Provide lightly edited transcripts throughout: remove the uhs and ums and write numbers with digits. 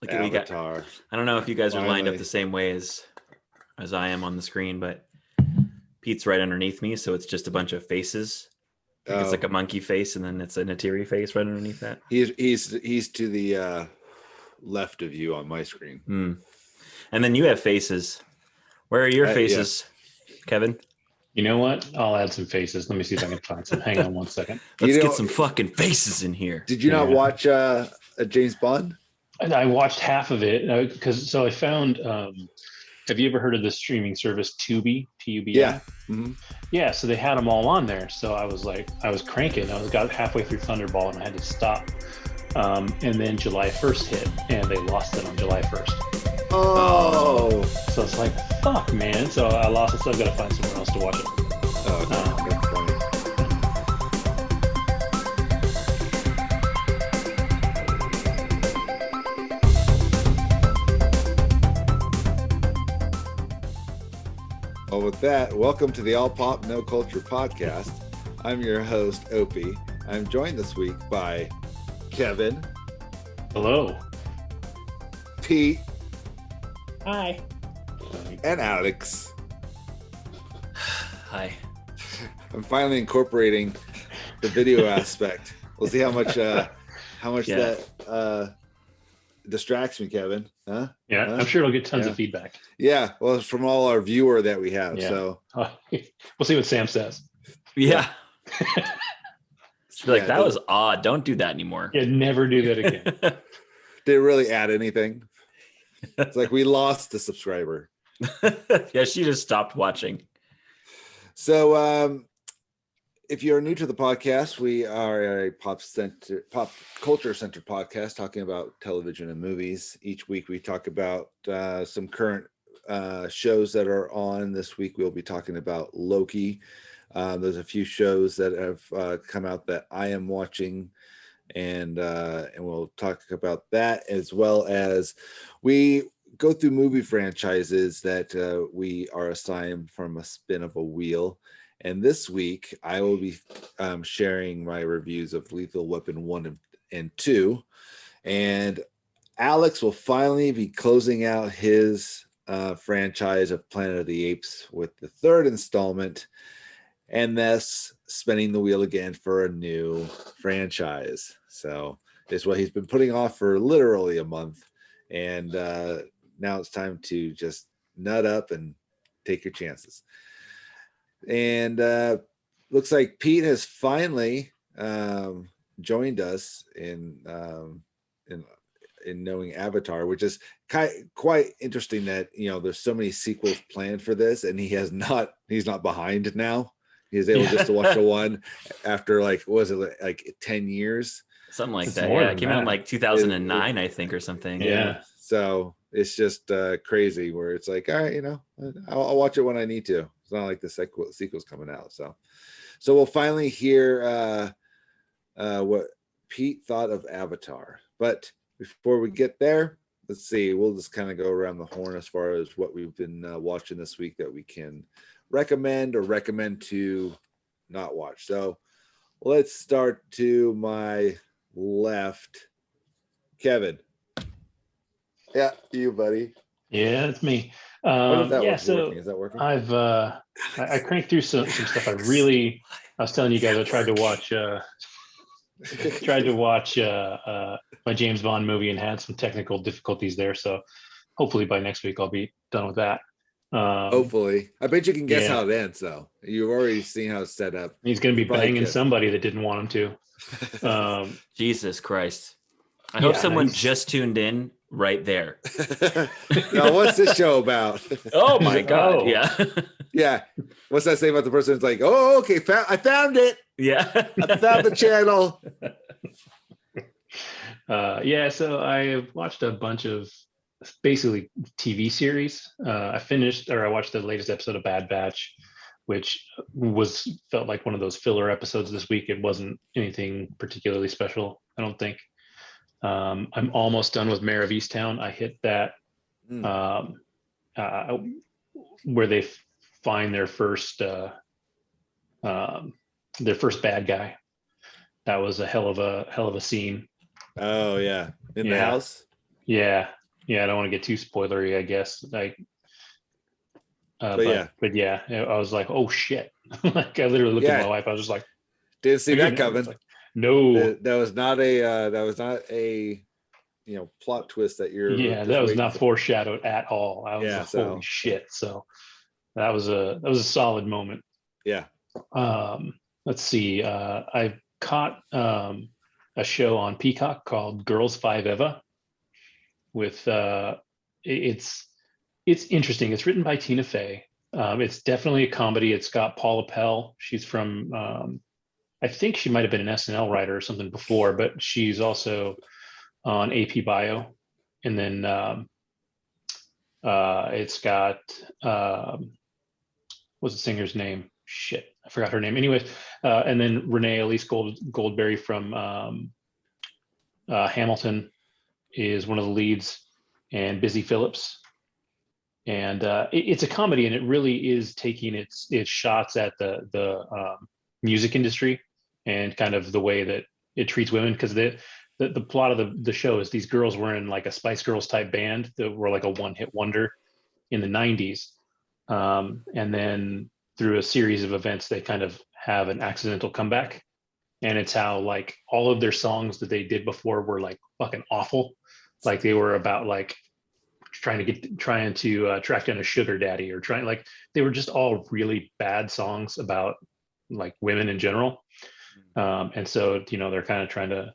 Look at we got. Avatar. I don't know if you guys are lined up Finally. the same way as I am on the screen, but Pete's right underneath me, so it's just a bunch of faces. Like it's like a monkey face, and then it's a Natiri face right underneath that. He's to the left of you on my screen. And then you have faces. Where are your faces, Kevin? You know what? I'll add some faces. Let me see if I can find some. Hang on one second. Let's get some fucking faces in here. Did you not watch a James Bond? I watched half of it because I found. Have you ever heard of the streaming service Tubi? Tubi. Yeah. Mm-hmm. Yeah. So they had them all on there. So I was cranking. Got halfway through Thunderball and I had to stop. And then July 1st hit, and they lost it on July 1st. Oh. So it's like, fuck, man. So I lost it. So I've got to find somewhere else to watch it. Oh, okay. That's funny. Well, with that, welcome to the All Pop No Culture podcast. I'm your host, Opie. I'm joined this week by Kevin. Hello. Pete. Hi. And Alex. Hi. I'm finally incorporating the video aspect. We'll see how much that distracts me, Kevin. Huh? Yeah, I'm sure it'll get tons of feedback. Yeah, well, it's from all our viewer that we have. Yeah. So we'll see what Sam says. Yeah. Like, that was odd. Don't do that anymore. Yeah, never do that again. Did it really add anything? It's like we lost the subscriber. Yeah, she just stopped watching. So if you're new to the podcast, we are a pop culture centered podcast talking about television and movies. Each week we talk about some current shows that are on. This week we'll be talking about Loki. There's a few shows that have come out that I am watching, and we'll talk about that, as well as we go through movie franchises that we are assigned from a spin of a wheel. And this week I will be sharing my reviews of Lethal Weapon 1 and 2, and Alex will finally be closing out his franchise of Planet of the Apes with the third installment, and thus spinning the wheel again for a new franchise. So it's what he's been putting off for literally a month, and now it's time to just nut up and take your chances. And looks like Pete has finally joined us in knowing Avatar, which is quite interesting that, you know, there's so many sequels planned for this, and he's not behind now. He's able just to watch the one after, like, was it like 10 years? Something like that. Yeah, it came out in like 2009, I think, or something. Yeah. So it's just crazy where it's like, all right, you know, I'll watch it when I need to. It's not like the sequel's coming out. So we'll finally hear what Pete thought of Avatar. But before we get there, let's see. We'll just kind of go around the horn as far as what we've been watching this week that we can recommend to not watch. So let's start to my left. Kevin. Yeah, you, buddy. Yeah, it's me. Is that working? I cranked through some stuff. I was telling you guys, I tried to watch my James Bond movie and had some technical difficulties there. So hopefully by next week I'll be done with that. Hopefully. I bet you can guess how it ends, though. You've already seen how it's set up. He's going to be banging somebody that didn't want him to. Jesus Christ. I hope someone just tuned in right there. Now, what's this show about? Oh my God. Yeah. Yeah. What's that say about the person? It's like, oh, okay, I found it. Yeah. I found the channel. So I watched a bunch of basically TV series. I watched the latest episode of Bad Batch, which felt like one of those filler episodes this week. It wasn't anything particularly special, I don't think. I'm almost done with Mayor of Easttown. I hit that where they find their first bad guy. That was a hell of a scene. Oh yeah, in the house. Yeah, I don't want to get too spoilery, I guess. Like, but yeah, I was like, oh shit! Like I literally looked at my wife. I was just like, didn't see that coming. Like, no, that was not a plot twist that you're just that was waiting not for. foreshadowed at all. I was like, holy shit! So that was a solid moment. Yeah. Let's see. I caught a show on Peacock called Girls Five Eva. With it's interesting. It's written by Tina Fey. It's definitely a comedy. It's got Paula Pell. She's from I think she might have been an SNL writer or something before, but she's also on AP Bio. And then it's got what's the singer's name? Shit, I forgot her name. Anyways, and then Renee Elise Goldberry from Hamilton is one of the leads, and Busy Phillips. And it's a comedy, and it really is taking its shots at the music industry and kind of the way that it treats women. Because the plot of the show is these girls were in like a Spice Girls type band that were like a one-hit wonder in the 90s. And then through a series of events, they kind of have an accidental comeback. And it's how like all of their songs that they did before were like fucking awful. Like they were about like trying to track down a sugar daddy, or they were just all really bad songs about like women in general. And so, they're kind of trying to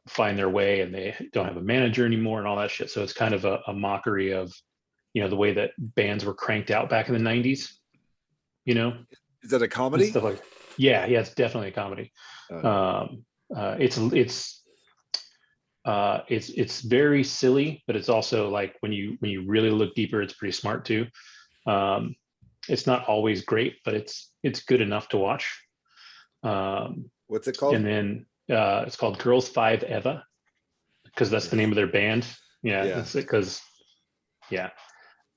find their way, and they don't have a manager anymore and all that shit. So it's kind of a mockery of, the way that bands were cranked out back in the 90s, Is that a comedy? Stuff like, yeah, it's definitely a comedy. It's very silly, but it's also like when you really look deeper, it's pretty smart too. It's not always great, but it's good enough to watch. What's it called? And then it's called Girls Five Eva, because that's the name of their band. That's because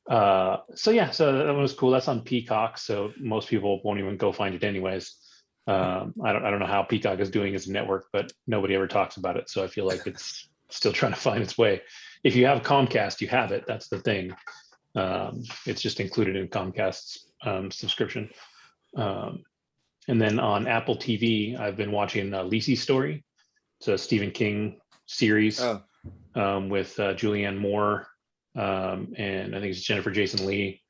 so that was cool. That's on Peacock, so most people won't even go find it anyways. I don't know how Peacock is doing as a network, but nobody ever talks about it, so I feel like it's still trying to find its way. If you have Comcast, you have it. That's the thing. It's just included in Comcast's subscription. And then on Apple TV, I've been watching Lisey's Story. It's a Stephen King series with Julianne Moore, and I think it's Jennifer Jason Leigh,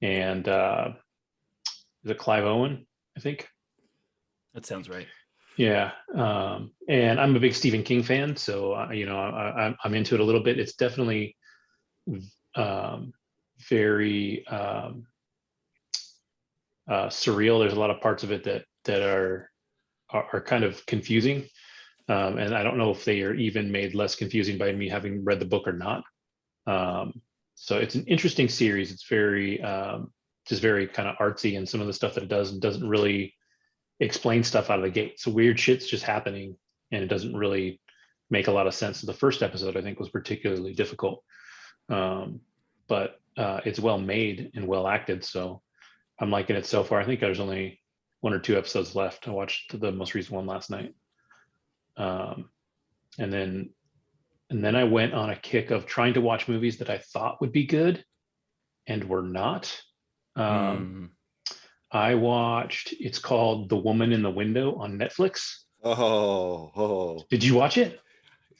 and is it Clive Owen, I think. That sounds right. Yeah. And I'm a big Stephen King fan, so I'm into it a little bit. It's definitely very surreal. There's a lot of parts of it that are kind of confusing, and I don't know if they are even made less confusing by me having read the book or not. So it's an interesting series. It's very just very kind of artsy, and some of the stuff that it doesn't really explain stuff out of the gate. So weird shit's just happening, and it doesn't really make a lot of sense. So the first episode, I think, was particularly difficult, but it's well made and well acted. So I'm liking it so far. I think there's only 1 or 2 episodes left. I watched the most recent one last night, and then I went on a kick of trying to watch movies that I thought would be good and were not. I watched, it's called The Woman in the Window on Netflix. Did you watch it?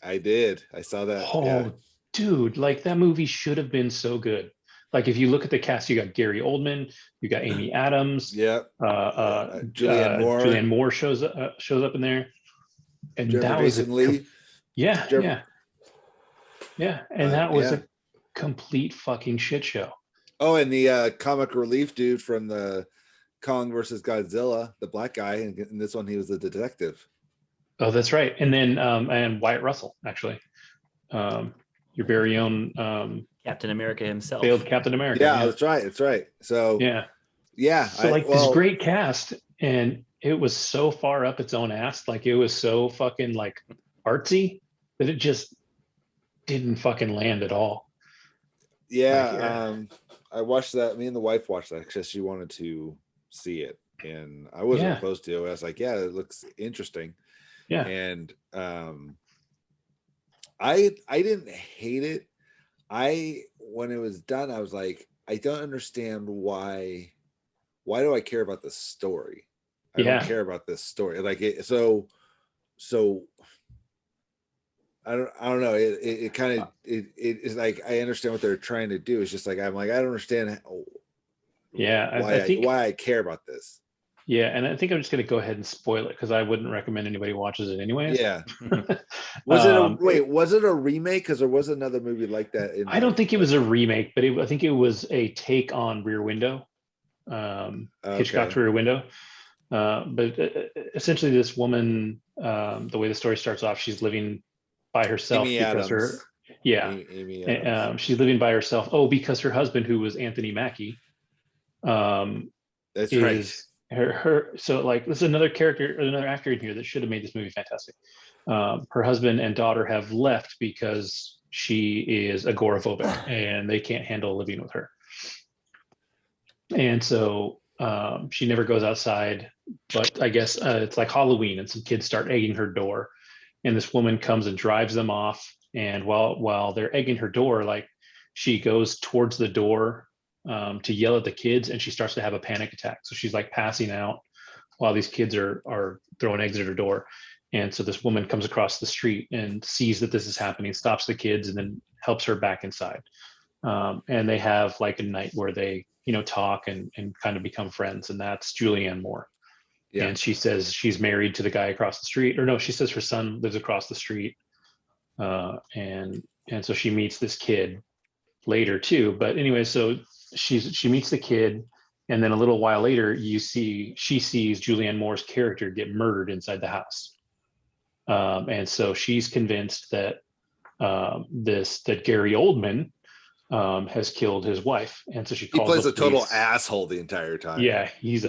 I did. I saw that. Oh, dude, like that movie should have been so good. Like if you look at the cast, you got Gary Oldman, you got Amy Adams. Julianne Moore shows up in there. And Jennifer that was Jason Leigh. And that was a complete fucking shit show. Oh, and the comic relief dude from the Kong versus Godzilla, the black guy, and in this one he was a detective. Oh, that's right. And then and Wyatt Russell, actually, your very own Captain America himself, failed Captain America. Yeah, that's right. So so this great cast, and it was so far up its own ass, like it was so fucking like artsy that it just didn't fucking land at all. I watched that. Me and the wife watched that because she wanted to see it, and I wasn't opposed to it. I was like, it looks interesting. And I didn't hate it. When it was done, I was like, I don't understand why do I care about this story? I don't care about this story. Like it so I don't know. It kind of it is like I understand what they're trying to do. It's just like I'm like I don't understand why I care about this. Yeah, and I think I'm just going to go ahead and spoil it because I wouldn't recommend anybody watches it anyways. Yeah. Was it a remake? Because there was another movie like that. I don't think it was a remake, but I think it was a take on Rear Window, Hitchcock's Rear Window. But essentially, this woman, the way the story starts off, she's living by herself because she's living by herself. Oh, because her husband, who was Anthony Mackie, that's right. Her so like this is another actor in here that should have made this movie fantastic. Her husband and daughter have left because she is agoraphobic and they can't handle living with her, and so she never goes outside. But I guess it's like Halloween and some kids start egging her door, and this woman comes and drives them off, and while they're egging her door, like she goes towards the door to yell at the kids, and she starts to have a panic attack. So she's like passing out while these kids are throwing eggs at her door. And so this woman comes across the street and sees that this is happening, stops the kids, and then helps her back inside. And they have like a night where they, talk and kind of become friends. And that's Julianne Moore. Yeah. And she says she's married to the guy across the street, or no, she says her son lives across the street. And so she meets this kid later too. But anyway, so she meets the kid, and then a little while later she sees Julianne Moore's character get murdered inside the house, and so she's convinced that that Gary Oldman has killed his wife, and so he plays a total asshole the entire time. Yeah, he's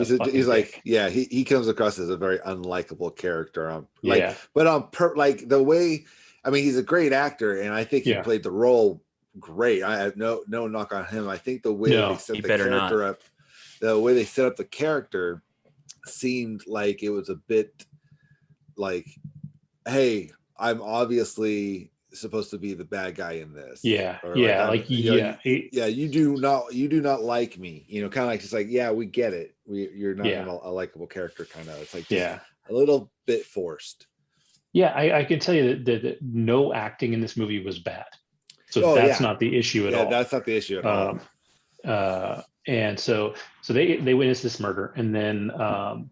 like he comes across as a very unlikable character. But the way, I mean, he's a great actor, and I think he played the role great. I have no knock on him. I think the way they set the character up, the way they set up the character seemed like it was a bit like, hey, I'm obviously supposed to be the bad guy in this. You do not like me, kind of like, just like, yeah, we get it, you're not a likable character, kind of. It's like a little bit forced. I can tell you that no acting in this movie was bad. So that's not the issue at all. That's not the issue at all. And so they witness this murder, and then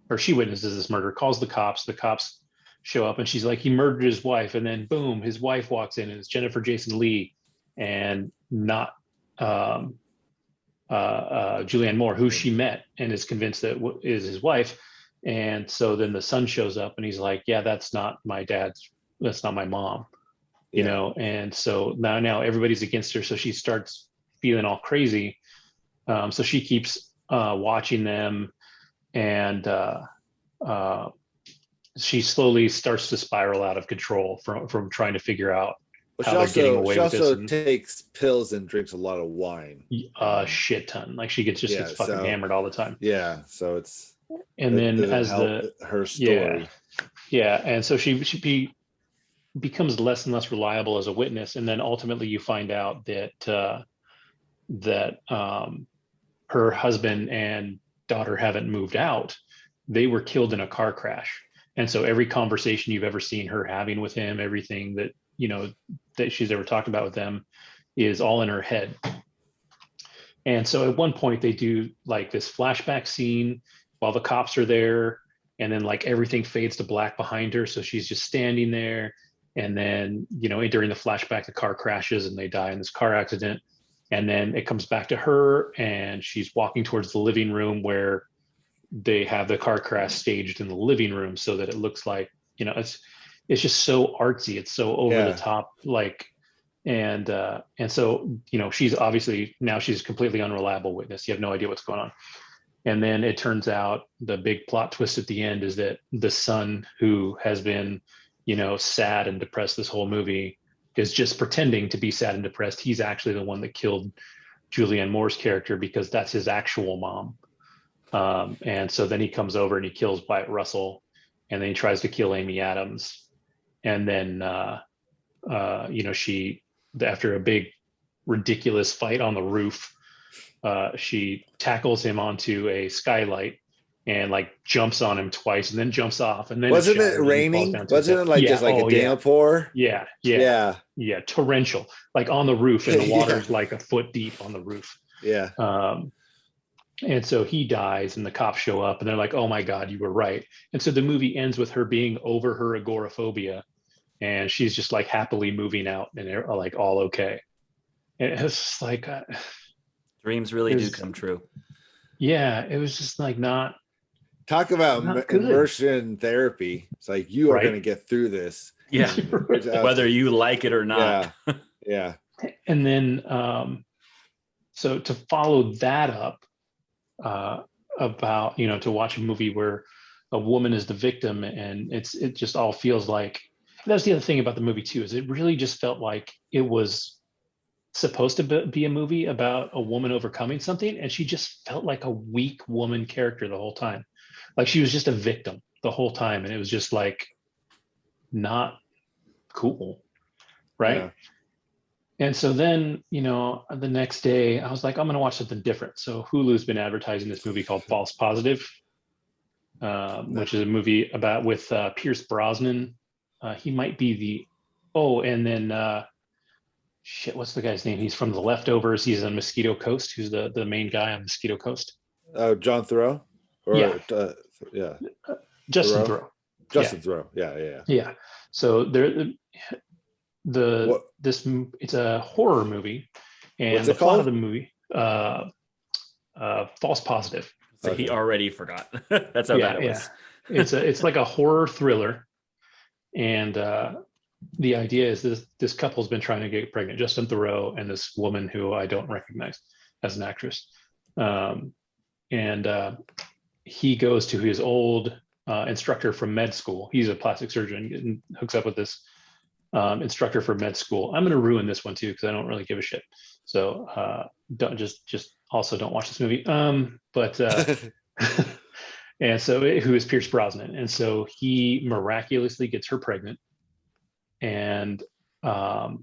or she witnesses this murder, calls the cops. The cops show up, and she's like, he murdered his wife. And then boom, his wife walks in, and it's Jennifer Jason Leigh, and not Julianne Moore, who she met and is convinced that is his wife. And so then the son shows up, and he's like, yeah, that's not my mom. And so now everybody's against her. So she starts feeling all crazy. So she keeps watching them, and she slowly starts to spiral out of control from trying to figure out how they're getting away with this. She also takes pills and drinks a lot of wine. A shit ton. Like she gets fucking hammered all the time. Yeah. So it's. And then as her story. Yeah. And so she becomes less and less reliable as a witness, and then ultimately you find out that her husband and daughter haven't moved out. They were killed in a car crash, and so every conversation you've ever seen her having with him, everything that that she's ever talked about with them, is all in her head. And so at one point they do like this flashback scene while the cops are there, and then like everything fades to black behind her, so she's just standing there. And then, during the flashback, the car crashes and they die in this car accident. And then it comes back to her, and she's walking towards the living room where they have the car crash staged in the living room, so that it looks like, it's just so artsy. It's so over the top, like, and so, she's obviously, now she's a completely unreliable witness. You have no idea what's going on. And then it turns out the big plot twist at the end is that the son, who has been sad and depressed this whole movie, is just pretending to be sad and depressed. He's actually the one that killed Julianne Moore's character, because that's his actual mom. And so then he comes over and he kills Wyatt Russell, and then he tries to kill Amy Adams. And then after a big ridiculous fight on the roof, she tackles him onto a skylight and like jumps on him twice and then jumps off, and then wasn't it raining? Wasn't it like just like a downpour? Yeah, torrential, like on the roof, and the water's like a foot deep on the roof. Yeah. And so he dies, and the cops show up, and they're like, "Oh my God, you were right." And so the movie ends with her being over her agoraphobia, and she's just like happily moving out, and they're like all okay. And it's just like dreams really do come true. Yeah, it was just like not. Talk about immersion therapy. It's like you are going to get through this. Yeah, whether you like it or not. Yeah. And then, so to follow that up, about to watch a movie where a woman is the victim, and it just all feels like. That's the other thing about the movie too, is it really just felt like it was supposed to be a movie about a woman overcoming something, and she just felt like a weak woman character the whole time. Like she was just a victim the whole time, and it was just like not cool, right? Yeah. And so then, the next day I was like, I'm going to watch something different. So Hulu's been advertising this movie called False Positive, which is a movie with Pierce Brosnan. He might be and then what's the guy's name? He's from The Leftovers. He's on Mosquito Coast. Who's the main guy on Mosquito Coast? Oh, John Thoreau? Justin Thoreau. Justin Thoreau. Yeah. Yeah. So it's a horror movie, and the plot of the movie, False Positive. So he already forgot. That's how bad it was. It's like a horror thriller, and the idea is this couple's been trying to get pregnant, Justin Thoreau and this woman who I don't recognize as an actress, and he goes to his old instructor from med school. He's a plastic surgeon, and hooks up with this instructor for med school. I'm going to ruin this one too because I don't really give a shit. So don't also don't watch this movie. But and so who is Pierce Brosnan? And so he miraculously gets her pregnant, and does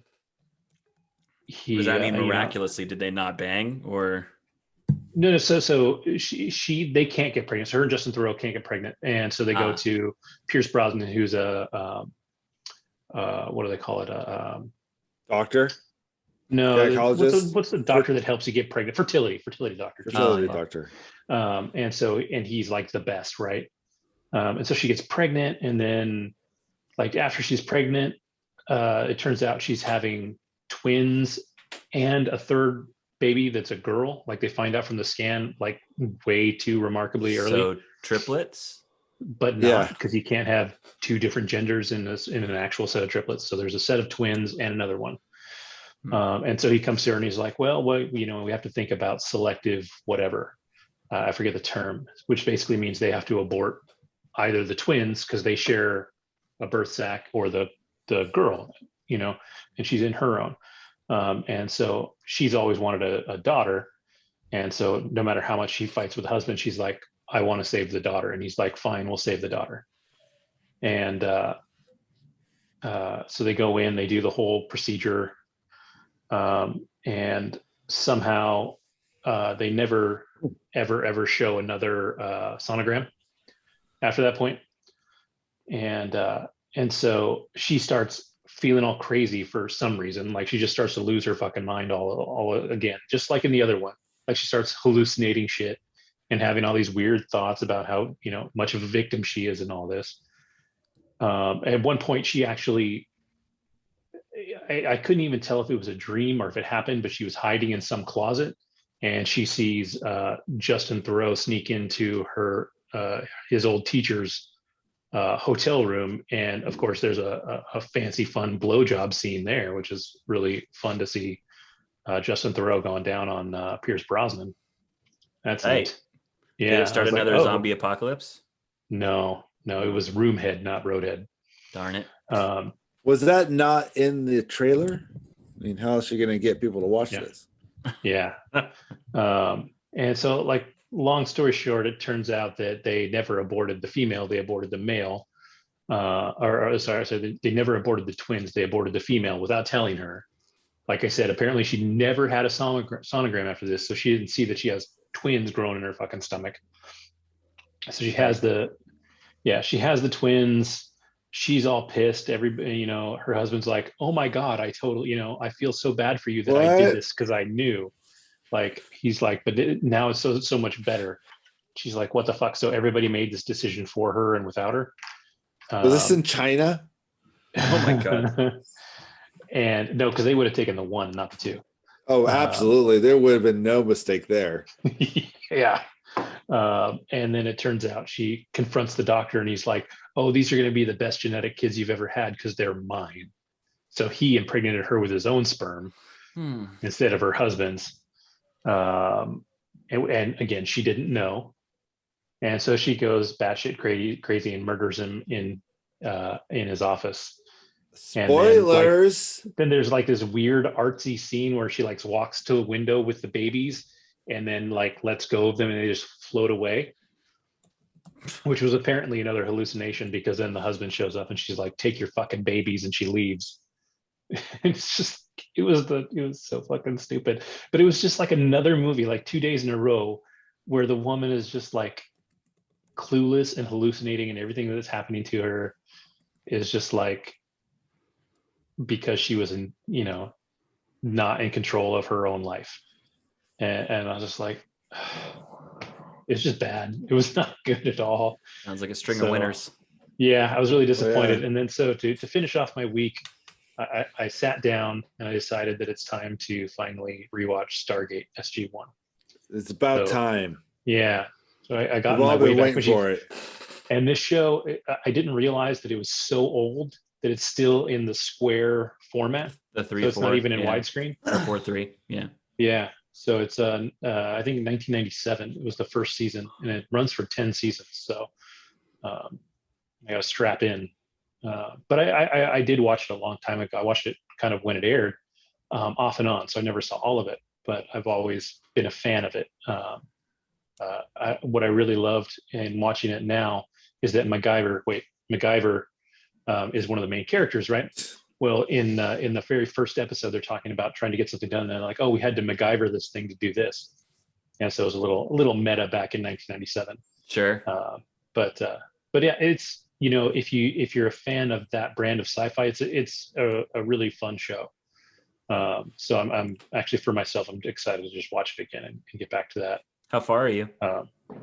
that mean miraculously? Did they not bang or? No. So they can't get pregnant. So her and Justin Thoreau can't get pregnant, and so they go to Pierce Brosnan, who's a what do they call it? Doctor? No. What's the doctor that helps you get pregnant? Fertility doctor. Fertility doctor. And he's like the best, right? And so she gets pregnant, and then like after she's pregnant, it turns out she's having twins and a third baby that's a girl. Like they find out from the scan, like way too remarkably early. So triplets? But not, because you can't have two different genders in an actual set of triplets. So there's a set of twins and another one. And so he comes to her and he's like, well, we have to think about selective whatever. I forget the term, which basically means they have to abort either the twins because they share a birth sac, or the girl, and she's in her own. And so she's always wanted a daughter. And so no matter how much she fights with the husband, she's like, I want to save the daughter. And he's like, fine, we'll save the daughter. And so they go in, they do the whole procedure. And somehow they never, ever show another sonogram after that point. And so she starts feeling all crazy for some reason. Like she just starts to lose her fucking mind all again, just like in the other one. Like she starts hallucinating shit and having all these weird thoughts about how, much of a victim she is in all this. At one point, she actually, I couldn't even tell if it was a dream or if it happened, but she was hiding in some closet, and she sees Justin Thoreau sneak into his old teacher's hotel room. And of course, there's a fancy, fun blowjob scene there, which is really fun to see Justin Thoreau going down on Pierce Brosnan. That's it. Yeah. Did it start another zombie apocalypse? No, it was Roomhead, not Roadhead. Darn it. Was that not in the trailer? I mean, how is she going to get people to watch this? Yeah. And so, like, long story short, it turns out that they never aborted the female, they aborted the male. sorry, they never aborted the twins. They aborted the female without telling her. Like I said, apparently she never had a sonogram after this, so she didn't see that she has twins growing in her fucking stomach. So she has the twins. She's all pissed. Everybody, her husband's like, "Oh my God, I feel so bad for you that I did this because I knew." Like he's like, but now it's so much better. She's like, "What the fuck?" So everybody made this decision for her and without her. Was this in China? Oh my God. And no, because they would have taken the one, not the two. Oh, absolutely. There would have been no mistake there. Yeah. And then it turns out she confronts the doctor and he's like, "Oh, these are going to be the best genetic kids you've ever had because they're mine." So he impregnated her with his own sperm instead of her husband's. And again, she didn't know. And so she goes batshit crazy and murders him in his office. Spoilers. Then there's like this weird artsy scene where she like walks to a window with the babies and then like lets go of them and they just float away, which was apparently another hallucination because then the husband shows up and she's like, "Take your fucking babies," and she leaves. It's just it was so fucking stupid. But it was just like another movie, like 2 days in a row, where the woman is just like clueless and hallucinating and everything that's happening to her is just like because she was not in control of her own life. And I was just like, it's just bad. It was not good at all. Sounds like a string of winners. Yeah, I was really disappointed. Yeah. And then so to finish off my week, I sat down and I decided that it's time to finally rewatch Stargate SG-1. It's about time. Yeah. So I got my way back for it. And this show, I didn't realize that it was so old that it's still in the square format. The 3:4. So it's not even in widescreen. 4:3. Yeah. Yeah. So it's I think in 1997 it was the first season, and it runs for 10 seasons. So I got to strap in. But I did watch it a long time ago. I watched it kind of when it aired, off and on. So I never saw all of it, but I've always been a fan of it. What I really loved in watching it now is that MacGyver is one of the main characters, right? Well, in the very first episode, they're talking about trying to get something done. And they're like, "Oh, we had to MacGyver this thing to do this." And so it was a little meta back in 1997. Sure. But yeah, it's, if you're a fan of that brand of sci-fi, it's a really fun show. So I'm actually, for myself, I'm excited to just watch it again and get back to that. How far are you?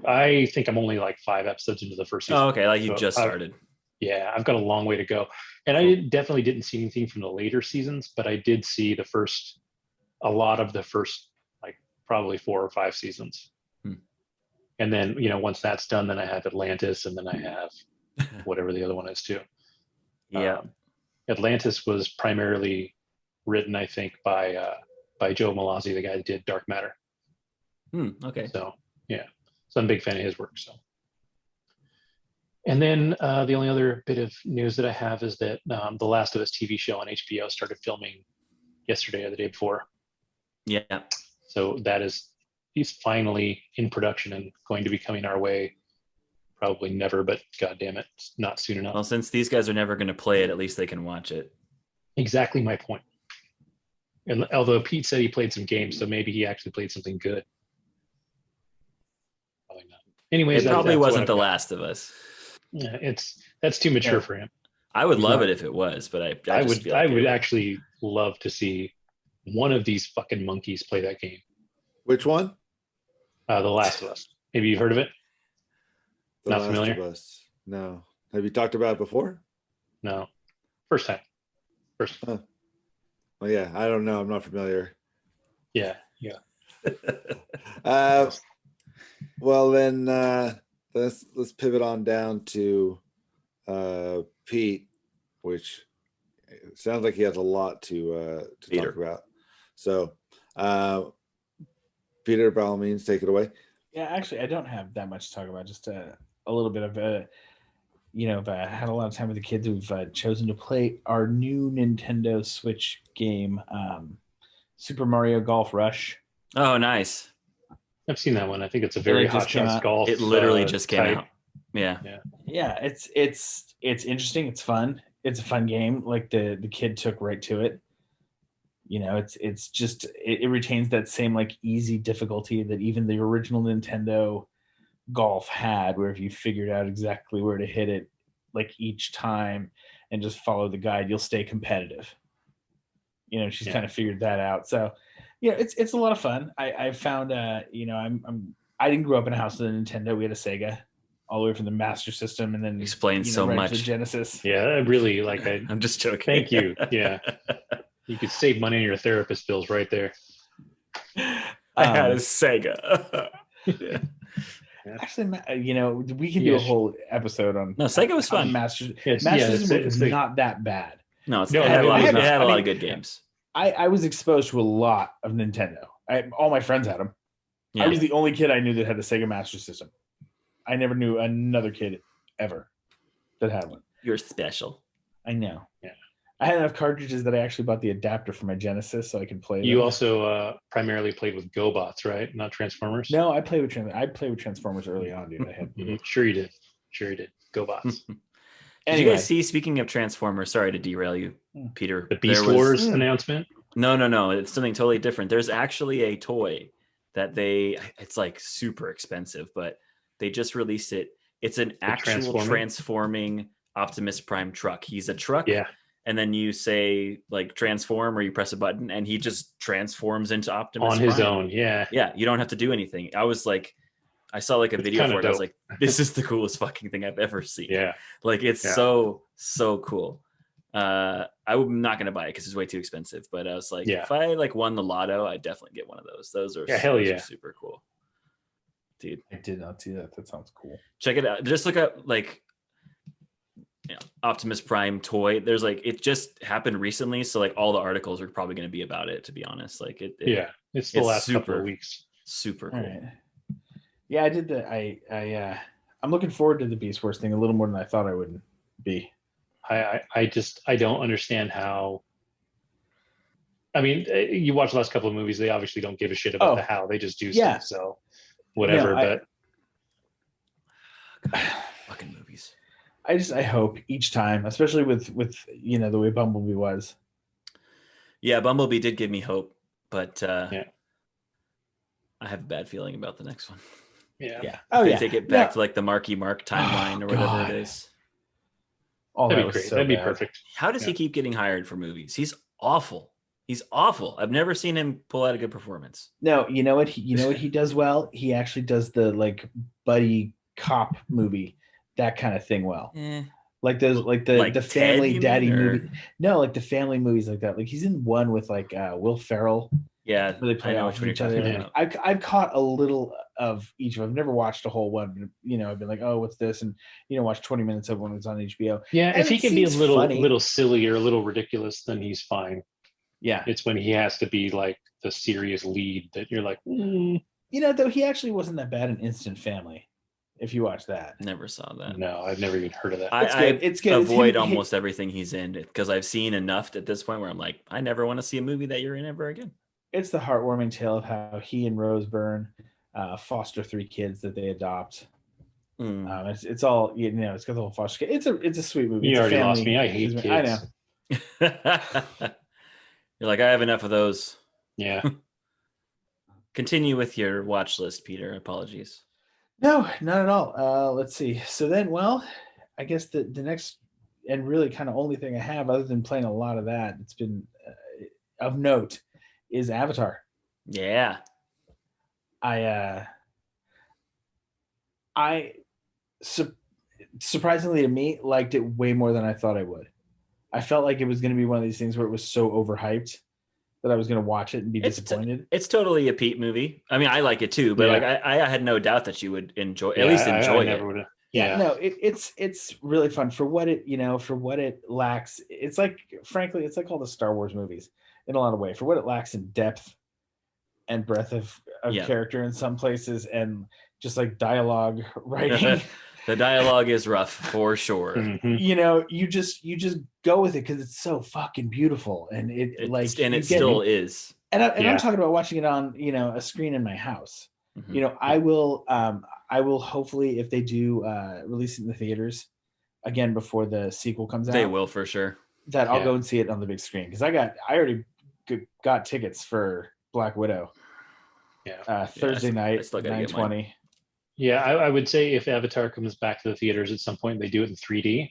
I think I'm only like 5 episodes into the first season. Oh, okay. Like you just started. Yeah, I've got a long way to go. And I definitely didn't see anything from the later seasons, but I did see a lot of the first, like probably 4 or 5 seasons. And then, once that's done, then I have Atlantis, and then I have whatever the other one is too. Yeah. Atlantis was primarily written, I think, by Joe Malazzi, the guy that did Dark Matter. Okay. So, yeah. So I'm a big fan of his work. So. And then the only other bit of news that I have is that The Last of Us TV show on HBO started filming yesterday or the day before. Yeah. So he's finally in production and going to be coming our way. Probably never, but God damn it, not soon enough. Well, since these guys are never going to play it, at least they can watch it. Exactly my point. And although Pete said he played some games, so maybe he actually played something good. Probably not. Anyways, it probably wasn't The Last of Us. Yeah, that's too mature for him. I would love it if it was, but I would actually love to see one of these fucking monkeys play that game. Which one? The Last of Us. Maybe you've heard of it? Not familiar? Of Us. No. Have you talked about it before? No. First time. Well, yeah, I don't know. I'm not familiar. Yeah. Well, then let's pivot on down to Pete, which sounds like he has a lot to talk about. So, Peter, by all means, take it away. Yeah, actually, I don't have that much to talk about. Just a little bit of I've had a lot of time with the kids. We've chosen to play our new Nintendo Switch game, Super Mario Golf Rush. Oh, nice. I've seen that one. I think it's a very hot shots golf. It literally just came out. Yeah. It's interesting. It's fun. It's a fun game. Like the kid took right to it. It's just it retains that same like easy difficulty that even the original Nintendo Golf had, where if you figured out exactly where to hit it like each time and just follow the guide, you'll stay competitive. She's kind of figured that out. So it's a lot of fun. I found I didn't grow up in a house with a Nintendo. We had a Sega all the way from the Master System, and then Explains so right much. to the Genesis. Yeah, I really like. I'm just joking. Thank you. Yeah, you could save money on your therapist bills right there. I had a Sega. Yeah. Actually, we can do a whole episode on. No, Sega was fun. Master Yes, System was not that bad. No, it No, had it a lot of good games. I was exposed to a lot of Nintendo. All my friends had them. Yeah. I was the only kid I knew that had a Sega Master System. I never knew another kid ever that had one. You're special. I know. Yeah. I had enough cartridges that I actually bought the adapter for my Genesis so I could play. You also primarily played with GoBots, right? Not Transformers. No, I played with Transformers early on, dude. I had. Sure you did. GoBots. Did you guys see? Speaking of Transformers, sorry to derail you, Peter. The Beast Wars announcement. No, it's something totally different. There's actually a toy that it's like super expensive, but they just released it. It's an actual transforming Optimus Prime truck. He's a truck. Yeah. And then you say like transform, or you press a button and he just transforms into Optimus on his own. Yeah. Yeah. You don't have to do anything. I saw like a video for it. I was like, this is the coolest fucking thing I've ever seen. Yeah. Like it's so cool. I'm not going to buy it because it's way too expensive, but I was like, if I like won the lotto, I'd definitely get one of those. Those are super cool. Dude. I did not see that. That sounds cool. Check it out. Just look up like Optimus Prime toy. There's like, it just happened recently. So like all the articles are probably going to be about it, to be honest. Like it's the last couple of weeks. Super cool. Right. Yeah, I did I'm looking forward to the Beast Wars thing a little more than I thought I would be. I don't understand how. I mean, you watch the last couple of movies, they obviously don't give a shit about the how. They just do stuff. So whatever, but fucking movies. I hope each time, especially with the way Bumblebee was. Yeah, Bumblebee did give me hope, but I have a bad feeling about the next one. Yeah. Oh yeah. Take it back to like the Marky Mark timeline or whatever it is. That'd be great. That'd be perfect. How does he keep getting hired for movies? He's awful. He's awful. I've never seen him pull out a good performance. No, you know what he does well? He actually does the like buddy cop movie, that kind of thing well. Like those like the family daddy movie. No, like the family movies like that. Like he's in one with like Will Ferrell. Yeah, really play off each other. I've caught a little of each of them. I've never watched a whole one. I've been like, oh, what's this? And watch 20 minutes of when it's on HBO. Yeah, if he can be a little silly or a little ridiculous, then he's fine. Yeah, it's when he has to be like the serious lead that you're like, though he actually wasn't that bad in Instant Family. If you watch that, never saw that. No, I've never even heard of that. It's good. Avoid almost everything he's in because I've seen enough at this point where I'm like, I never want to see a movie that you're in ever again. It's the heartwarming tale of how he and Rose Byrne foster 3 kids that they adopt. It's all it's got the whole foster kid. It's a sweet movie. You already lost me. I hate kids. I know. You're like, I have enough of those. Yeah. Continue with your watch list, Peter. Apologies. No, not at all. Let's see. So then, I guess the next and really kind of only thing I have other than playing a lot of that, it's been of note, is Avatar. Yeah. Surprisingly to me, liked it way more than I thought I would. I felt like it was going to be one of these things where it was so overhyped that I was going to watch it and be disappointed. It's totally a Pete movie. I mean, I like it too, but like I had no doubt that you would enjoy it. Yeah, no, it's really fun for what it lacks. It's like, frankly, it's like all the Star Wars movies in a lot of ways. For what it lacks in depth and breadth of character in some places, and just like dialogue writing. The dialogue is rough for sure. Mm-hmm. You just go with it because it's so fucking beautiful, and it still is. And I'm talking about watching it on a screen in my house. Mm-hmm. I I will hopefully, if they do release it in the theaters again before the sequel comes out, they will for sure. That I'll go and see it on the big screen because I already got tickets for Black Widow. Yeah, Thursday night, 9:20. Yeah, I would say if Avatar comes back to the theaters at some point, they do it in 3D.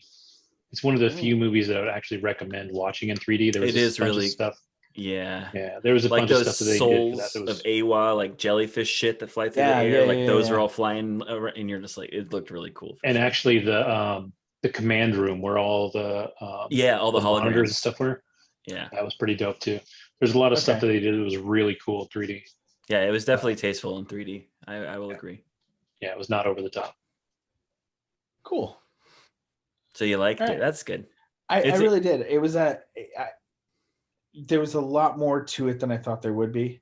It's one of the few movies that I would actually recommend watching in 3D. There was a bunch of stuff. Yeah. There was a bunch of stuff that they did for that. Souls of Awa, like jellyfish shit that fly through the air. Those are all flying around, and you're just like, it looked really cool. And actually, the command room where all the all the monitors and stuff were. Yeah, that was pretty dope too. There's a lot of stuff that they did that was really cool in 3D. Yeah, it was definitely tasteful in 3D. I will agree. Yeah, it was not over the top. Cool. So you liked it? That's good. I really did. It was there was a lot more to it than I thought there would be.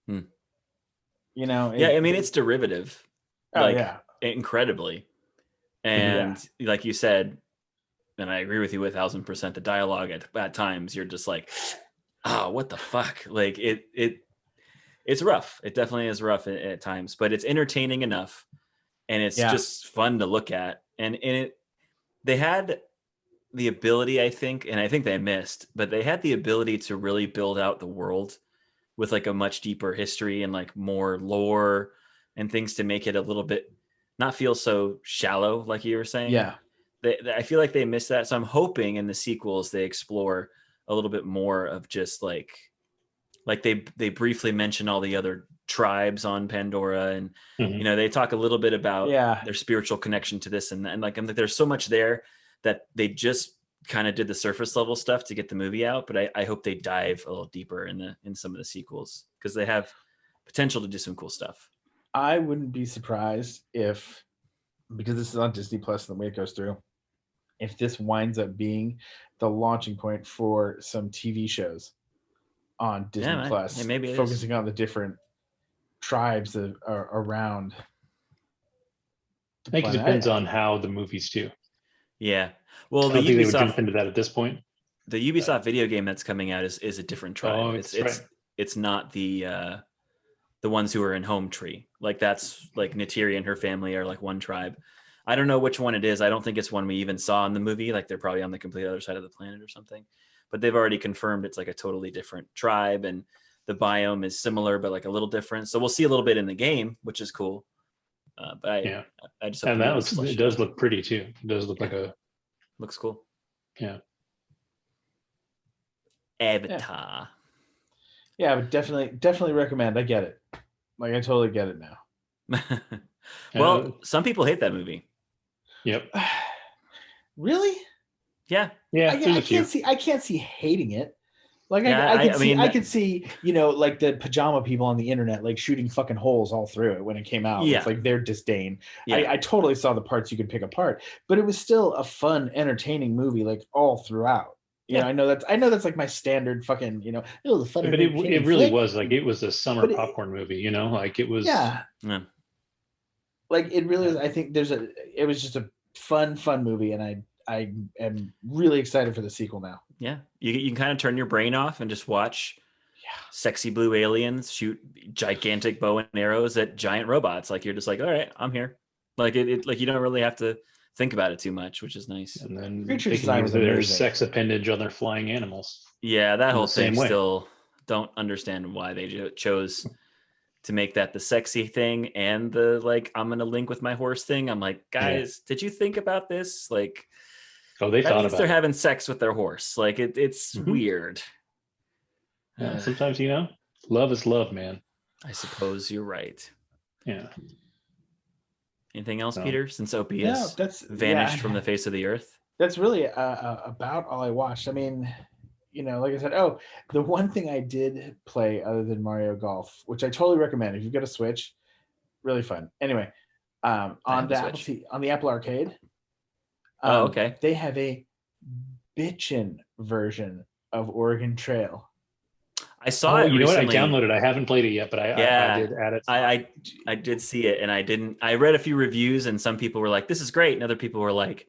You know? I mean, it's derivative. Incredibly. And like you said, and I agree with you 1,000%, the dialogue at times, you're just like, oh, what the fuck? Like it's rough. It definitely is rough at times, but it's entertaining enough. And it's just fun to look at. And they had the ability, I think, and I think they missed, but they had the ability to really build out the world with like a much deeper history and like more lore and things to make it a little bit not feel so shallow, like you were saying. Yeah. I feel like they missed that. So I'm hoping in the sequels they explore a little bit more of just like they briefly mention all the other tribes on Pandora, and you know, they talk a little bit about their spiritual connection to this, and like there's so much there that they just kind of did the surface level stuff to get the movie out. But I hope they dive a little deeper in some of the sequels because they have potential to do some cool stuff. I wouldn't be surprised if, because this is on Disney Plus and the way it goes through, if this winds up being the launching point for some TV shows on Disney Plus, maybe focusing on the different tribes that are around. I think it depends on how the movies do. Yeah. Well, I don't think they would jump into that at this point. The Ubisoft video game that's coming out is a different tribe. Oh, it's not the ones who are in Home Tree. Like that's like Neytiri and her family are like one tribe. I don't know which one it is. I don't think it's one we even saw in the movie. Like they're probably on the complete other side of the planet or something. But they've already confirmed it's like a totally different tribe, and the biome is similar but like a little different. So we'll see a little bit in the game, which is cool. But I just and it does look pretty too. It does look like looks cool. Yeah. Avatar. Yeah, I would definitely recommend. I get it. Like I totally get it now. Well, some people hate that movie. Yep. Really? Yeah. I can't see hating it. Like I can see, you know, like the pajama people on the internet, like shooting fucking holes all through it when it came out. Yeah. It's like their disdain. Yeah. I totally saw the parts you could pick apart, but it was still a fun, entertaining movie, like all throughout. You know, I know that's like my standard fucking, you know, it was a fun. But it really was like, it was a summer popcorn movie, you know, like it was. Yeah. Like it really was. I think it was just a fun movie, and I am really excited for the sequel now. Yeah, you can kind of turn your brain off and just watch sexy blue aliens shoot gigantic bow and arrows at giant robots. Like you're just like, all right, I'm here. Like it like you don't really have to think about it too much, which is nice. And then they can use their sex appendage on their flying animals. Yeah, that whole thing still don't understand why they chose to make that the sexy thing and the like I'm gonna link with my horse thing. I'm like, guys, did you think about this? Like, they that thought means about they're having sex with their horse. Like it's weird. Yeah, sometimes, you know, love is love, man. I suppose you're right. Yeah. Anything else, Peter? Since Opie has vanished from the face of the earth. That's really about all I watched. I mean, you know, like I said, the one thing I did play other than Mario Golf, which I totally recommend if you've got a Switch, really fun. Anyway, on the Apple Arcade. Okay. They have a bitchin' version of Oregon Trail. I saw it. You recently. know what? I downloaded it. I haven't played it yet, but I did add it. I did see it, and I read a few reviews, and some people were like, "This is great," and other people were like,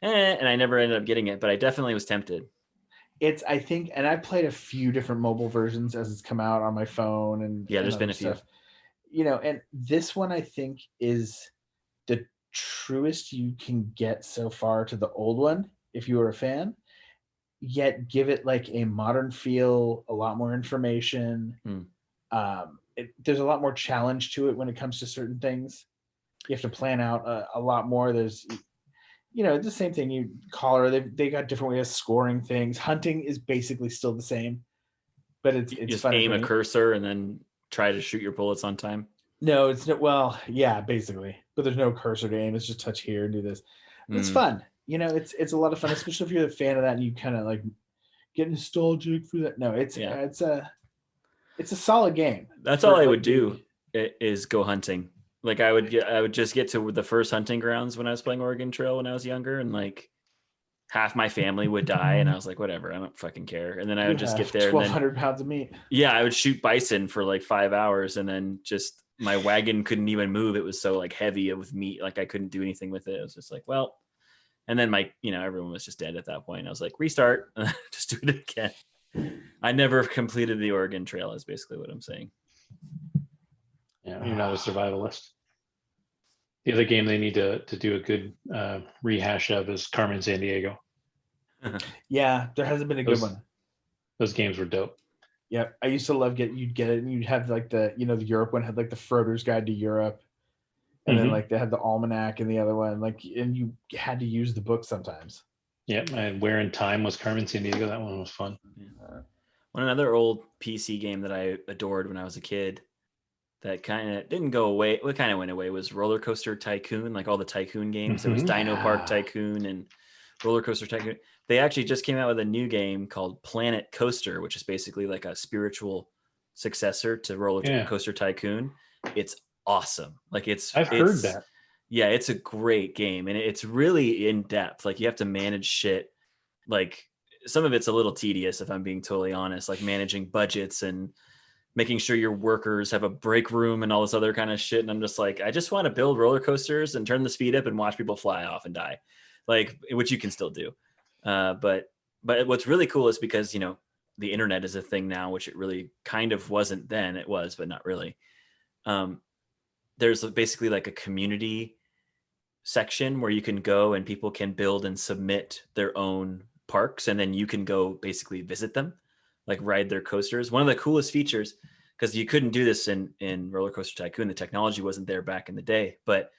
and I never ended up getting it, but I definitely was tempted. I think, and I played a few different mobile versions as it's come out on my phone, and there's been a few. You know, and this one I think is the truest you can get so far to the old one if you were a fan, yet give it like a modern feel, a lot more information. There's a lot more challenge to it when it comes to certain things. You have to plan out a lot more. There's, the same thing. You collar, they got different ways of scoring things. Hunting is basically still the same, but it's just fun aim a cursor and then try to shoot your bullets on time. No, it's not. Well, yeah, basically, but there's no cursor to aim. It's just touch here and do this. It's fun. It's a lot of fun, especially if you're a fan of that and you kind of like get nostalgic for that. No, it's a solid game. That's all I would do is go hunting. Like I would just get to the first hunting grounds when I was playing Oregon Trail when I was younger, and like half my family would die, and I was like, whatever, I don't fucking care. And then I would just get there. 1,200 pounds of meat. Yeah, I would shoot bison for like 5 hours, and then just my wagon couldn't even move. It was so like heavy with meat, like I couldn't do anything with it. It was just like, well, and then everyone was just dead at that point. I was like, restart, just do it again. I never completed the Oregon Trail, is basically what I'm saying. Yeah, you're not a survivalist. The other game they need to do a good rehash of is Carmen Sandiego. Yeah, there hasn't been a good one. Those games were dope. Yeah, I used to love you'd get it and you'd have like the Europe one had like the Froder's Guide to Europe. And then like they had the almanac and the other one, and you had to use the book sometimes. Yeah, and Where in Time was Carmen Sandiego. That one was fun. Another old PC game that I adored when I was a kid that kind of didn't go away. What kind of went away was Roller Coaster Tycoon, like all the Tycoon games. There was Dino Park Tycoon and Roller Coaster Tycoon. They actually just came out with a new game called Planet Coaster, which is basically like a spiritual successor to Roller Coaster Tycoon. It's awesome. Like I've heard that. Yeah, it's a great game, and it's really in depth. Like you have to manage shit. Like some of it's a little tedious, if I'm being totally honest. Like managing budgets and making sure your workers have a break room and all this other kind of shit. And I'm just like, I just want to build roller coasters and turn the speed up and watch people fly off and die, like which you can still do. But what's really cool is because the internet is a thing now, which it really kind of wasn't then. It was, but not really. There's basically like a community section where you can go and people can build and submit their own parks, and then you can go basically visit them, like ride their coasters. One of the coolest features, because you couldn't do this in Roller Coaster Tycoon, the technology wasn't there back in the day, but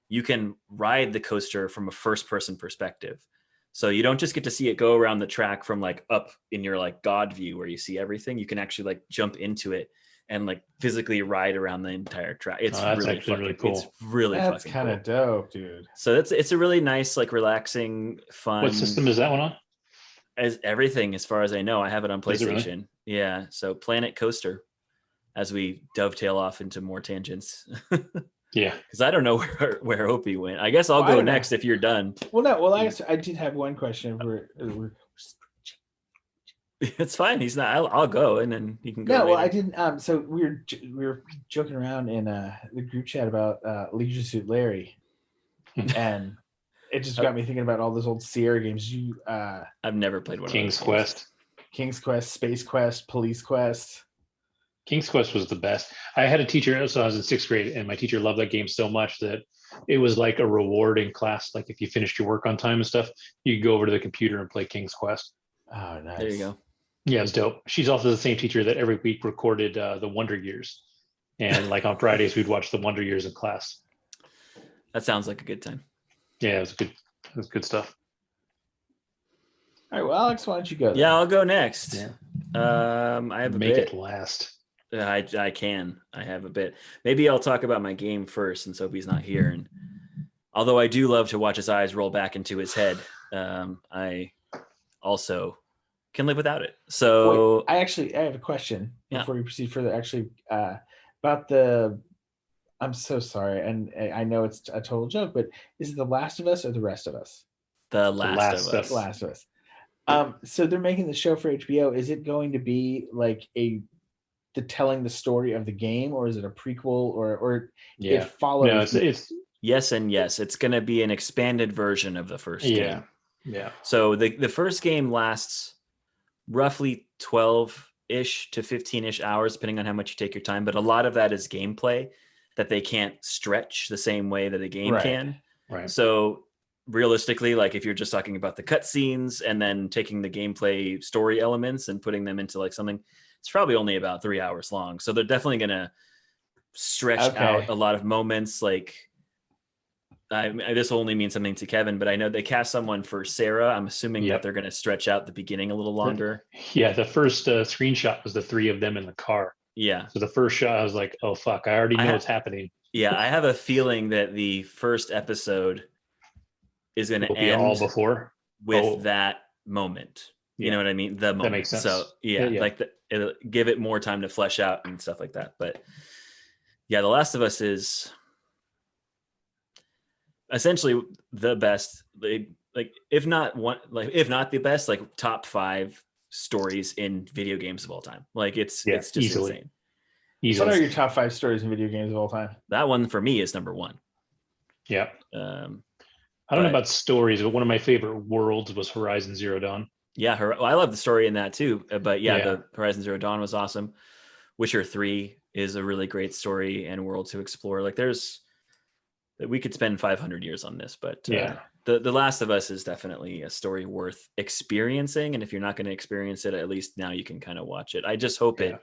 you can ride the coaster from a first person perspective. So you don't just get to see it go around the track from like up in your like God view where you see everything. You can actually like jump into it and like physically ride around the entire track. It's really cool. It's really that's kind of dope, dude. So it's a really nice, like relaxing, fun. What system is that one on? As everything, as far as I know, I have it on PlayStation. Really? Yeah. So Planet Coaster, as we dovetail off into more tangents. Yeah. Because I don't know where Opie went. I guess I'll go next if you're done. Well, no. Well, I did have one question. It's fine. He's not. I'll go, and then he can go. No, later. well, I didn't. So we were joking around in the group chat about Leisure Suit Larry, and it just got me thinking about all those old Sierra games. I've never played one. King's Quest, Space Quest, Police Quest. King's Quest was the best. I had a teacher, so I was in 6th grade, and my teacher loved that game so much that it was like a reward in class. Like if you finished your work on time and stuff, you could go over to the computer and play King's Quest. Oh, nice. There you go. Yeah, it's dope. She's also the same teacher that every week recorded the Wonder Years. And like on Fridays, we'd watch the Wonder Years in class. That sounds like a good time. Yeah, it was good stuff. All right, well, Alex, why don't you go then? Yeah, I'll go next. Yeah. I have a Make bit. it last. I can. I have a bit. Maybe I'll talk about my game first since Opie's not here. And although I do love to watch his eyes roll back into his head, I also can live without it. So wait, I have a question before we proceed further. Actually, about I'm so sorry, and I know it's a total joke, but is it The Last of Us or The Rest of Us? The Last of Us. The Last of Us. So they're making the show for HBO. Is it going to be like telling the story of the game, or is it a prequel, or it follows? No, it's yes and yes. It's going to be an expanded version of the first game. Yeah. So the first game lasts roughly 12-ish to 15-ish hours, depending on how much you take your time. But a lot of that is gameplay. that they can't stretch the same way that a game Right. can. Right. So realistically, like if you're just talking about the cutscenes and then taking the gameplay story elements and putting them into like something, it's probably only about 3 hours long. So they're definitely going to stretch out a lot of moments. Like this will only mean something to Kevin, but I know they cast someone for Sarah. I'm assuming that they're going to stretch out the beginning a little longer. Yeah, the first screenshot was the 3 of them in the car. Yeah. So the first shot, I was like, oh, fuck, I already know what's happening. Yeah, I have a feeling that the first episode is going to end all before with that moment. You know what I mean? The moment. That makes sense. So like it'll give it more time to flesh out and stuff like that. But yeah, The Last of Us is essentially the best, like if not the best, like top 5 stories in video games of all time. Like it's just insane. What are your top 5 stories in video games of all time? That one for me is number 1. Yeah. I don't know about stories, but one of my favorite worlds was Horizon Zero Dawn. Yeah, I love the story in that too. But the Horizon Zero Dawn was awesome. Witcher 3 is a really great story and world to explore. Like we could spend 500 years on this, but the Last of Us is definitely a story worth experiencing. And if you're not going to experience it, at least now you can kind of watch it. I just hope it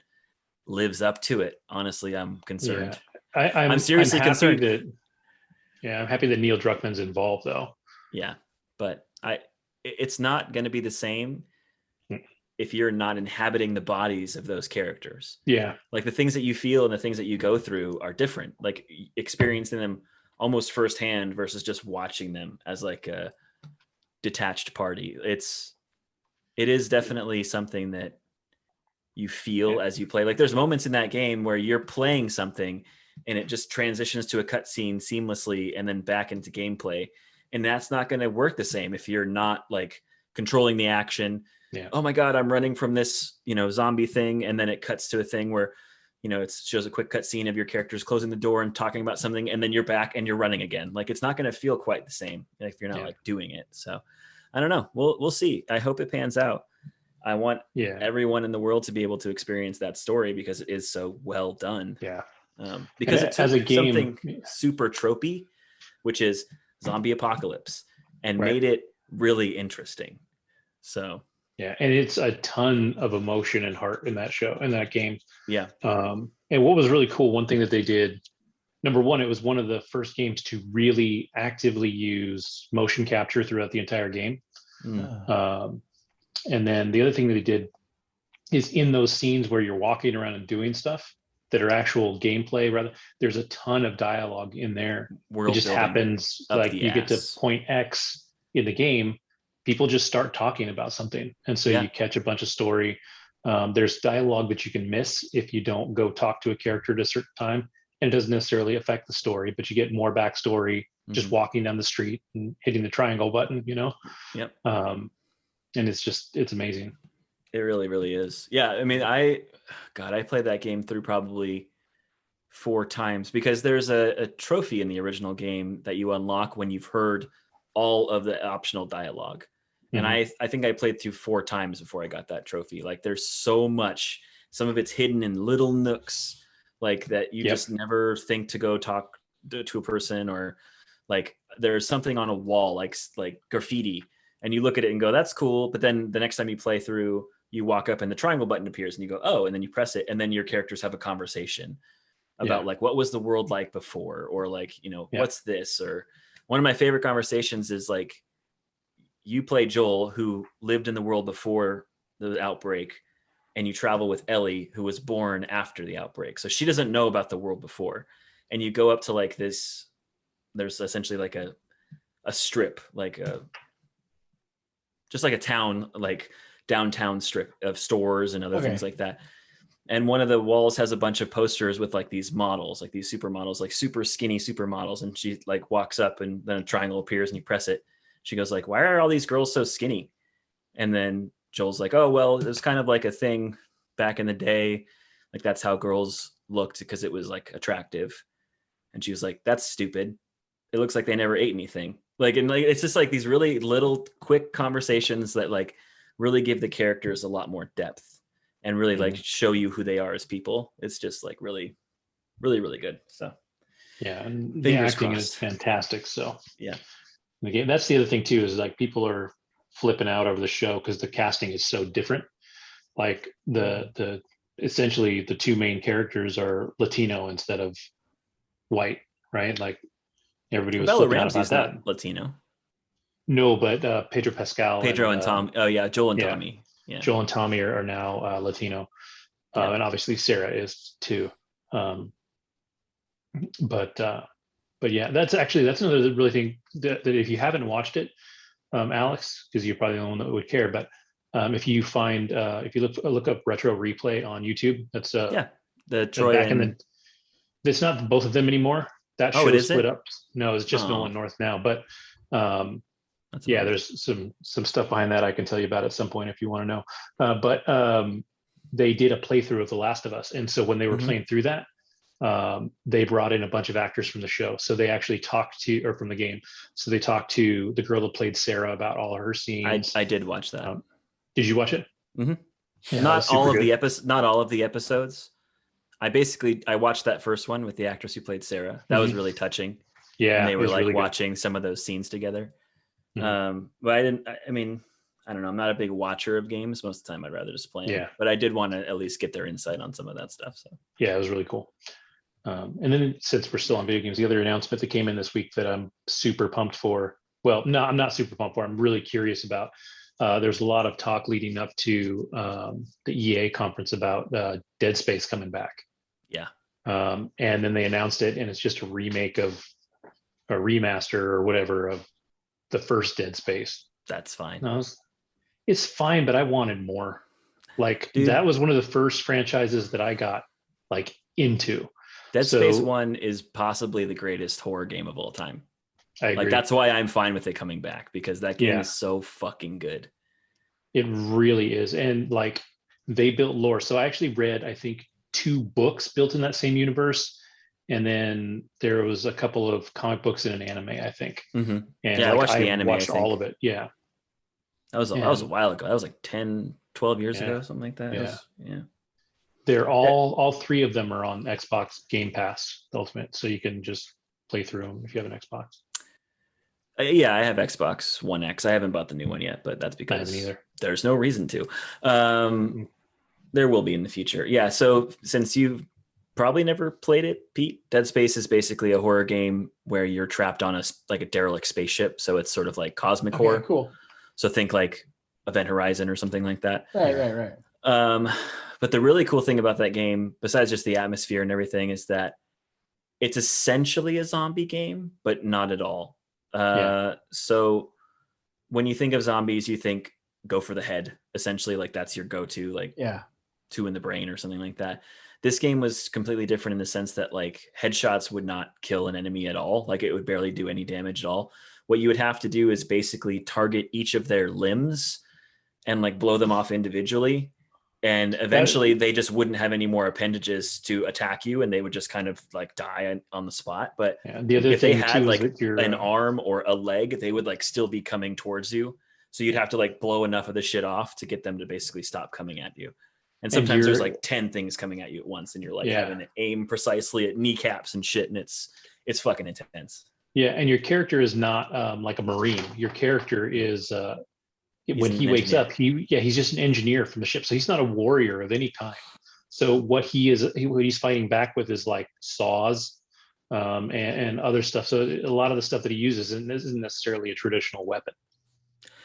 lives up to it. Honestly, I'm concerned. Yeah. I'm seriously concerned. I'm happy that Neil Druckmann's involved though. Yeah, but it's not going to be the same if you're not inhabiting the bodies of those characters. Yeah. Like the things that you feel and the things that you go through are different. Like experiencing them almost firsthand versus just watching them as like a detached party. It is definitely something that you feel as you play. Like there's moments in that game where you're playing something and it just transitions to a cutscene seamlessly and then back into gameplay. And that's not going to work the same if you're not like controlling the action. Yeah. Oh my God, I'm running from this, zombie thing. And then it cuts to a thing where, it shows a quick cutscene of your characters closing the door and talking about something. And then you're back and you're running again. Like it's not going to feel quite the same if you're not like doing it. So I don't know. We'll see. I hope it pans out. I want everyone in the world to be able to experience that story because it is so well done. Yeah. Because it took something super tropey, which is zombie apocalypse, and made it really interesting. So yeah, and it's a ton of emotion and heart in that game. Yeah. And what was really cool, one thing that they did, number one, it was one of the first games to really actively use motion capture throughout the entire game. And then the other thing that they did is in those scenes where you're walking around and doing stuff that are actual gameplay, rather, there's a ton of dialogue in there. It just happens like you get to point X in the game, people just start talking about something. And so you catch a bunch of story. There's dialogue that you can miss if you don't go talk to a character at a certain time. And it doesn't necessarily affect the story, but you get more backstory just walking down the street and hitting the triangle button, Yep. And it's amazing. It really, really is. Yeah. I mean, I played that game through probably 4 times because there's a trophy in the original game that you unlock when you've heard all of the optional dialogue. And I think I played through 4 times before I got that trophy. Like there's so much, some of it's hidden in little nooks like that you just never think to go talk to a person, or like there's something on a wall, like graffiti, and you look at it and go, that's cool. But then the next time you play through, you walk up and the triangle button appears and you go, oh, and then you press it. And then your characters have a conversation about like, what was the world like before? Or like, what's this? Or one of my favorite conversations is like, you play Joel, who lived in the world before the outbreak, and you travel with Ellie, who was born after the outbreak. So she doesn't know about the world before. And you go up to like this, there's essentially like a strip, like just like a town, like downtown strip of stores and other things like that. And one of the walls has a bunch of posters with like these models, like these supermodels, like super skinny supermodels. And she like walks up and then a triangle appears and you press it. She goes like, why are all these girls so skinny? And then Joel's like, oh, well, it was kind of like a thing back in the day. Like that's how girls looked because it was like attractive. And she was like, that's stupid. It looks like they never ate anything. Like, and like, it's just like these really little quick conversations that like really give the characters a lot more depth and really like show you who they are as people. It's just like really, really, really good. So Yeah, and the Fingers acting crossed. is fantastic. So Yeah. Again, that's the other thing too, is like people are flipping out over the show because the casting is so different. Like the essentially the two main characters are Latino instead of white, right? Like everybody was Bella flipping out Ramsey's about that. not Latino. No, but Pedro Pascal, Pedro and Tom. Oh yeah, Joel and Tommy. Yeah, Joel and Tommy are now Latino, and obviously Sarah is too. But yeah, that's another really thing that if you haven't watched it, Alex, because you're probably the one that would care, but if you find if you look up Retro Replay on YouTube, that's the Troy back in the, it's not both of them anymore. That show split up. No, it's just Nolan North now. But there's some stuff behind that I can tell you about at some point if you want to know. But they did a playthrough of The Last of Us, and so when they were playing through that, they brought in a bunch of actors from the show. So they actually from the game. So they talked to the girl that played Sarah about all her scenes. I did watch that. Did you watch it? Mm-hmm. Yeah, not all of the episodes. I watched that first one with the actress who played Sarah. That was really touching. Yeah. And they were like really watching good. some of those scenes together. Mm-hmm. But I don't know. I'm not a big watcher of games. Most of the time I'd rather just play them. Yeah. But I did want to at least get their insight on some of that stuff. So yeah, it was really cool. And then since we're still on video games, the other announcement that came in this week that I'm super pumped for. Well, no, I'm not super pumped for. I'm really curious about. There's a lot of talk leading up to the EA conference about Dead Space coming back. Yeah. And then they announced it, and it's just a remake of a remaster or whatever of the first Dead Space. That's fine. It's fine, but I wanted more. Like, dude, that was one of the first franchises that I got like into. Dead Space 1 is possibly the greatest horror game of all time. I agree. Like, that's why I'm fine with it coming back, because that game is so fucking good. It really is. And like, they built lore. So I actually read, I think, 2 books built in that same universe. And then there was a couple of comic books and an anime, I think. Mm-hmm. And I watched the anime. Watched all of it. Yeah. That was a while ago. That was like 10, 12 years ago, something like that. Yeah. They're all 3 of them are on Xbox Game Pass Ultimate, so you can just play through them if you have an Xbox. I have Xbox One X. I haven't bought the new one yet, but that's because there's no reason to. There will be in the future. Yeah, so since you've probably never played it, Pete, Dead Space is basically a horror game where you're trapped on a derelict spaceship, so it's sort of like cosmic horror. Cool. So think like Event Horizon or something like that. Right. But the really cool thing about that game, besides just the atmosphere and everything, is that it's essentially a zombie game, but not at all. So when you think of zombies, you think go for the head, essentially, like that's your go-to, like 2 in the brain or something like that. This game was completely different in the sense that like headshots would not kill an enemy at all. Like it would barely do any damage at all. What you would have to do is basically target each of their limbs and like blow them off individually. And eventually they just wouldn't have any more appendages to attack you, and they would just kind of like die on the spot. But if they had like an arm or a leg, they would like still be coming towards you. So you'd have to like blow enough of the shit off to get them to basically stop coming at you. And sometimes there's like 10 things coming at you at once, and you're like having to aim precisely at kneecaps and shit. And it's fucking intense. Yeah. And your character is not like a Marine. Your character is, when he wakes up, he's just an engineer from the ship. So he's not a warrior of any kind. So what he's fighting back with is like saws and other stuff. So a lot of the stuff that he uses isn't necessarily a traditional weapon.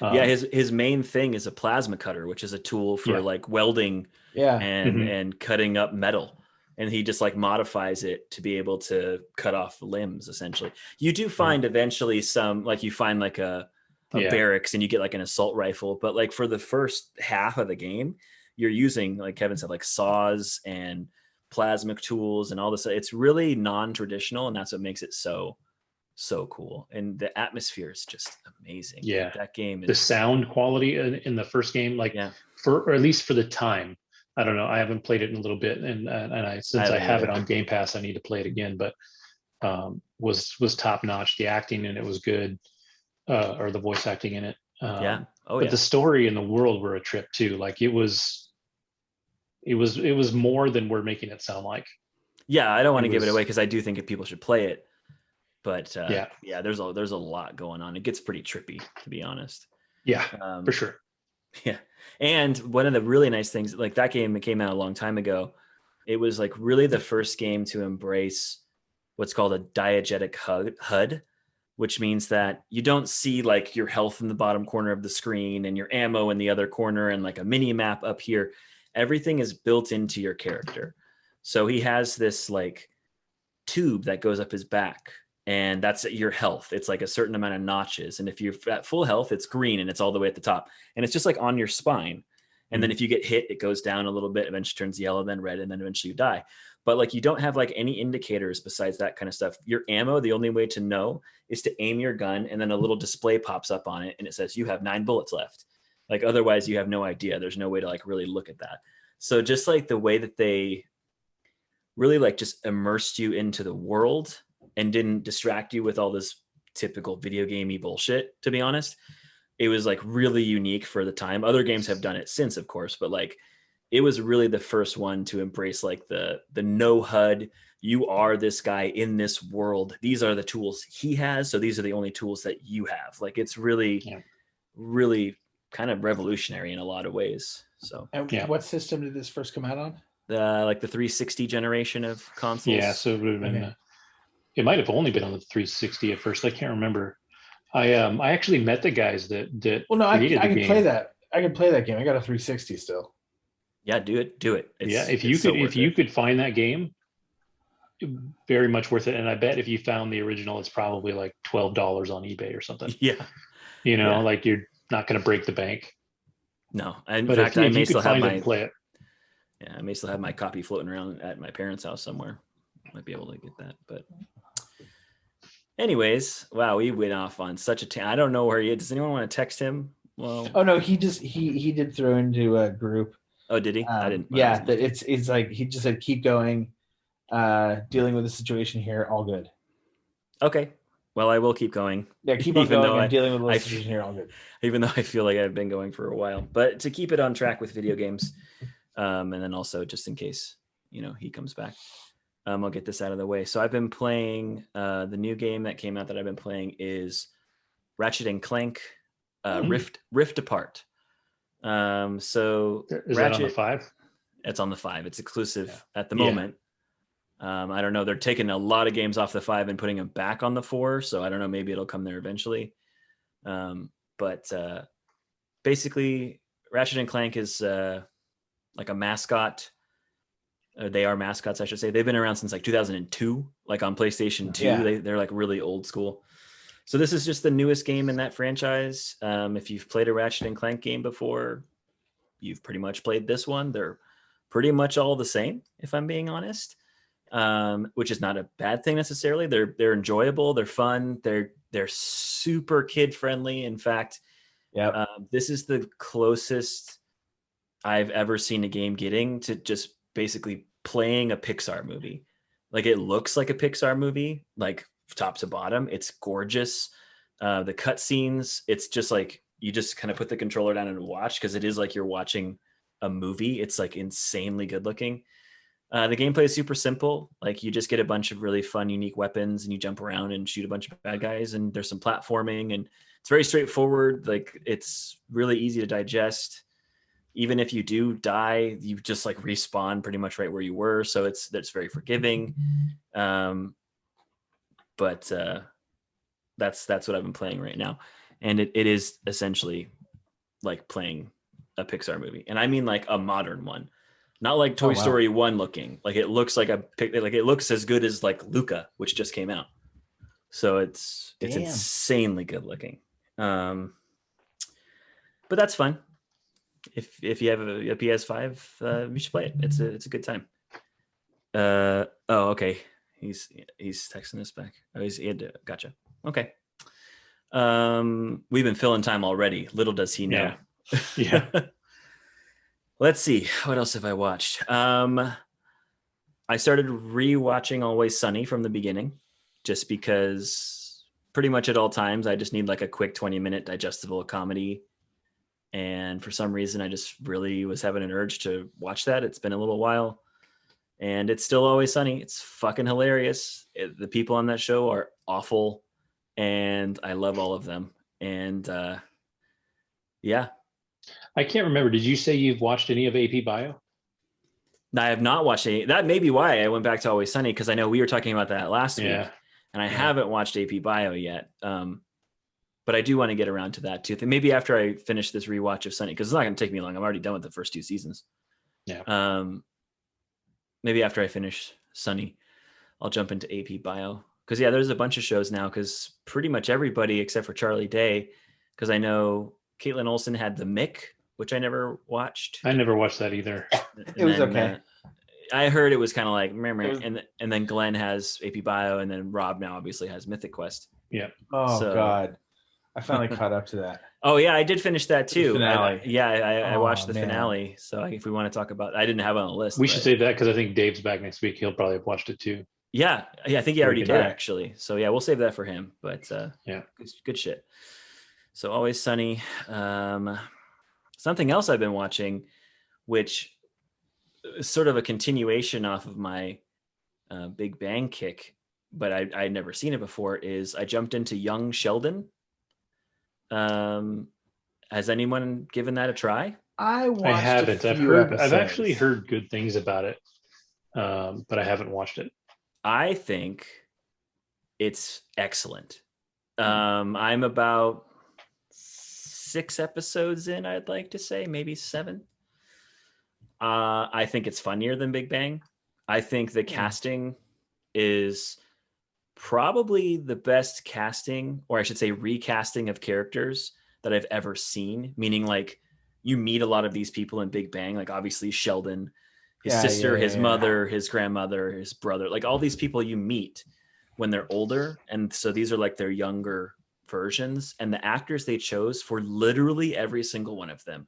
His main thing is a plasma cutter, which is a tool for like welding and cutting up metal. And he just like modifies it to be able to cut off limbs, essentially. You do find eventually some, like you find like a barracks and you get like an assault rifle, but like for the first half of the game you're using, like Kevin said, like saws and plasmic tools and all this. It's really non-traditional, and that's what makes it so cool. And the atmosphere is just amazing. Like, that game is... the sound quality in the first game, like or at least for the time, I don't know, I haven't played it in a little bit, and I have it on Game Pass, I need to play it again, but was top notch. The acting in it was good. Or the voice acting in it. But the story and the world were a trip too. Like it was more than we're making it sound like. Yeah, I don't want to give it away because I do think if people should play it. But yeah, there's a lot going on. It gets pretty trippy, to be honest. Yeah, for sure. Yeah. And one of the really nice things, like that game, it came out a long time ago. It was like really the first game to embrace what's called a diegetic HUD, which means that you don't see like your health in the bottom corner of the screen and your ammo in the other corner and like a mini map up here. Everything is built into your character. So he has this like tube that goes up his back, and that's your health. It's like a certain amount of notches. And if you're at full health, it's green and it's all the way at the top. And it's just like on your spine. And then if you get hit, it goes down a little bit, eventually turns yellow, then red, and then eventually you die. But like you don't have like any indicators besides that kind of stuff. Your ammo, the only way to know is to aim your gun, and then a little display pops up on it and it says you have 9 bullets left. Like otherwise you have no idea. There's no way to like really look at that. So just like the way that they really like just immersed you into the world and didn't distract you with all this typical video gamey bullshit, to be honest. It was like really unique for the time. Other games have done it since, of course, but like it was really the first one to embrace like the no HUD. You are this guy in this world. These are the tools he has, so these are the only tools that you have. Like it's really, really kind of revolutionary in a lot of ways. So, and what system did this first come out on? Like the 360 generation of consoles. Yeah, so it would have been. It might have only been on the 360 at first. I can't remember. I actually met the guys that Well, no, I can play that. I can play that game. I got a 360 still. Yeah, do it. If you could find that game, very much worth it. And I bet if you found the original, it's probably like $12 on eBay or something. Yeah, like you're not going to break the bank. No, in fact, I may still have my play it. Yeah, I may still have my copy floating around at my parents' house somewhere. Might be able to get that, but. Anyways, wow, we went off on such a I don't know where he is. Does anyone want to text him? Well, oh no, he did throw into a group. Oh, did he? I didn't. Yeah, it's like he just said, keep going, dealing with the situation here, all good. Okay, well, I will keep going. Yeah, keep on going and dealing with the situation here, all good. Even though I feel like I've been going for a while, but to keep it on track with video games, and then also just in case he comes back. I'll get this out of the way. So I've been playing the new game that came out that I've been playing is Ratchet and Clank Rift Apart. So is that on the 5? It's on the 5. It's exclusive at the moment. I don't know. They're taking a lot of games off the 5 and putting them back on the 4. So I don't know. Maybe it'll come there eventually. But basically, Ratchet and Clank is like a mascot. They are mascots, I should say. They've been around since like 2002, like on PlayStation 2. Yeah. They're like really old school. So this is just the newest game in that franchise. If you've played a Ratchet and Clank game before, you've pretty much played this one. They're pretty much all the same, if I'm being honest, which is not a bad thing necessarily. They're enjoyable. They're fun. They're super kid friendly. In fact, this is the closest I've ever seen a game getting to just basically playing a Pixar movie. Like it looks like a Pixar movie, like top to bottom. It's gorgeous. The cutscenes, it's just like you just kind of put the controller down and watch, because it is like you're watching a movie. It's like insanely good looking. The gameplay is super simple. Like you just get a bunch of really fun, unique weapons, and you jump around and shoot a bunch of bad guys. And there's some platforming, and it's very straightforward. Like it's really easy to digest. Even if you do die, you just like respawn pretty much right where you were. So that's very forgiving. But that's what I've been playing right now. And it is essentially like playing a Pixar movie. And I mean like a modern one, not like Toy Story 1 looking. Like it looks like it looks as good as like Luca, which just came out. So it's insanely good looking. But that's fun. If you have a PS5, you should play it. It's a good time. Okay. He's texting us back. Oh, gotcha. Okay. We've been filling time already. Little does he know. Yeah. Let's see. What else have I watched? I started rewatching Always Sunny from the beginning, just because pretty much at all times I just need like a quick 20-minute digestible comedy. And for some reason, I just really was having an urge to watch that. It's been a little while. And it's still Always Sunny. It's fucking hilarious. The people on that show are awful, and I love all of them. And yeah. I can't remember. Did you say you've watched any of AP Bio? I have not watched any. That may be why I went back to Always Sunny, because I know we were talking about that last week, and I haven't watched AP Bio yet. But I do want to get around to that too. Maybe after I finish this rewatch of Sunny, because it's not going to take me long. I'm already done with the first 2 seasons. Yeah. Maybe after I finish Sunny, I'll jump into AP Bio. Because there's a bunch of shows now. Because pretty much everybody except for Charlie Day, because I know Caitlin Olsen had The Mick, which I never watched. I never watched that either. It was okay. I heard it was kind of like, and then Glenn has AP Bio, and then Rob now obviously has Mythic Quest. Yeah. Oh God, I finally caught up to that. Oh yeah, I did finish that too. Finale. I watched the finale. So if we want to talk about, I didn't have it on the list. We should save that because I think Dave's back next week. He'll probably have watched it too. Yeah, I think he already did actually. So yeah, we'll save that for him. But good shit. So Always Sunny. Something else I've been watching, which is sort of a continuation off of my Big Bang kick, but I'd never seen it before, is I jumped into Young Sheldon. Has anyone given that a try? I haven't. I've actually heard good things about it, but I haven't watched it. I think it's excellent. I'm about 6 episodes in, I'd like to say, maybe 7. I think it's funnier than Big Bang. I think the casting is probably the best casting, or I should say recasting of characters that I've ever seen. Meaning, like, you meet a lot of these people in Big Bang, like obviously Sheldon, his sister, his mother, his grandmother, his brother, like all these people you meet when they're older. And so these are like their younger versions, and the actors they chose for literally every single one of them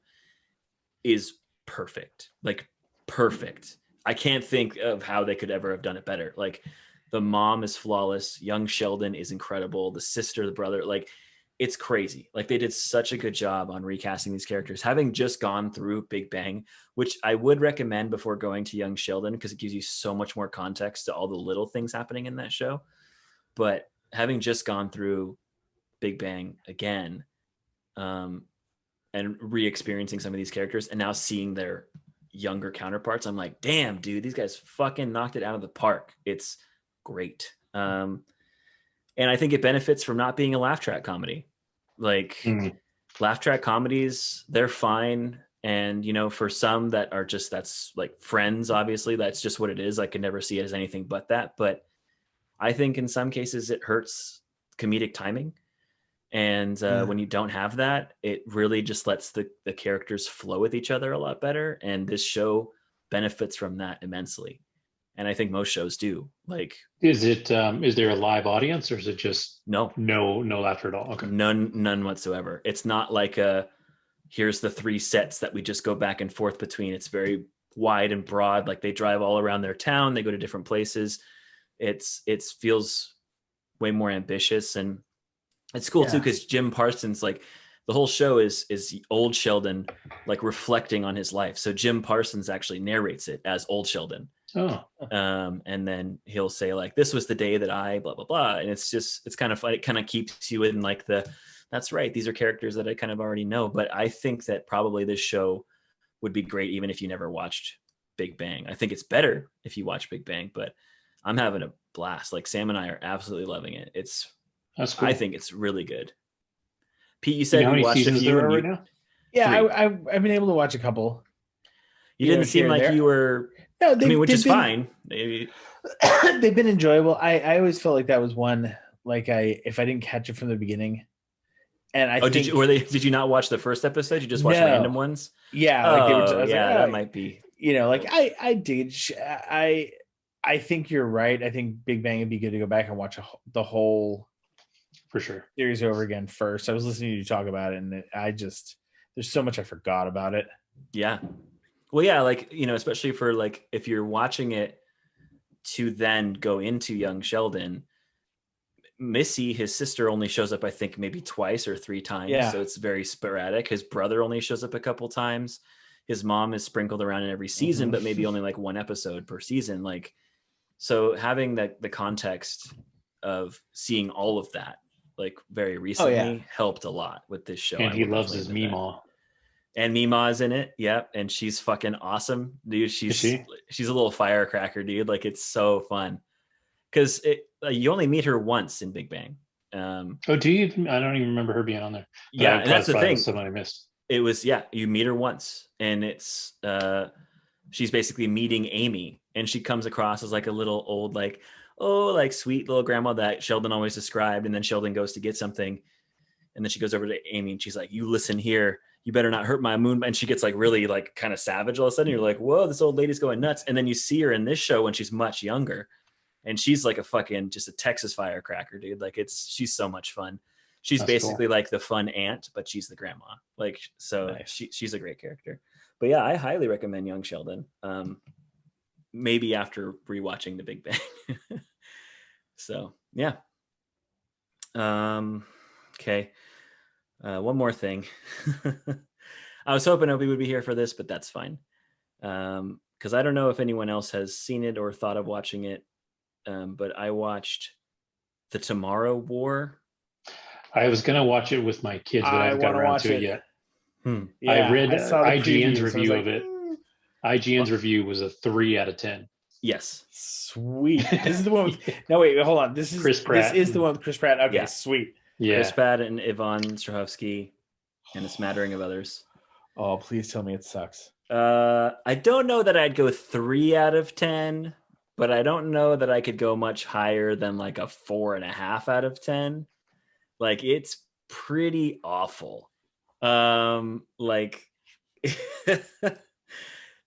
is perfect. Like perfect. I can't think of how they could ever have done it better. Like the mom is flawless. Young Sheldon is incredible. The sister, the brother, like it's crazy. Like they did such a good job on recasting these characters, having just gone through Big Bang, which I would recommend before going to Young Sheldon, because it gives you so much more context to all the little things happening in that show. But having just gone through Big Bang again, and re-experiencing some of these characters and now seeing their younger counterparts, I'm like, damn, dude, these guys fucking knocked it out of the park. It's great. And I think it benefits from not being a laugh track comedy. Like laugh track comedies, they're fine. And, you know, for some that are just, that's like Friends, obviously, that's just what it is. I could never see it as anything but that. But I think in some cases it hurts comedic timing. And when you don't have that, it really just lets the characters flow with each other a lot better. And this show benefits from that immensely. And I think most shows do. Like, is there a live audience, or is it just no laughter at all? Okay. None whatsoever. It's not like here's the 3 sets that we just go back and forth between. It's very wide and broad. Like they drive all around their town. They go to different places. It feels way more ambitious, and it's cool too, because Jim Parsons, like the whole show is old Sheldon, like reflecting on his life. So Jim Parsons actually narrates it as old Sheldon. Oh. And then he'll say like, this was the day that I blah, blah, blah. And it's kind of fun. It kind of keeps you in like that's right. These are characters that I kind of already know. But I think that probably this show would be great even if you never watched Big Bang. I think it's better if you watch Big Bang, but I'm having a blast. Like Sam and I are absolutely loving it. That's cool. I think it's really good. Pete, you said you watched a few right now? Yeah, I've been able to watch a couple. You didn't seem like you were. No, which is fine. Maybe. They've been enjoyable. I always felt like that was one, like if I didn't catch it from the beginning. And I think, did you not watch the first episode? You just watched random ones? Yeah, like they were. That might be. You know, like I did. I think you're right. I think Big Bang would be good to go back and watch the whole. For sure. Series over again first. I was listening to you talk about it, and there's so much I forgot about it. Yeah. Well, yeah, like, you know, especially for like if you're watching it to then go into Young Sheldon, Missy, his sister, only shows up I think maybe 2 or 3 times. Yeah. So it's very sporadic. His brother only shows up a couple times. his mom is sprinkled around in every season, but maybe only like one episode per season. Like, so having the context of seeing all of that like very recently helped a lot with this show. And he loves his Meemaw. And Meemaw's in it. Yep. And she's fucking awesome, dude. She's a little firecracker, dude. Like, it's so fun because you only meet her once in Big Bang. Do you? I don't even remember her being on there. Yeah, and that's the thing. Someone I missed. It was, you meet her once, and it's she's basically meeting Amy, and she comes across as like a little old, like, like sweet little grandma that Sheldon always described. And then Sheldon goes to get something, and then she goes over to Amy, and she's like, "You listen here. You better not hurt my moon." And she gets like really like kind of savage all of a sudden. You're like, whoa, this old lady's going nuts. And then you see her in this show when she's much younger, and she's like just a Texas firecracker, dude. Like, she's so much fun. She's basically cool. Like the fun aunt, but she's the grandma. Like, so nice. She's a great character. But yeah, I highly recommend Young Sheldon. Maybe after rewatching The Big Bang. So yeah. Okay. One more thing. I was hoping Opie would be here for this, but that's fine. Because I don't know if anyone else has seen it or thought of watching it. But I watched The Tomorrow War. I was going to watch it with my kids, but I haven't got around to it yet. Yeah, I read IGN's review of it. IGN's review was a 3 out of 10. Yes. Sweet. This is the one with, no, wait, hold on. This is Chris Pratt. This is the one with Chris Pratt. Okay, yeah. Sweet. Yeah. Chris Pratt and Yvonne Strahovski and a smattering of others. Oh, please tell me it sucks. I don't know that I'd go 3 out of 10, but I don't know that I could go much higher than like a 4.5 out of 10. Like, it's pretty awful. Like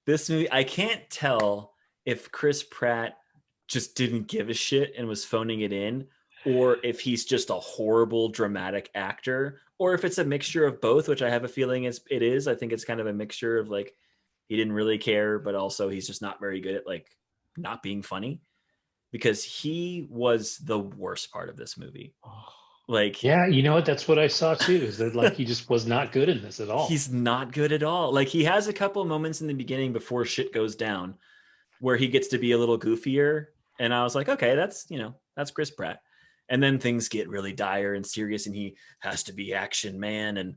this movie, I can't tell if Chris Pratt just didn't give a shit and was phoning it in, or if he's just a horrible dramatic actor, or if it's a mixture of both, which I have a feeling it is. I think it's kind of a mixture of like, he didn't really care, but also he's just not very good at like not being funny, because he was the worst part of this movie. Like, yeah, you know what? That's what I saw too. Is that like he just was not good in this at all? He's not good at all. Like, he has a couple of moments in the beginning before shit goes down, where he gets to be a little goofier, and I was like, okay, that's Chris Pratt. And then things get really dire and serious, and he has to be action man, and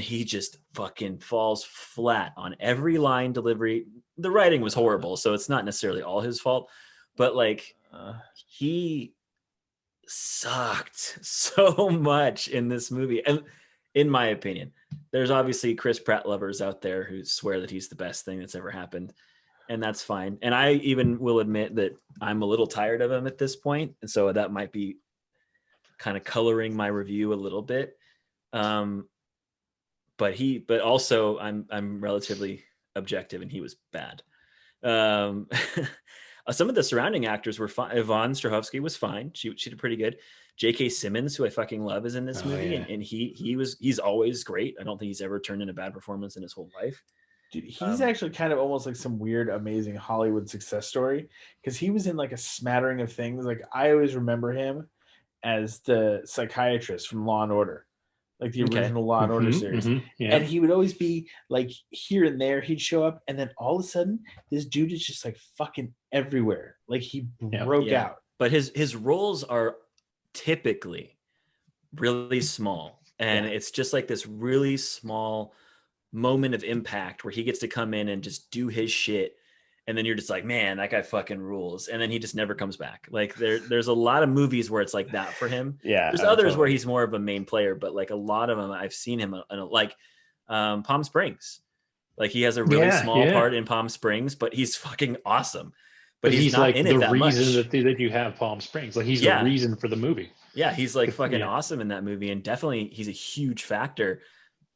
he just fucking falls flat on every line delivery. The writing was horrible, so it's not necessarily all his fault, but like he sucked so much in this movie. And in my opinion, there's obviously Chris Pratt lovers out there who swear that he's the best thing that's ever happened, and that's fine. And I even will admit that I'm a little tired of him at this point, and so that might be kind of coloring my review a little bit. But also I'm relatively objective, and he was bad. Some of the surrounding actors were fine. Yvonne Strahovski was fine. She did pretty good. J.K. Simmons, who I fucking love, is in this movie, and he's always great. I don't think he's ever turned in a bad performance in his whole life. Dude, he's actually kind of almost like some weird, amazing Hollywood success story, because he was in like a smattering of things. Like, I always remember him as the psychiatrist from Law and Order, like the original Law and Order series. Yeah. And he would always be like here and there, he'd show up, and then all of a sudden this dude is just like fucking everywhere. Like, he broke out. But his roles are typically really small, and it's just like this really small moment of impact where he gets to come in and just do his shit, and then you're just like, man, that guy fucking rules, and then he just never comes back. Like, there's a lot of movies where it's like that for him. There's others where he's more of a main player, but like a lot of them I've seen him in like Palm Springs. Like, he has a really small part in Palm Springs, but he's fucking awesome. But he's not like in it that much. The reason that you have Palm Springs, like, he's the reason for the movie. Yeah, he's like fucking awesome in that movie, and definitely he's a huge factor.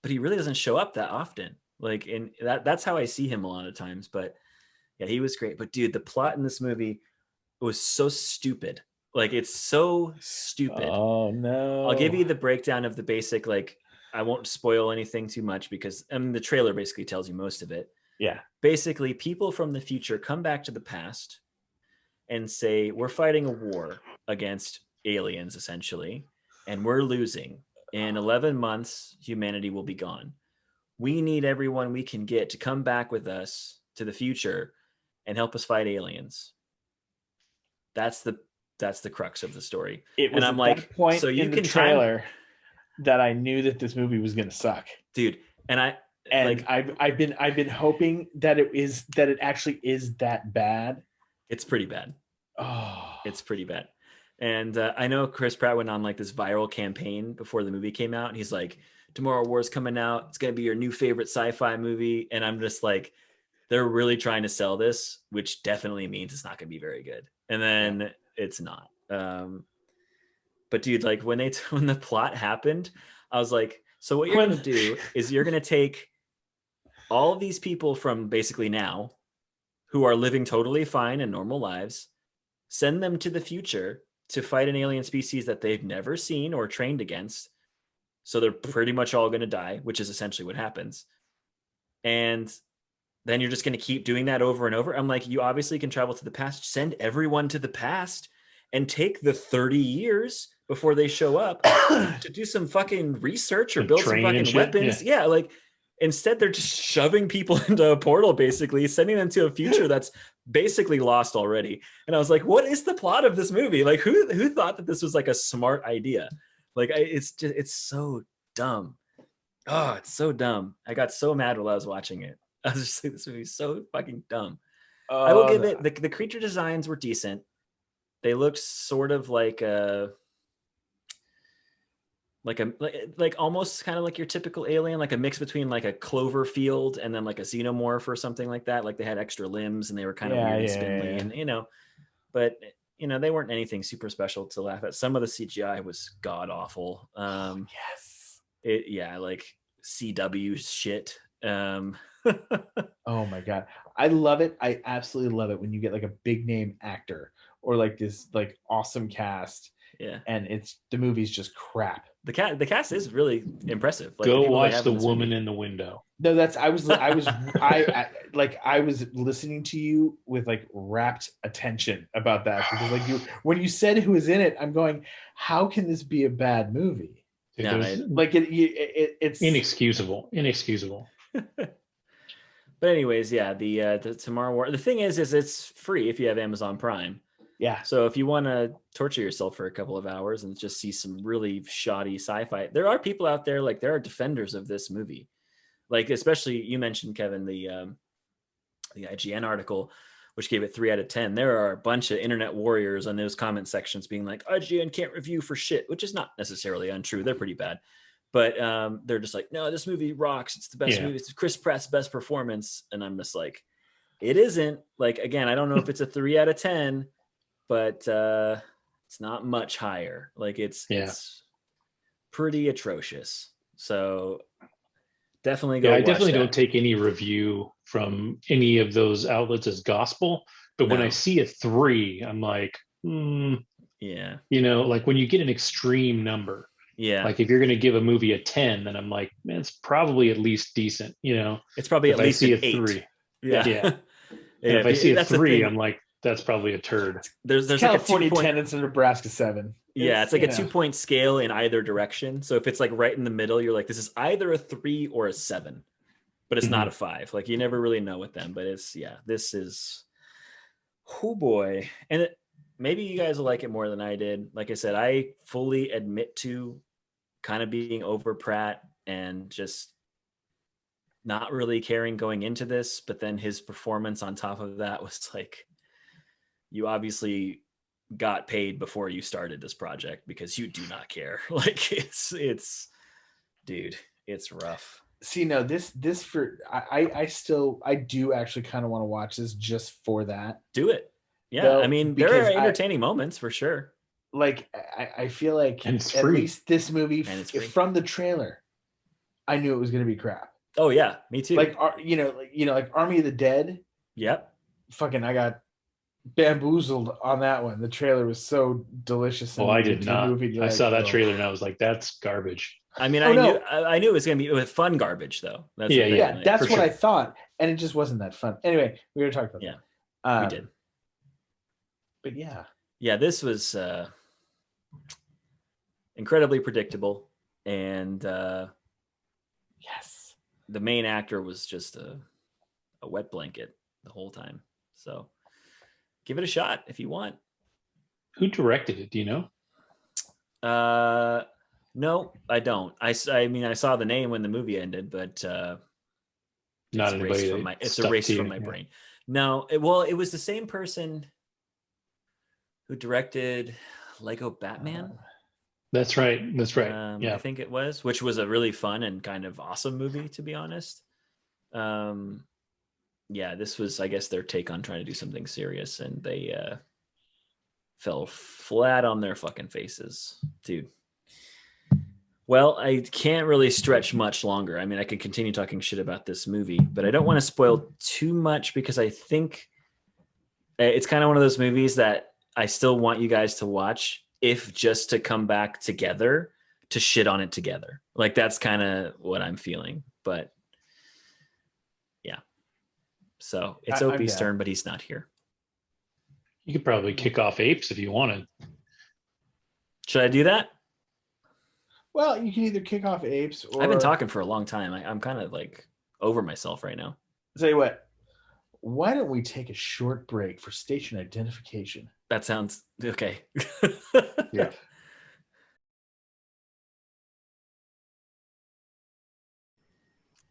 But he really doesn't show up that often. Like, in that's how I see him a lot of times. But yeah, he was great. But dude, the plot in this movie was so stupid. Like, it's so stupid. Oh no. I'll give you the breakdown of the basic, like, I won't spoil anything too much because the trailer basically tells you most of it. Yeah. Basically, people from the future come back to the past and say, we're fighting a war against aliens, essentially, and we're losing. In 11 months, humanity will be gone. we need everyone we can get to come back with us to the future and help us fight aliens. That's the crux of the story. It was and I'm at like, that point so you in the can trailer that I knew that this movie was going to suck, dude. And I've been hoping that it actually is that bad. It's pretty bad. Oh, it's pretty bad. And I know Chris Pratt went on like this viral campaign before the movie came out, and he's like, Tomorrow War's coming out. It's going to be your new favorite sci-fi movie. And I'm just like, they're really trying to sell this, which definitely means it's not going to be very good. And then it's not. But dude, like when the plot happened, I was like, so what you're going to do is you're going to take all of these people from basically now who are living totally fine and normal lives, send them to the future to fight an alien species that they've never seen or trained against. So they're pretty much all going to die, which is essentially what happens. And then you're just going to keep doing that over and over. I'm like, you obviously can travel to the past, send everyone to the past and take the 30 years before they show up to do some fucking research or build some fucking weapons. Yeah. Like instead they're just shoving people into a portal, basically sending them to a future that's basically lost already. And I was like, what is the plot of this movie? Like who thought that this was like a smart idea? Like it's so dumb. Oh, it's so dumb. I got so mad while I was watching it. I was just like, this movie is so fucking dumb. I will give it the creature designs were decent. They looked sort of like almost kind of like your typical alien, like a mix between like a Cloverfield and then like a xenomorph or something like that. Like they had extra limbs and they were kind of weird and spindly and but they weren't anything super special to laugh at. Some of the CGI was god awful. yes. Like CW shit. Oh my god, I love it. I absolutely love it when you get like a big name actor or like this like awesome cast. Yeah, and the movie's just crap. The cast is really impressive. Like go watch The Woman in the Window. No, I was listening to you with like rapt attention about that, because like when you said who was in it, I'm going, how can this be a bad movie? It's inexcusable. But anyways, yeah, the Tomorrow War. The thing is it's free if you have Amazon Prime. Yeah. So if you want to torture yourself for a couple of hours and just see some really shoddy sci-fi, there are people out there, like there are defenders of this movie. Like especially you mentioned, Kevin, the IGN article, which gave it 3 out of 10. There are a bunch of internet warriors on those comment sections being like, IGN can't review for shit, which is not necessarily untrue. They're pretty bad. But they're just like, no, this movie rocks. It's the best movie. It's Chris Pratt's best performance. And I'm just like, it isn't. Like, again, I don't know if it's a 3 out of 10, but it's not much higher. Like it's pretty atrocious. So definitely go. I definitely don't take any review from any of those outlets as gospel. But when I see a 3, I'm like, yeah. Like when you get an extreme number. Yeah. Like if you're going to give a movie a 10, then I'm like, man, it's probably at least decent. It's probably at least an 8. 3. Yeah. If I see a 3, I'm like, that's probably a turd. There's California like a 10, it's a Nebraska 7. Yeah, it's like a 2-point scale in either direction. So if it's like right in the middle, you're like, this is either a 3 or a 7, but it's not a 5. Like you never really know with them, but this is, oh boy. And maybe you guys will like it more than I did. Like I said, I fully admit to kind of being over Pratt and just not really caring going into this, but then his performance on top of that was like, you obviously got paid before you started this project because you do not care. Like it's dude, it's rough. See, no, this for I do actually kind of want to watch this just for that. Do it. Yeah. Though, I mean, there are entertaining moments for sure. Like I feel like at least this movie from the trailer, I knew it was going to be crap. Oh yeah, me too. Like like Army of the Dead. Yep. Fucking, I got bamboozled on that one. The trailer was so delicious. I did not. I saw that trailer and I was like, that's garbage. I mean, I knew it was going to be fun garbage though. That's that's what I thought, and it just wasn't that fun. Anyway, we were talking about that. We did. But yeah, this was incredibly predictable, and yes, the main actor was just a wet blanket the whole time. So give it a shot if you want. Who directed it? Do you know? No, I don't. I mean, I saw the name when the movie ended, but Not anybody. It's erased from my brain. No, it was the same person who directed Lego Batman. That's right. Yeah, I think it was, which was a really fun and kind of awesome movie, to be honest. Yeah, this was, I guess, their take on trying to do something serious, and they fell flat on their fucking faces, dude. Well, I can't really stretch much longer. I mean, I could continue talking shit about this movie, but I don't want to spoil too much because I think it's kind of one of those movies that I still want you guys to watch, if just to come back together to shit on it together. Like, that's kind of what I'm feeling. But yeah. So it's Opie's turn, but he's not here. You could probably kick off Apes if you wanted. Should I do that? Well, you can either kick off Apes or... I've been talking for a long time. I'm kind of like over myself right now. I'll tell you what. Why don't we take a short break for station identification? That sounds okay. Yeah.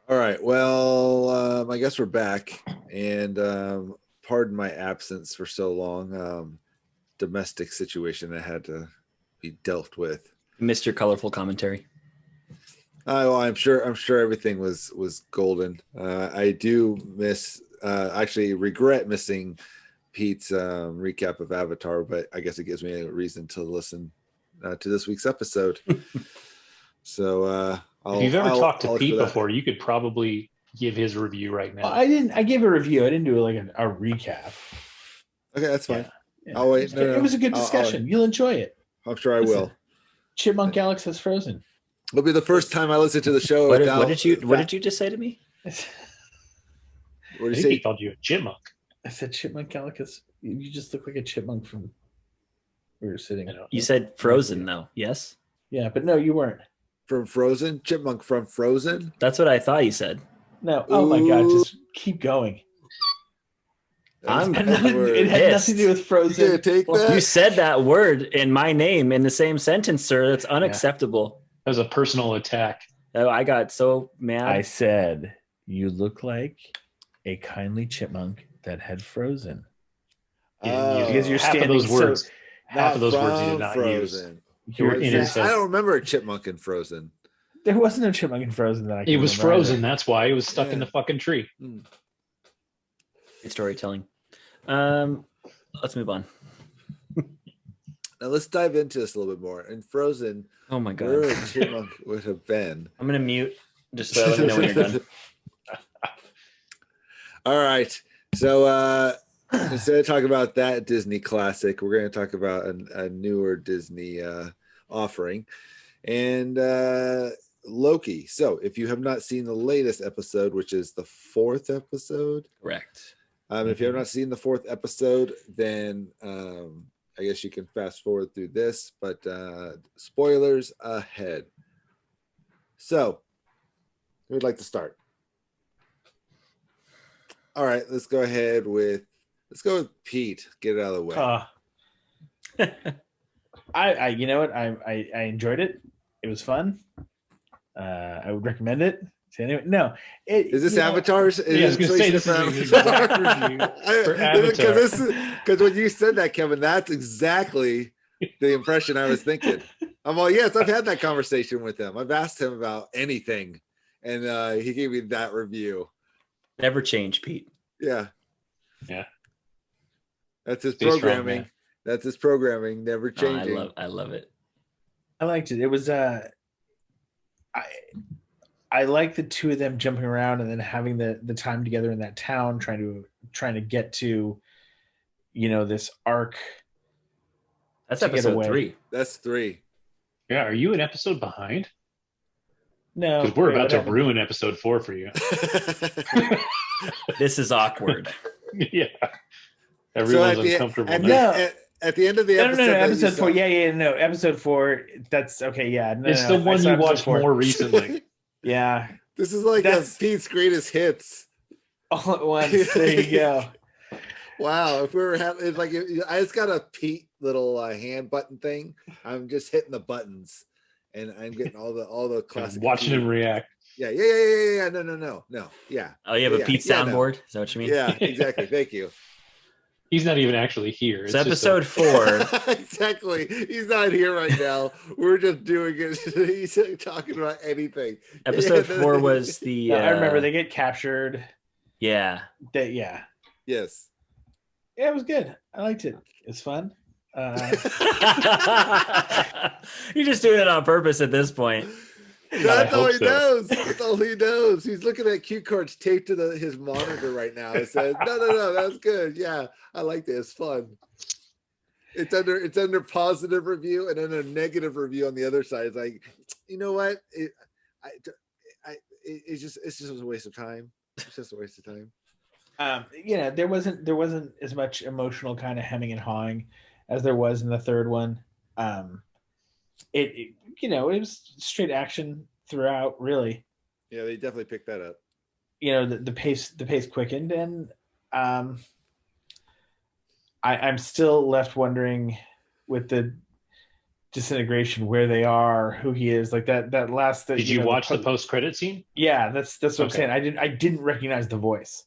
All right. Well, I guess we're back, and pardon my absence for so long. Domestic situation that had to be dealt with. Missed your colorful commentary. Well, I'm sure everything was golden. I do actually regret missing Pete's recap of Avatar, but I guess it gives me a reason to listen to this week's episode. So if you've ever talked to Pete before, you could probably give his review right now. I didn't. I gave a review. I didn't do like a recap. Okay, that's fine. Yeah. I'll wait. It was a good discussion. You'll enjoy it. I'm sure I will. Chipmunk Alex has frozen. It'll be the first time I listen to the show. What did you just say to me? What did you say? He called you a chipmunk. I said Chipmunk Alex. You just look like a chipmunk from where you're sitting. You said Frozen, though. Yes. Yeah, but no, you weren't. From Frozen? Chipmunk from Frozen? That's what I thought you said. No. Oh my God! Just keep going. It had nothing to do with Frozen. You take that? You said that word in my name in the same sentence, sir. That's unacceptable. That was a personal attack. Oh, I got so mad. I said you look like a kindly chipmunk that had frozen. Because you're half of those words. Half of those words you did not Frozen. use. I don't remember a chipmunk in Frozen. There wasn't no chipmunk in Frozen that I. It was frozen. That's why it was stuck in the fucking tree. Good storytelling. Let's move on. Now let's dive into this a little bit more. In Frozen, oh my God, where a chipmunk would have been. I'm gonna mute. Just let me know when you're done. All right. So instead of talking about that Disney classic, we're going to talk about a newer Disney offering, and Loki. So if you have not seen the latest episode, which is the 4th episode, correct. If you have not seen the 4th episode, then I guess you can fast forward through this, but spoilers ahead. So who would like to start? All right, let's go with Pete. Get it out of the way. I you know what? I enjoyed it. It was fun. I would recommend it. So anyway, no. Is this Avatar's? I was going to say this is for Avatar. Because when you said that, Kevin, that's exactly the impression I was thinking. I'm all, yes, I've had that conversation with him. I've asked him about anything, and he gave me that review. Never change, Pete. Yeah. That's his Stay programming. Strong, that's his programming, never changing. I love it. I liked it. It was I like the two of them jumping around and then having the time together in that town, trying to get to, this arc. That's episode 3. That's 3. Yeah, are you an episode behind? No, because we're about to ruin episode 4 for you. This is awkward. Yeah, everyone's uncomfortable. At the end of the episode, no, episode 4. No, episode 4. That's okay. Yeah, it's the one you watched more recently. Yeah, This is like Pete's greatest hits. All at once. There you go. Wow. If we were having like, I just got a Pete little hand button thing. I'm just hitting the buttons, and I'm getting all the classic. Watching him react. Yeah. No. Yeah. Oh, you have a Pete soundboard? Is that what you mean? Yeah, exactly. Thank you. He's not even actually here. It's episode 4. Exactly. He's not here right now. We're just doing it. He's talking about anything. Episode 4 was the. I remember they get captured. Yeah. Yeah. Yes. Yeah, it was good. I liked it. It's fun. You're just doing it on purpose at this point. That's all he knows. That's all he knows. He's looking at cue cards taped to his monitor right now. It says, "No, that's good. Yeah, I like it. It's fun." It's under positive review, and then a negative review on the other side. It's like, you know what? It's just a waste of time. It's just a waste of time. There wasn't as much emotional kind of hemming and hawing as there was in the third one. It was straight action throughout, really. Yeah, they definitely picked that up. The pace quickened, and I'm still left wondering with the disintegration where they are, who he is, like that last. Did you watch the post-credit scene? Yeah, that's what I'm saying. I didn't recognize the voice,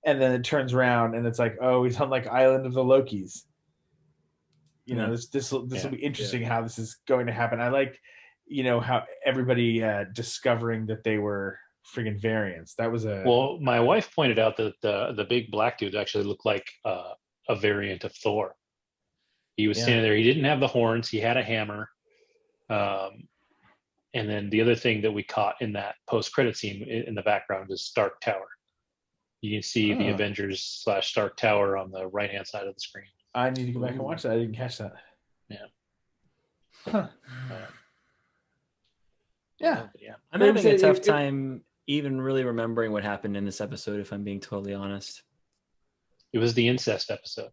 and then it turns around and it's like, oh, he's on like Island of the Lokis. This will be interesting how this is going to happen. I like, how everybody discovering that they were friggin' variants. That was well, my wife pointed out that the big black dude actually looked like a variant of Thor. He was standing there. He didn't have the horns. He had a hammer. And then the other thing that we caught in that post-credit scene in the background is Stark Tower. You can see the Avengers / Stark Tower on the right-hand side of the screen. I need to go back and watch that. I didn't catch that. Yeah. Huh. Yeah. I'm having a tough time even really remembering what happened in this episode, if I'm being totally honest. It was the incest episode.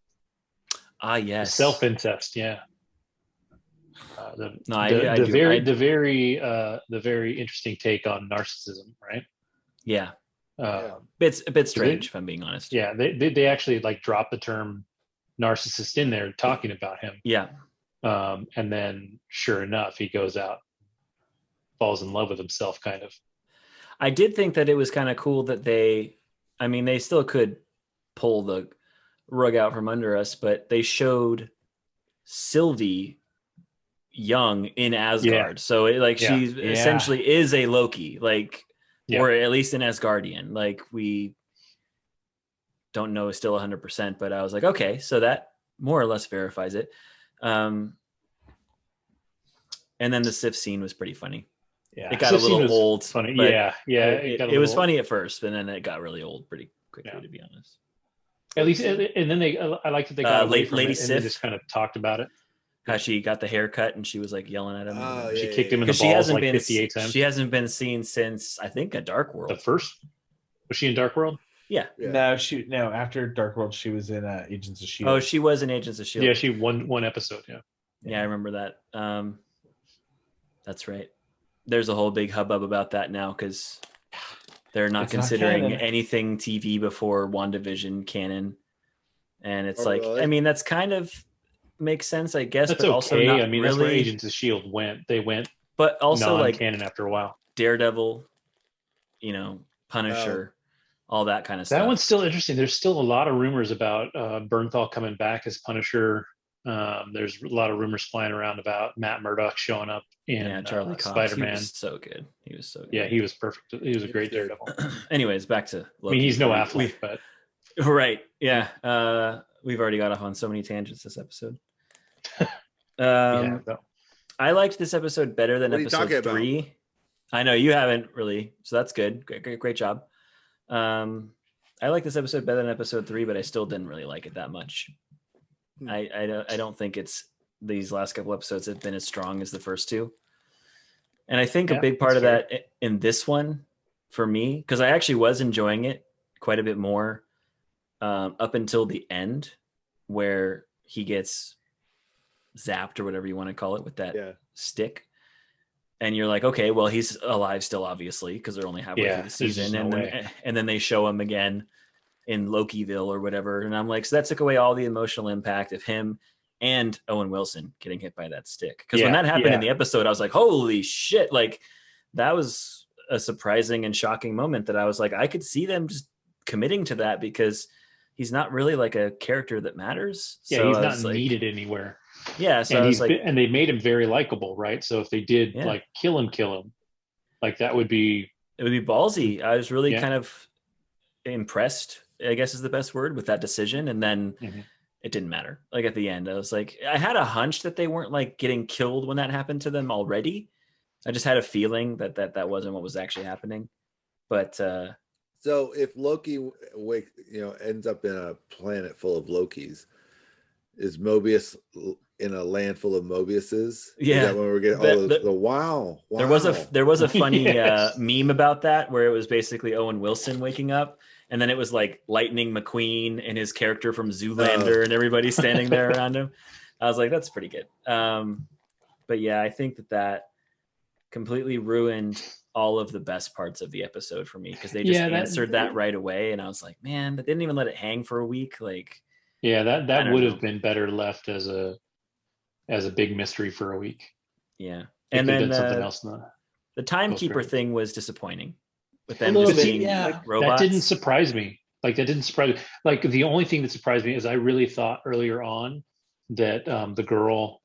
Ah, yes. Self-incest, yeah. The very interesting take on narcissism, right? Yeah. It's a bit strange, if I'm being honest. Yeah, they actually drop the term narcissist in there talking about him. Yeah. And then sure enough, he goes out, falls in love with himself, kind of. I did think that it was kind of cool that they still could pull the rug out from under us, but they showed Sylvie young in Asgard. So she essentially is a Loki, or at least an Asgardian. We don't know still 100%, but I was like, okay, so that more or less verifies it. And then the Sif scene was pretty funny. Yeah, it got a little old. Funny. It was funny at first, and then it got really old pretty quickly, to be honest. At least, and then I liked that they got away from Lady it, Sif, and they just kind of talked about it. How she got the haircut and she was yelling at him. She kicked him in the balls 58 times. She hasn't been seen since I think a Dark World. The first was she in Dark World? Yeah. No, after Dark World she was in Agents of S.H.I.E.L.D. Oh, she was in Agents of S.H.I.E.L.D. Yeah, she one episode. Yeah, I remember that. That's right. There's a whole big hubbub about that now because they're not considering anything TV before WandaVision canon. And it's really? That's kind of makes sense, I guess. That's but also okay. Not that's really. where Agents of S.H.I.E.L.D. went. They went, but also canon after a while. Daredevil, Punisher, all that kind of stuff. That one's still interesting. There's still a lot of rumors about Bernthal coming back as Punisher. There's a lot of rumors flying around about Matt Murdock showing up in Charlie Cox. Spider-Man. He was so good. He was so good. Yeah, he was perfect. He was a great Daredevil. Anyways, back to Loki. He's no Affleck, but right. Yeah. We've already got off on so many tangents this episode. I liked this episode better than episode 3. I know you haven't really, so that's good. Great job. I like this episode better than episode 3, but I still didn't really like it that much. I don't think these last couple episodes have been as strong as the first two. And I think a big part of that in this one for me, because I actually was enjoying it quite a bit more up until the end where he gets zapped or whatever you want to call it with that stick. and you're like, okay, well, he's alive still, obviously, because they're only halfway through the season, and then they show him again in Lokiville or whatever, and I'm like, so that took away all the emotional impact of him and Owen Wilson getting hit by that stick. Because when that happened in the episode, I was like, holy shit, like that was a surprising and shocking moment that I was like, I could see them just committing to that because he's not really like a character that matters. Yeah, so he's not needed anywhere. Yeah, so and they made him very likable, right? So if they did like kill him, like that would be ballsy. I was really kind of impressed, I guess is the best word, with that decision. And then it didn't matter. Like at the end, I was like, I had a hunch that they weren't like getting killed when that happened to them already. I just had a feeling that wasn't what was actually happening. But so if Loki ends up in a planet full of Lokis, is Mobius in a land full of Mobiuses? Yeah. Is that when we're getting wow. There was a funny meme about that where it was basically Owen Wilson waking up, and then it was like Lightning McQueen and his character from Zoolander and everybody standing there around him. I was like, that's pretty good. But yeah, I think that completely ruined all of the best parts of the episode for me, because they just answered that right away, and I was like, man, they didn't even let it hang for a week. Like, yeah, that would have been better left as a big mystery for a week. Yeah, and then something else. The timekeeper thing was disappointing. With them just being like robots. That didn't surprise me. Like the only thing that surprised me is I really thought earlier on that the girl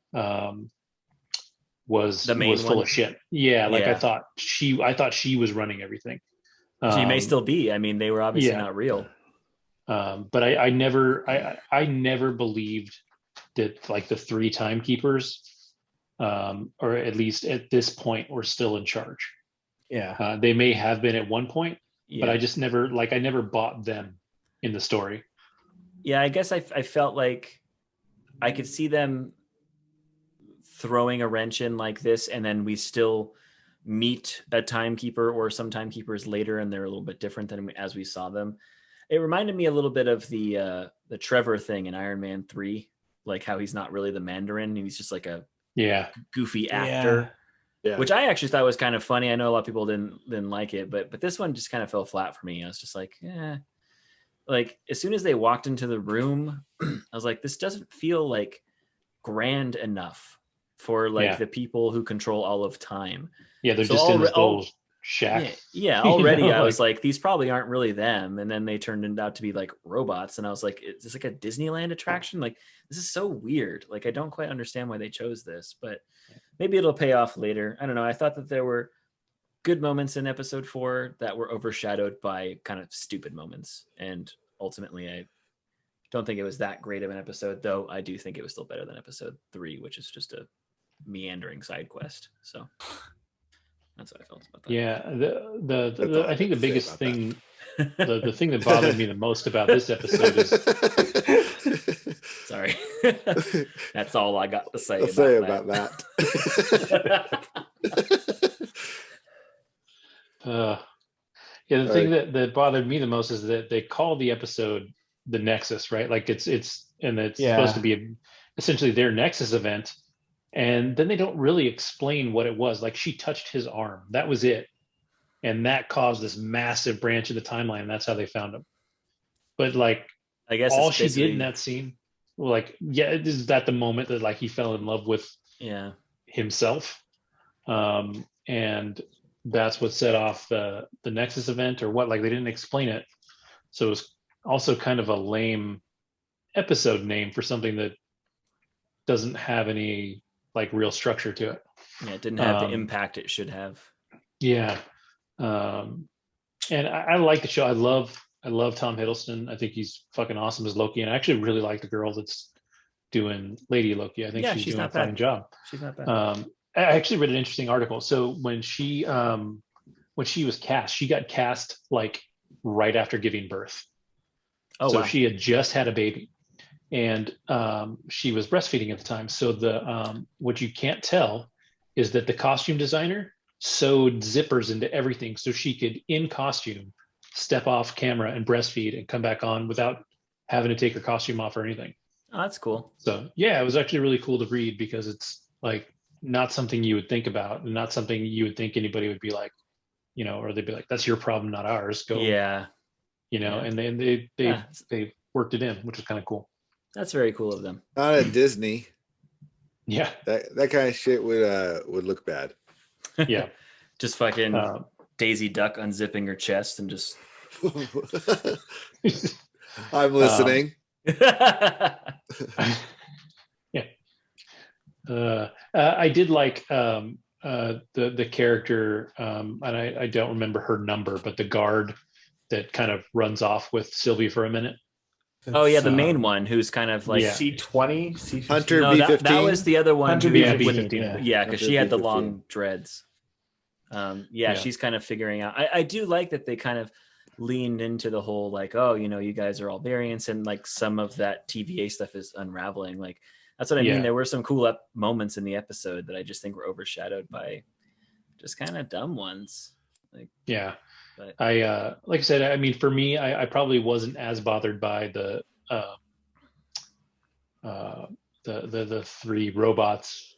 was full of shit. Yeah, I thought she was running everything. She may still be. I mean, they were obviously not real. But I never believed that like the 3 timekeepers, or at least at this point, were still in charge. Yeah, they may have been at one point, but I just never bought them in the story. Yeah, I guess I felt like I could see them throwing a wrench in like this, and then we still meet a timekeeper or some timekeepers later, and they're a little bit different than as we saw them. It reminded me a little bit of the Trevor thing in Iron Man 3, like how he's not really the Mandarin, he's just like a goofy actor. Yeah. Which I actually thought was kind of funny. I know a lot of people didn't like it, but this one just kind of fell flat for me. I was just like, like as soon as they walked into the room, I was like, this doesn't feel like grand enough for like the people who control all of time. Yeah, they're just in this little shack. Yeah, already I was like, these probably aren't really them. And then they turned out to be like robots. And I was like, is this like a Disneyland attraction? Like, this is so weird. Like, I don't quite understand why they chose this, but maybe it'll pay off later. I don't know. I thought that there were good moments in episode 4 that were overshadowed by kind of stupid moments. And ultimately, I don't think it was that great of an episode, though I do think it was still better than episode 3, which is just a meandering side quest. So that's what I felt about that. Yeah, the I think the biggest thing, the thing that bothered me the most about this episode is. Sorry, that's all I got to say about that. The thing that bothered me the most is that they call the episode the Nexus, right? Like it's supposed to be essentially their Nexus event. And then they don't really explain what it was. Like, she touched his arm. That was it. And that caused this massive branch in the timeline. And that's how they found him. But like, I guess all she did in that scene, is that the moment that like he fell in love with himself. And that's what set off the Nexus event or what, like they didn't explain it. So it was also kind of a lame episode name for something that doesn't have any like real structure to it. Yeah, it didn't have the impact it should have. Yeah. And I like the show. I love Tom Hiddleston. I think he's fucking awesome as Loki. And I actually really like the girl that's doing Lady Loki. I think she's doing a fine job. She's not bad. I actually read an interesting article. So when she was cast, she got cast like right after giving birth. Oh, so she had just had a baby. And she was breastfeeding at the time. So what you can't tell is that the costume designer sewed zippers into everything so she could, in costume, step off camera and breastfeed and come back on without having to take her costume off or anything. Oh, that's cool. So yeah, it was actually really cool to read because it's like not something you would think about, and not something you would think anybody would be like, or they'd be like, that's your problem, not ours. Go. Yeah. And they worked it in, which is kind of cool. That's very cool of them. Not at Disney. Yeah. That kind of shit would look bad. Yeah. Just fucking Daisy Duck unzipping her chest and just. I'm listening. Yeah. I did like the character, and I don't remember her number, but the guard that kind of runs off with Sylvie for a minute. Oh yeah, the main one who's kind of like C20, C15. Hunter no, B15. That was the other one. Hunter B15. Yeah, because she had the B15. long dreads. She's kind of figuring out. I do like that they kind of leaned into the whole like, oh, you guys are all variants, and like some of that TVA stuff is unraveling. Like that's what I mean. There were some cool moments in the episode that I just think were overshadowed by just kind of dumb ones. Like but I like I said, I mean, for me, I probably wasn't as bothered by the three robots.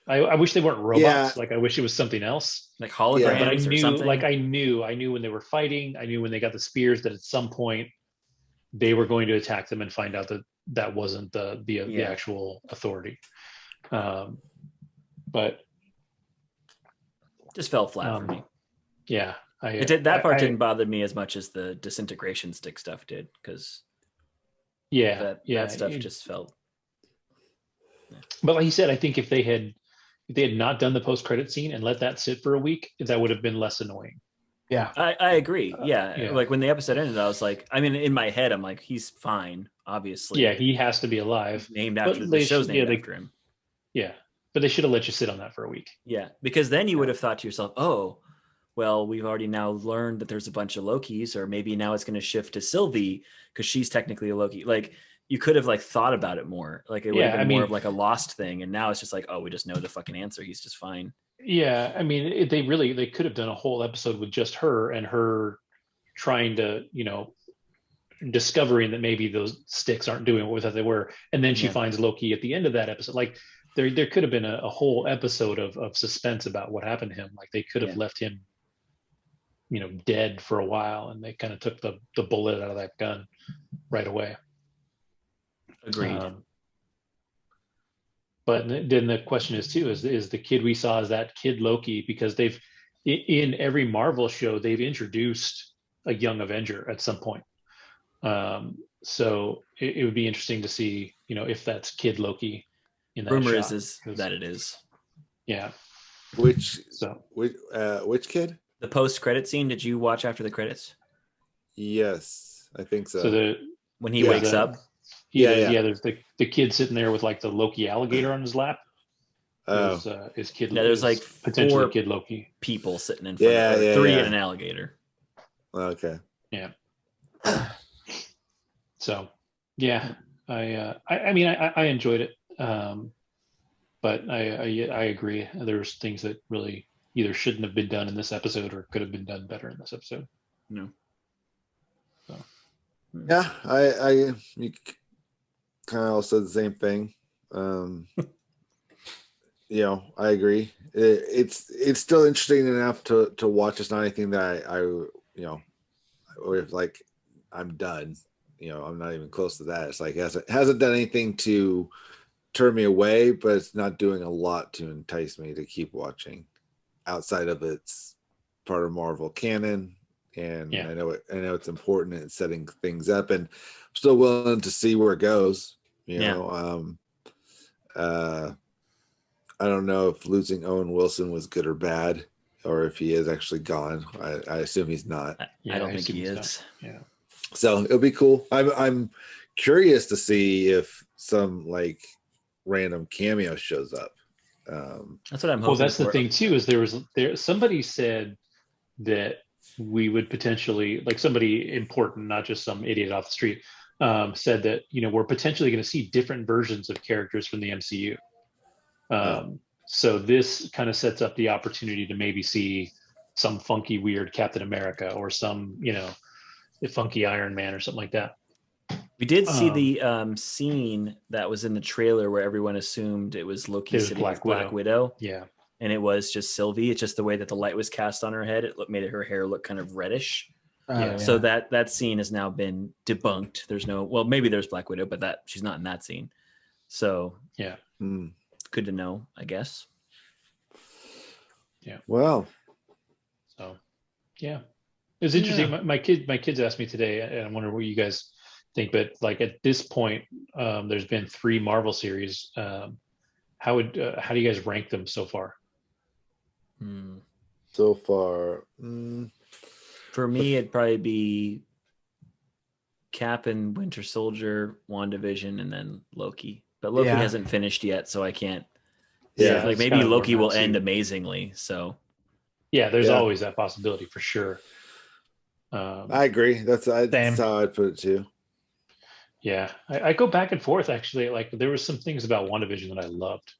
I wish they weren't robots. Yeah. Like I wish it was something else. like holograms But I or knew, something. like I knew when they were fighting. I knew when they got the spears that at some point they were going to attack them and find out that wasn't the actual authority. But just fell flat for me. Yeah. That part didn't bother me as much as the disintegration stick stuff did, because that stuff just felt. But like you said, I think if they had not done the post-credit scene and let that sit for a week, that would have been less annoying. Yeah, I agree. Like when the episode ended, I was like, I mean, in my head, I'm like, he's fine, obviously. Yeah, he has to be alive. Named after the show's named after him. Yeah, but they should have let you sit on that for a week. Yeah, because then you would have thought to yourself, oh, well, we've already now learned that there's a bunch of Lokis, or maybe now it's going to shift to Sylvie because she's technically a Loki. Like you could have like thought about it more. Like it would have been more of like a Lost thing, and now it's just like, oh, we just know the fucking answer. He's just fine. Yeah, I mean, they could have done a whole episode with just her and her trying to, discovering that maybe those sticks aren't doing what we thought they were, and then she finds Loki at the end of that episode. Like there could have been a whole episode of suspense about what happened to him. Like they could have left him, dead for a while, and they kind of took the bullet out of that gun right away. Agreed. But then the question is too, is the kid we saw, is that kid Loki? Because they've, in every Marvel show, they've introduced a young Avenger at some point. So it would be interesting to see, if that's kid Loki in that Rumor shot. is that it is. Yeah. Which kid? The post-credit scene, did you watch after the credits? Yes, I think so. So when he wakes up? There's the kid sitting there with like the Loki alligator on his lap. Is kid? Yeah, there's like potentially 4 kid Loki people sitting in front of her, 3 and an alligator. Okay. Yeah. So, yeah, I mean, I enjoyed it, but I agree. There's things that really either shouldn't have been done in this episode or could have been done better in this episode. No. So. Yeah, I kind of all said the same thing. I agree. It's still interesting enough to watch. It's not anything that like I'm done. I'm not even close to that. It's like it hasn't done anything to turn me away, but it's not doing a lot to entice me to keep watching. Outside of its part of Marvel canon, and I know it's important in setting things up, and I'm still willing to see where it goes. I don't know if losing Owen Wilson was good or bad, or if he is actually gone. I assume he's not. I don't think he is. Yeah. So it'll be cool. I'm curious to see if some like random cameo shows up. That's what I'm hoping. Well, that's the thing too. Is somebody said that we would potentially, like somebody important, not just some idiot off the street, said that we're potentially going to see different versions of characters from the MCU. So this kind of sets up the opportunity to maybe see some funky, weird Captain America, or some, funky Iron Man or something like that. We did see the scene that was in the trailer where everyone assumed it was Loki sitting with Black Widow. Yeah. And it was just Sylvie. It's just the way that the light was cast on her head. It made her hair look kind of reddish. Yeah. So that scene has now been debunked. There's no, well, maybe there's Black Widow, but she's not in that scene. So yeah, good to know, I guess. Yeah. Well. So, yeah, it was interesting. Yeah. My kids asked me today, and I wonder what you guys think. But like at this point, there's been 3 Marvel series. How do you guys rank them so far? So far, for me, it'd probably be Cap and Winter Soldier, WandaVision, and then Loki. But Loki hasn't finished yet, so I can't. Yeah, like maybe Loki will end amazingly. So yeah, there's always that possibility for sure. I agree. That's how I'd put it too. Yeah, I go back and forth actually. Like there were some things about WandaVision that I loved.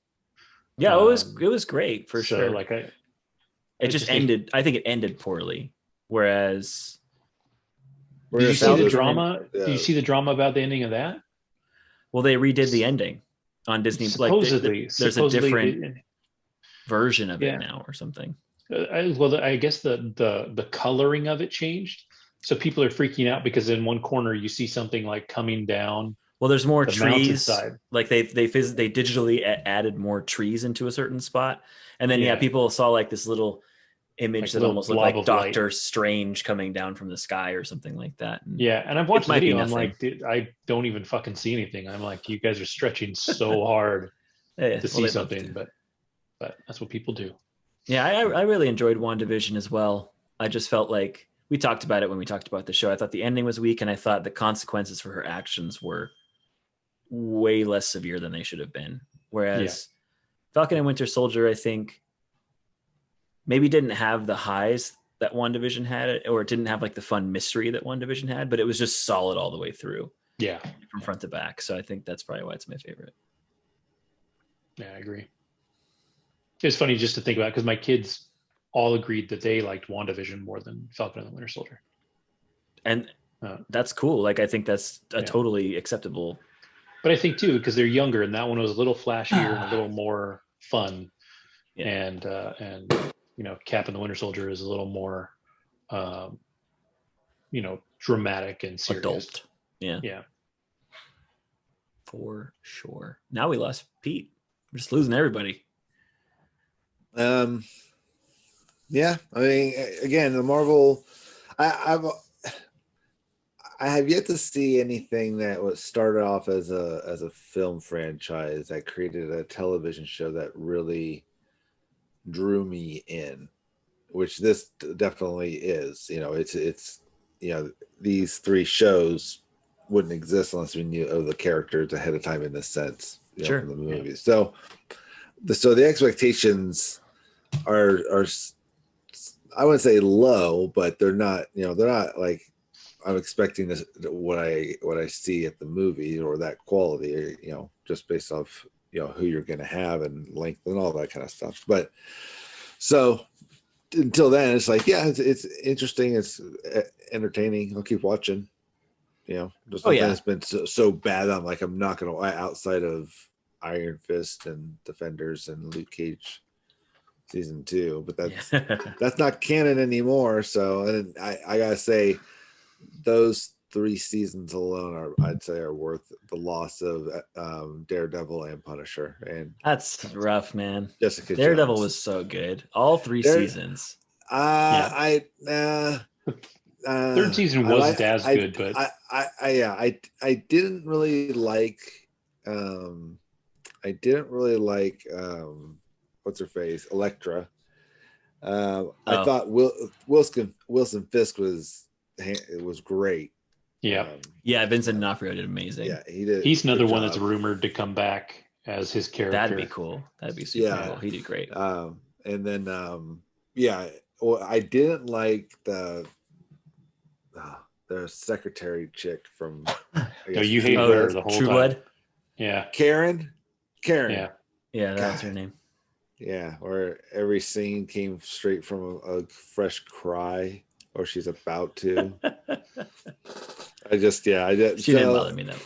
Yeah, it was great for sure. Like it just ended. I think it ended poorly. Whereas, did you see the drama? Did you see the drama about the ending of that? Well, they redid the ending on Disney. Supposedly, there's a different version of it now or something. I guess the coloring of it changed, so people are freaking out because in one corner you see something like coming down. Well, there's more trees. Like they digitally added more trees into a certain spot, and then people saw like this little image that almost looked like Doctor Strange coming down from the sky or something like that. And and I've watched the video. I'm like, dude, I don't even fucking see anything. I'm like, you guys are stretching so hard to see something, but that's what people do. Yeah, I really enjoyed WandaVision as well. I just felt like we talked about it when we talked about the show. I thought the ending was weak, and I thought the consequences for her actions were way less severe than they should have been. Whereas Falcon and Winter Soldier, I think, maybe didn't have the highs that WandaVision had, or it didn't have like the fun mystery that WandaVision had, but it was just solid all the way through. Yeah. From front to back. So I think that's probably why it's my favorite. Yeah, I agree. It's funny just to think about because my kids all agreed that they liked WandaVision more than Falcon and the Winter Soldier. And that's cool. Like, I think that's a totally acceptable. But I think too, because they're younger and that one was a little flashier and a little more fun. Yeah. And you know, Cap and the Winter Soldier is a little more, you know, dramatic and serious. Adult. Yeah. Yeah. For sure. Now we lost Pete. We're just losing everybody. Yeah, I mean, again, the Marvel, I have yet to see anything that was started off as a film franchise that created a television show that really drew me in, which this definitely is. You know, it's you know, these 3 shows wouldn't exist unless we knew of the characters ahead of time in this sense, you know, from the movies. So the expectations are I wouldn't say low, but they're not like I'm expecting this, what I see at the movie or that quality, you know, just based off, you know, who you're going to have and length and all that kind of stuff. But so until then, it's like, yeah, it's interesting. It's entertaining. I'll keep watching, you know, just it's been so bad. I'm like, I'm not going to, outside of Iron Fist and Defenders and Luke Cage season 2, but that's not canon anymore. So, and I gotta say, those 3 seasons alone I'd say are worth the loss of Daredevil and Punisher. And that's rough, man. Jessica Daredevil Jones was so good, all 3 seasons. Third season wasn't as good, but I didn't really like what's her face, Elektra. I thought Wilson Fisk was great. Yeah. Vincent D'Onofrio did amazing. Yeah, he did. He's another one that's rumored to come back as his character. That'd be cool. That'd be super cool. He did great. And then I didn't like the secretary chick from you hate her the whole True time. Blood? Yeah. Karen. Yeah, that was her name. Yeah, where every scene came straight from a fresh cry. or she's about to. I did. She didn't bother me that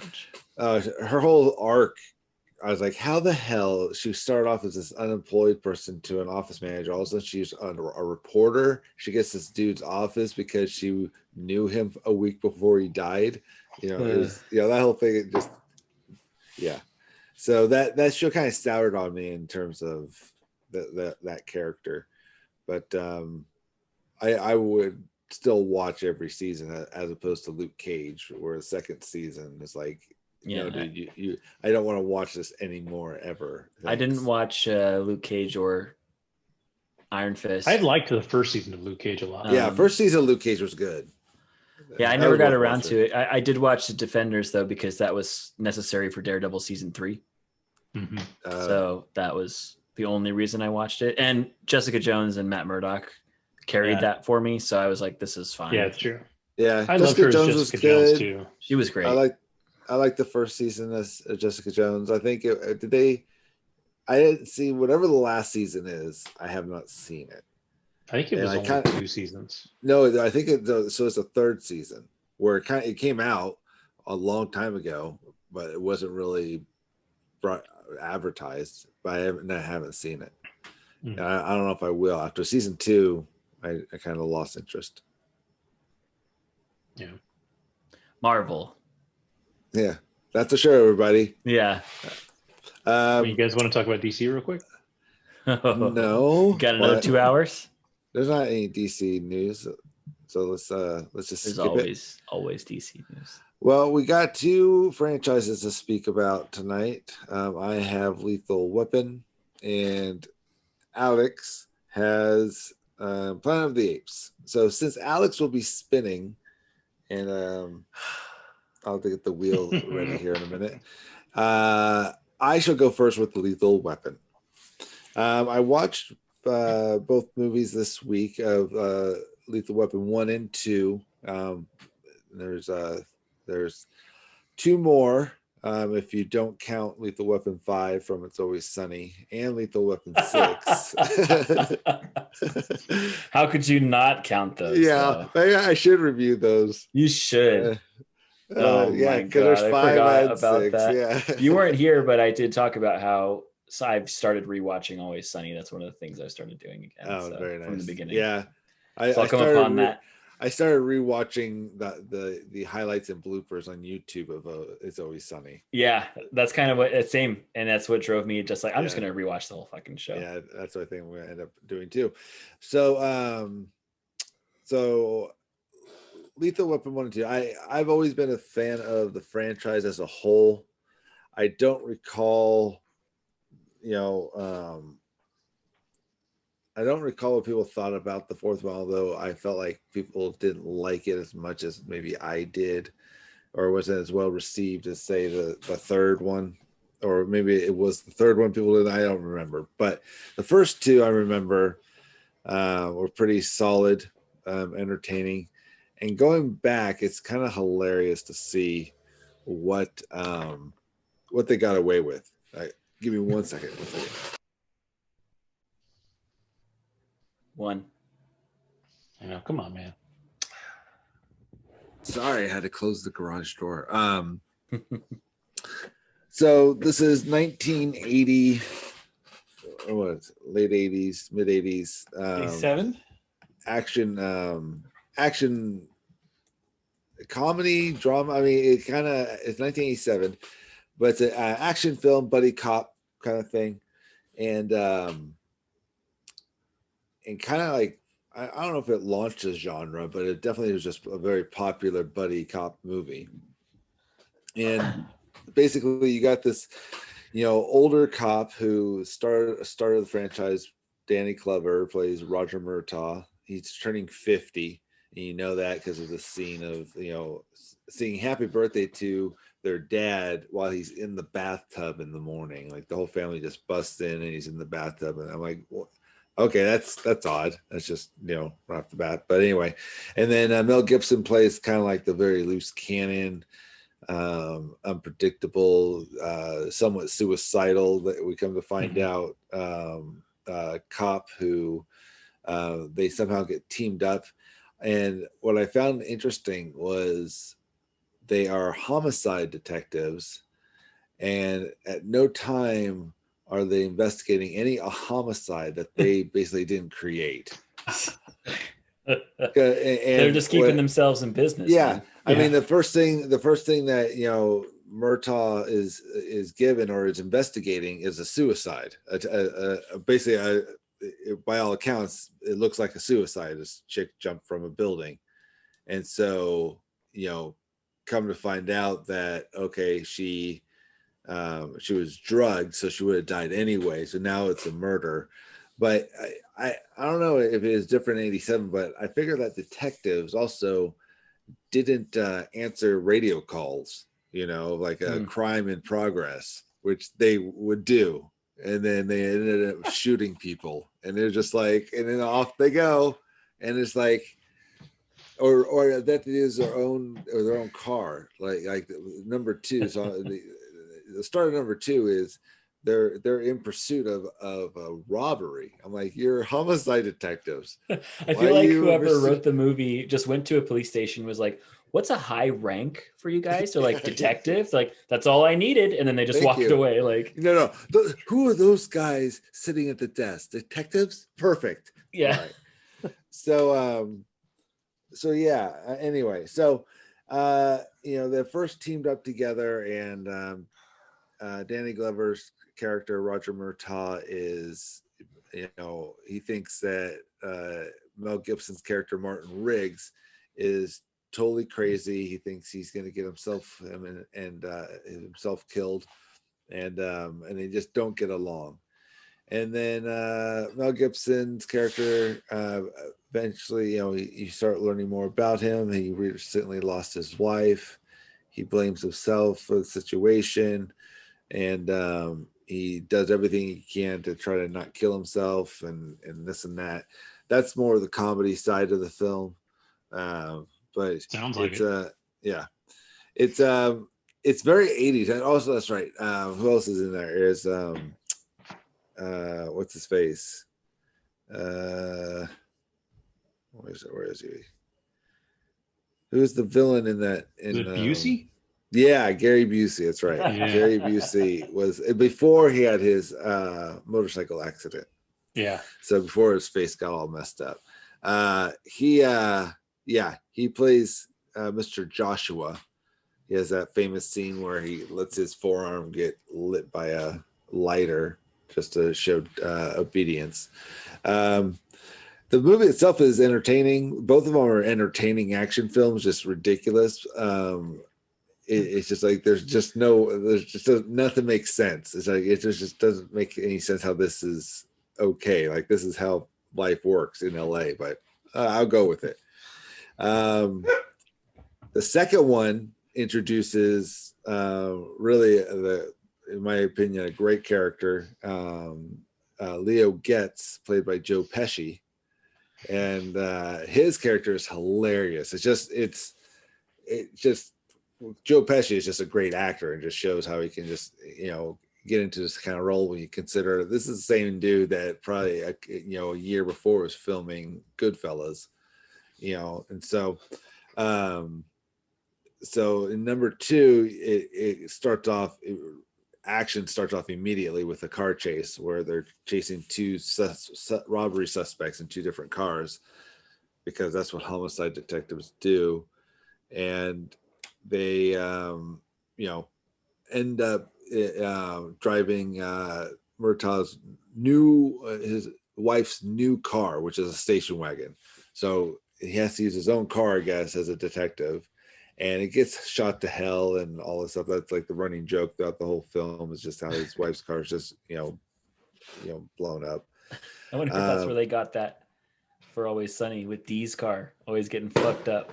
much. Her whole arc, I was like, how the hell she started off as this unemployed person to an office manager. All of a sudden, she's a reporter. She gets this dude's office because she knew him a week before he died. It was, that whole thing. It just, yeah. So that show kind of soured on me in terms of that character, but I would still watch every season as opposed to Luke Cage, where the second season is like, dude, you I don't want to watch this anymore ever. Thanks. I didn't watch Luke Cage or Iron Fist. I liked the first season of Luke Cage a lot. First season of Luke Cage was good. Yeah, I never got around to it. I did watch the Defenders though, because that was necessary for Daredevil season 3. Mm-hmm. So that was the only reason I watched it. And Jessica Jones and Matt Murdock carried that for me. So I was like, this is fine. Yeah, it's true. Yeah, I love her as Jessica Jones too. She was great. I like the first season as Jessica Jones. I think I didn't see whatever the last season is. I have not seen it. I think it was only 2 seasons. No, I think so it's a third season where it came out a long time ago, but it wasn't really advertised. But I haven't seen it. Mm-hmm. I don't know if I will. After season 2, I kind of lost interest. Yeah. Marvel. Yeah, that's the show, everybody. Yeah. You guys want to talk about DC real quick? No. Got another 2 hours? There's not any DC news, so let's just There's skip always DC news. Well, we got 2 franchises to speak about tonight. I have Lethal Weapon, and Alex has Planet of the Apes. So since Alex will be spinning, and I'll get the wheel ready here in a minute, I shall go first with Lethal Weapon. I watched both movies this week of Lethal Weapon 1 and 2. There's 2 more if you don't count Lethal Weapon 5 from It's Always Sunny, and Lethal Weapon 6. How could you not count those? Yeah, I should review those. You should. Oh my God, there's 5 I forgot and about 6. that. Yeah. You weren't here, but I did talk about how I've started rewatching Always Sunny. That's one of the things I started doing again. Oh, very nice. From the beginning. Yeah. I started upon that. I started rewatching the highlights and bloopers on YouTube of It's Always Sunny. Yeah, that's kind of what it's same, and that's what drove me. Just like I'm just gonna rewatch the whole fucking show. Yeah, that's what I think I'm gonna end up doing too. So, Lethal Weapon 1 and 2. I've always been a fan of the franchise as a whole. I don't recall, I don't recall what people thought about the 4th one, although I felt like people didn't like it as much as maybe I did, or wasn't as well received as, say, the 3rd one, or maybe it was the 3rd one people did. I don't remember. But the first 2 I remember were pretty solid, entertaining. And going back, it's kind of hilarious to see what they got away with. Give me 1 second. 1 second. 1. I know. Come on, man. Sorry, I had to close the garage door. So this is 1980. What? Late 80s, mid 80s. 87. Action comedy drama. I mean, it's 1987, but it's an action film, buddy cop kind of thing, and kind of like, I don't know if it launched a genre, but it definitely was just a very popular buddy cop movie. And basically, you got this, older cop who started the franchise. Danny Glover plays Roger Murtaugh. He's turning 50. And you know that because of the scene of, singing happy birthday to their dad while he's in the bathtub in the morning. Like the whole family just busts in and he's in the bathtub. And I'm like, well, okay, that's odd. That's just, right off the bat. But anyway, and then Mel Gibson plays kind of like the very loose cannon, unpredictable, somewhat suicidal, that we come to find out, cop who they somehow get teamed up. And what I found interesting was they are homicide detectives, and at no time are they investigating any homicide that they basically didn't create. They're just keeping themselves in business. Yeah, man. I mean, the first thing that Murtaugh is given or is investigating is a suicide. Basically, by all accounts, it looks like a suicide. This chick jumped from a building, and so come to find out that she was drugged, so she would have died anyway. So now it's a murder. But I don't know if it is different in 87, but I figure that detectives also didn't answer radio calls, like a crime in progress, which they would do. And then they ended up shooting people, and they're just like, and then off they go. And it's like, or that they use their own car, like number two. So the start of number two is they're in pursuit of a robbery. I'm like, you're homicide detectives. I feel like whoever wrote the movie just went to a police station, was like, what's a high rank for you guys? They're like, detectives. Like, that's all I needed. And then they just walked away. Like, no. Who are those guys sitting at the desk? Detectives? Perfect. Yeah. Right. So yeah. Anyway, so they first teamed up together, and Danny Glover's character Roger Murtaugh is, he thinks that Mel Gibson's character Martin Riggs is totally crazy. He thinks he's going to get himself himself killed, and they just don't get along. And then Mel Gibson's character eventually, you start learning more about him. He recently lost his wife. He blames himself for the situation, and he does everything he can to try to not kill himself, and this and that. That's more of the comedy side of the film. But sounds like it's very 80s. And also, that's right. Who else is in there? Is what's his face? Where is he? Who's the villain in that? Is it Busey? Yeah, Gary Busey. That's right. Yeah. Gary Busey was before he had his motorcycle accident. Yeah. So before his face got all messed up, he plays Mr. Joshua. He has that famous scene where he lets his forearm get lit by a lighter just to show obedience. The movie itself is entertaining. Both of them are entertaining action films, just ridiculous. It's just like nothing makes sense. It's like it just doesn't make any sense how this is okay. Like, this is how life works in LA, but I'll go with it. The second one introduces really, in my opinion, a great character, Leo Getz, played by Joe Pesci, and his character is hilarious. It's just Joe Pesci is just a great actor, and just shows how he can just get into this kind of role when you consider this is the same dude that probably a year before was filming Goodfellas, and so in number two, action starts off immediately with a car chase where they're chasing two robbery suspects in two different cars, because that's what homicide detectives do. And they end up driving Murtaugh's his wife's new car, which is a station wagon. So he has to use his own car, I guess, as a detective, and it gets shot to hell and all this stuff. That's like the running joke throughout the whole film, is just how his wife's car is just blown up. I wonder if that's where they got that for Always Sunny, with Dee's car always getting fucked up.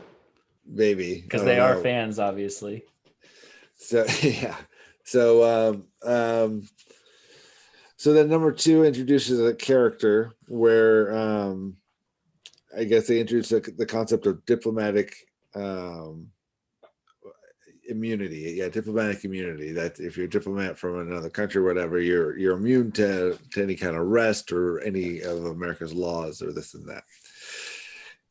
Maybe, because they are fans, obviously. So yeah. So then number two introduces a character where I guess they introduce the concept of diplomatic immunity. Yeah, diplomatic immunity. That if you're a diplomat from another country or whatever, you're immune to any kind of arrest or any of America's laws or this and that.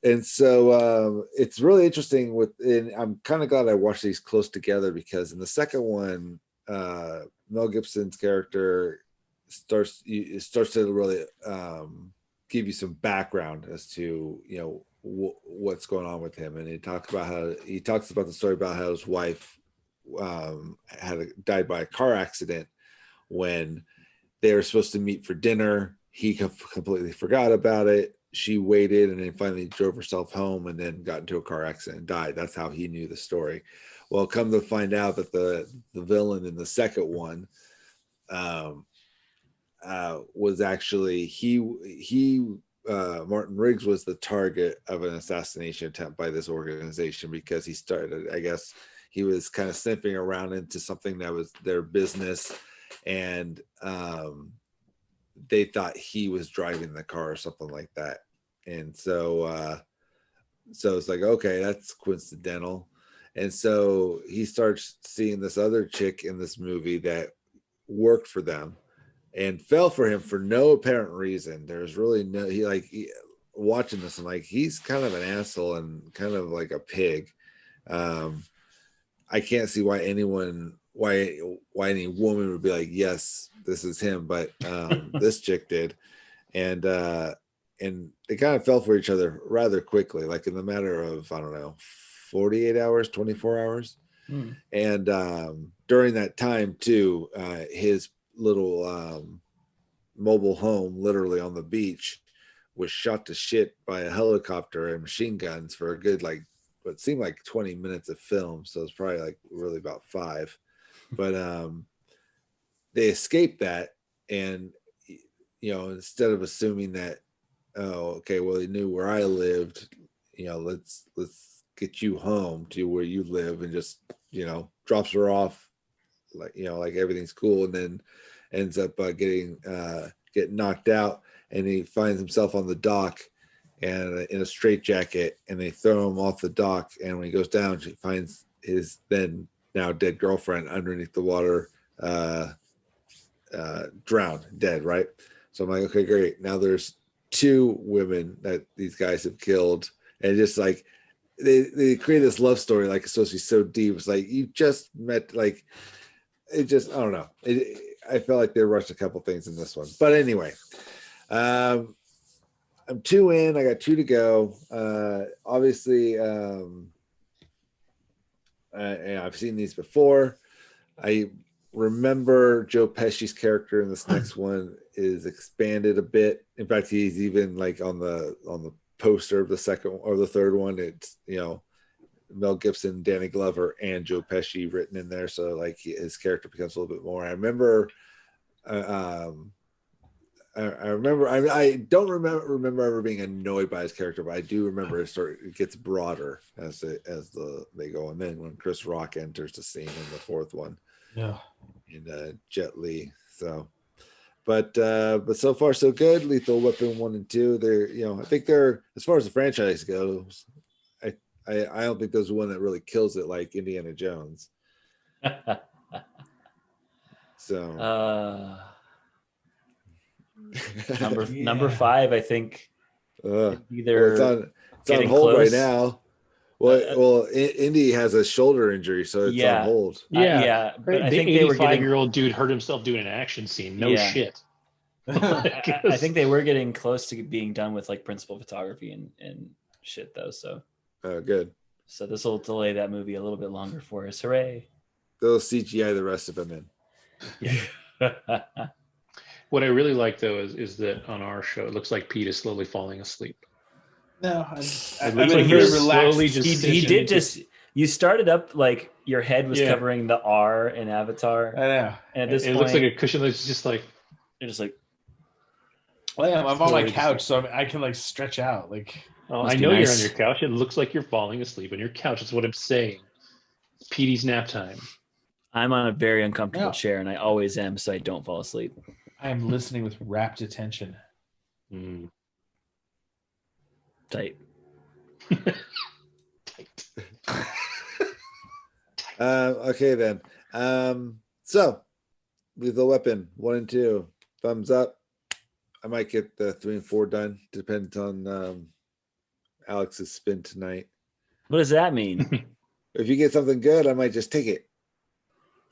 And so it's really interesting and I'm kind of glad I watched these close together, because in the second one, Mel Gibson's character starts to really give you some background as to, you know, what's going on with him. And he talks about the story about how his wife died by a car accident when they were supposed to meet for dinner. He completely forgot about it. She waited and then finally drove herself home and then got into a car accident and died. That's how he knew the story. Well, come to find out that the villain in the second one was actually Martin Riggs was the target of an assassination attempt by this organization, because he started, I guess he was kind of sniffing around into something that was their business, and they thought he was driving the car or something like that. And so it's like, okay, that's coincidental. And so he starts seeing this other chick in this movie that worked for them and fell for him for no apparent reason. There's really watching this, and like, he's kind of an asshole and kind of like a pig. I can't see why any woman would be like, yes, this is him, but this chick did. And they kind of fell for each other rather quickly, like in the matter of, I don't know, 48 hours, 24 hours. And during that time too, his little mobile home, literally on the beach, was shot to shit by a helicopter and machine guns for a good, like, what seemed like 20 minutes of film. So it's probably like really about 5. But they escaped that. And, you know, instead of assuming that, oh, okay, well, he knew where I lived, you know, let's get you home to where you live, and just, you know, drops her off like, you know, like everything's cool, and then ends up getting knocked out, and he finds himself on the dock and in a straitjacket, and they throw him off the dock, and when he goes down, he finds his then now dead girlfriend underneath the water, drowned, dead, right? So I'm like, okay, great, now there's 2 women that these guys have killed, and just like they create this love story like it's supposed to be so deep. It's like, you just met, like, it just, I don't know, I felt like they rushed a couple things in this one. But anyway, I'm 2 in, I got 2 to go. Obviously, I've seen these before. I remember Joe Pesci's character in this next one is expanded a bit. In fact, he's even like on the poster of the second or the third one, it's, you know, Mel Gibson, Danny Glover, and Joe Pesci written in there. So like his character becomes a little bit more. I remember, I don't remember ever being annoyed by his character, but I do remember it gets broader as they go. And then when Chris Rock enters the scene in the fourth one, yeah, and Jet Li. So, but so far so good. Lethal Weapon 1 and 2. They're, you know, I think they're, as far as the franchise goes, I don't think there's one that really kills it like Indiana Jones. So number 5, I think, either it's on hold close right now. Well, Indy has a shoulder injury, so it's on hold. Yeah, but I think they were getting, 85-year-old dude hurt himself doing an action scene. No shit. I think they were getting close to being done with like principal photography and shit though. So good. So this will delay that movie a little bit longer for us. Hooray! They'll CGI the rest of them in. Yeah. What I really like though is that on our show, it looks like Pete is slowly falling asleep. No, it looks like he's slowly just. He did just. You started up like your head was covering the R in Avatar. I know. And at this point, looks like a cushion that's just like. You're just like. Well, yeah, I'm on my couch, so I can like stretch out. Like, oh, I know you're on your couch. It looks like you're falling asleep on your couch. That's what I'm saying. It's Petey's nap time. I'm on a very uncomfortable chair, and I always am, so I don't fall asleep. I am listening with rapt attention. Tight. Okay then. So Lethal Weapon 1 and 2, thumbs up. I might get the 3 and 4 done. Depends on Alex's spin tonight. What does that mean? If you get something good, I might just take it.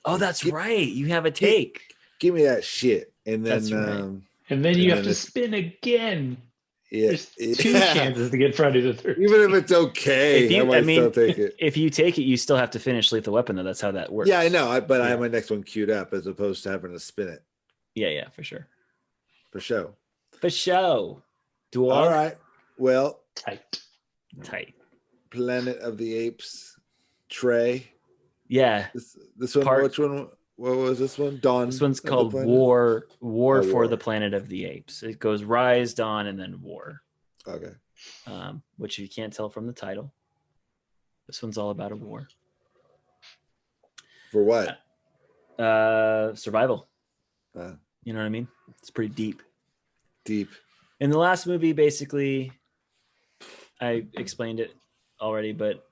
Oh, that's right. You have a take. Give me that shit, and then That's right. And then you have to spin again. Yeah, There's two chances to get Friday the 13th. Even if it's okay, I might still take it. If you take it, you still have to finish Lethal Weapon, though. That's how that works. Yeah, I know. But I have my next one queued up as opposed to having to spin it. Yeah, for sure. For show. For show. All right. Well, tight. Planet of the Apes. Trey. Yeah. This one. Which one? What was this one? Dawn. This one's called War for the Planet of the Apes. It goes Rise, Dawn, and then War. Okay. Which you can't tell from the title. This one's all about a war. For what? Survival. You know what I mean? It's pretty deep. Deep. In the last movie, basically, I explained it already, but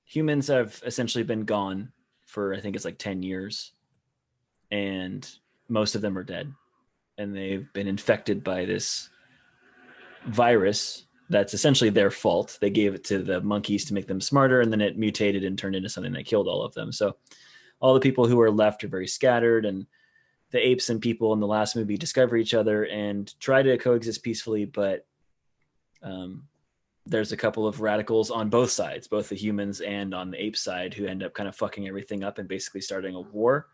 humans have essentially been gone for, I think it's like 10 years. And most of them are dead. And they've been infected by this virus that's essentially their fault. They gave it to the monkeys to make them smarter, and then it mutated and turned into something that killed all of them. So all the people who are left are very scattered, and the apes and people in the last movie discover each other and try to coexist peacefully, but there's a couple of radicals on both sides, both the humans and on the ape side, who end up kind of fucking everything up and basically starting a war.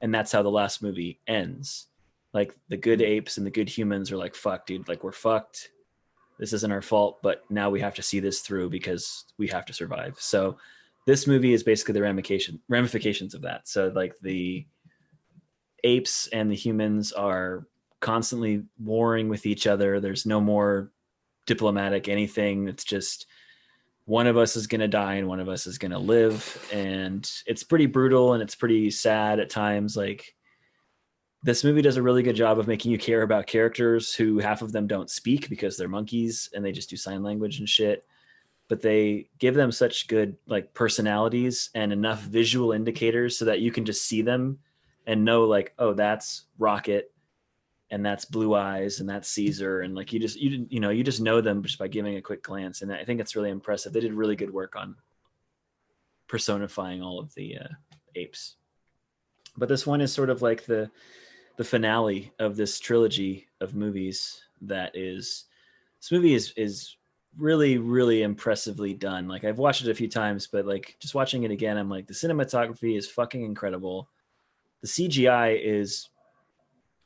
And that's how the last movie ends. Like, the good apes and the good humans are like, fuck, dude, like, we're fucked. This isn't our fault, but now we have to see this through because we have to survive. So this movie is basically the ramifications of that. So like the apes and the humans are constantly warring with each other. There's no more diplomatic anything. It's just one of us is going to die and one of us is going to live. And it's pretty brutal and it's pretty sad at times. Like, this movie does a really good job of making you care about characters who half of them don't speak because they're monkeys and they just do sign language and shit. But they give them such good like personalities and enough visual indicators so that you can just see them and know like, oh, that's Rocket and that's Blue Eyes and that's Caesar. And like, you just know them just by giving a quick glance. And I think it's really impressive. They did really good work on personifying all of the apes. But this one is sort of like the finale of this trilogy of movies. This movie is really, really impressively done. Like, I've watched it a few times, but like just watching it again, I'm like, the cinematography is fucking incredible. The CGI is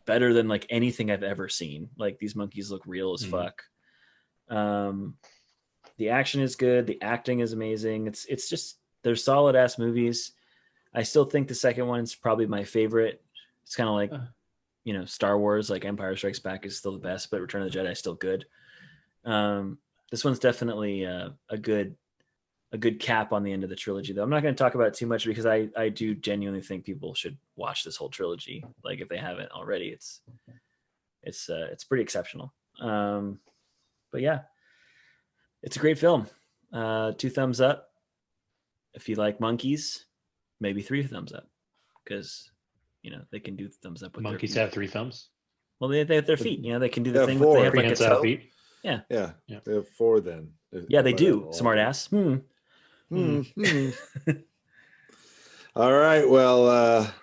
better than like anything I've ever seen. Like, these monkeys look real as fuck. The action is good. The acting is amazing. It's just, they're solid ass movies. I still think the second one's probably my favorite. It's kind of like, Star Wars, like Empire Strikes Back is still the best, but Return of the Jedi is still good. This one's definitely a good cap on the end of the trilogy, though. I'm not going to talk about it too much because I do genuinely think people should watch this whole trilogy. Like, if they haven't already, it's pretty exceptional. But yeah, it's a great film. 2 thumbs up. If you like monkeys, maybe 3 thumbs up, because they can do thumbs up with monkeys their feet. have 3 thumbs. Well, they have their feet. They can do the thing. 4. They have like a toe. Feet. Yeah. They have 4 then. Yeah, they do. Smart ass. All right. Well,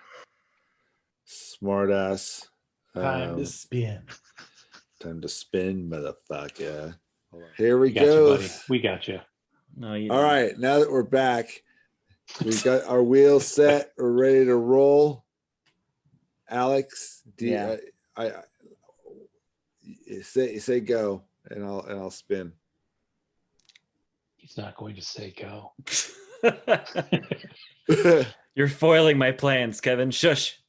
smart ass. Time to spin. Time to spin, motherfucker. Here we go. go. We got you. No, you all right. Now that we're back, we got our wheels set. We're ready to roll. Alex, say go, and I'll spin. He's not going to say go. You're foiling my plans, Kevin. Shush.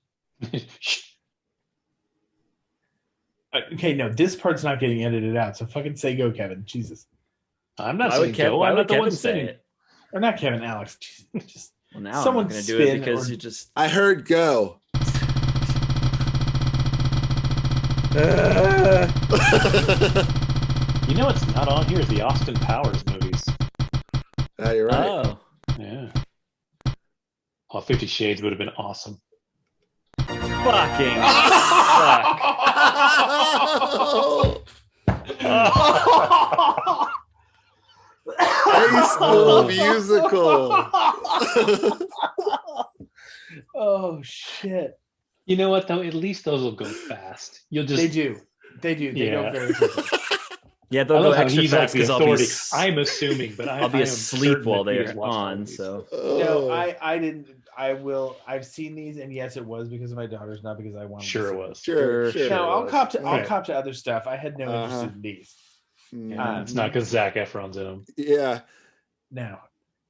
Okay, no, this part's not getting edited out, so fucking say go, Kevin. Jesus. I'm not saying go. I'm not the one saying it. Or not Kevin, Alex. Just well, now someone going to do it because you just. I heard go. You know what's not on here is the Austin Powers movies. You're right. Oh. Yeah. 50 Shades would have been awesome. Fucking fuck. School Musical. Oh shit! You know what though? At least those will go fast. You'll just They do. They go very quickly. Yeah, I they'll go love how extra he's like fast the because I'll be authority. I'm assuming, but I'll be I am asleep certain while that Peter's they're watched all on. of these. So No, I didn't. I will. I've seen these, and yes, it was because of my daughters, not because I wanted. Sure to it see them. was. Sure. No, I'll was. cop to. I'll Right. cop to other stuff. I had no interest in these. Yeah, it's not because Zac Efron's in them. Yeah. No.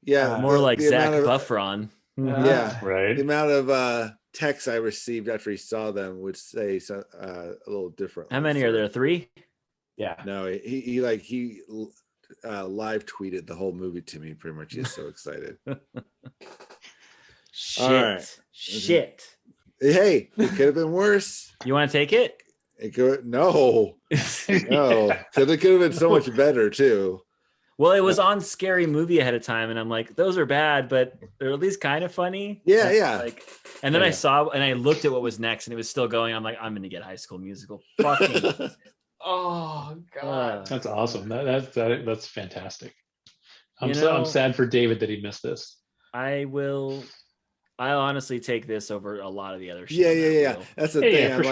Yeah. more like the Zach amount of- Buffron. Yeah. Right. The amount of texts I received after he saw them would say a little different. How many are there? 3? Yeah. No, he live tweeted the whole movie to me. Pretty much, he's so excited. Shit. All right. Shit. Hey, it could have been worse. You want to take it? It could no, because it could have been so much better too. Well, it was on Scary Movie ahead of time, and I'm like, those are bad, but they're at least kind of funny. Yeah, yeah. Like, and then I saw and I looked at what was next, and it was still going. I'm like, I'm gonna get High School Musical. Fucking. Oh god. That's awesome. That's fantastic. I'm You know- I'm sad for David that he missed this. I'll honestly take this over a lot of the other shit. Yeah, on that yeah. wheel. That's the Yeah, thing. yeah, I'm for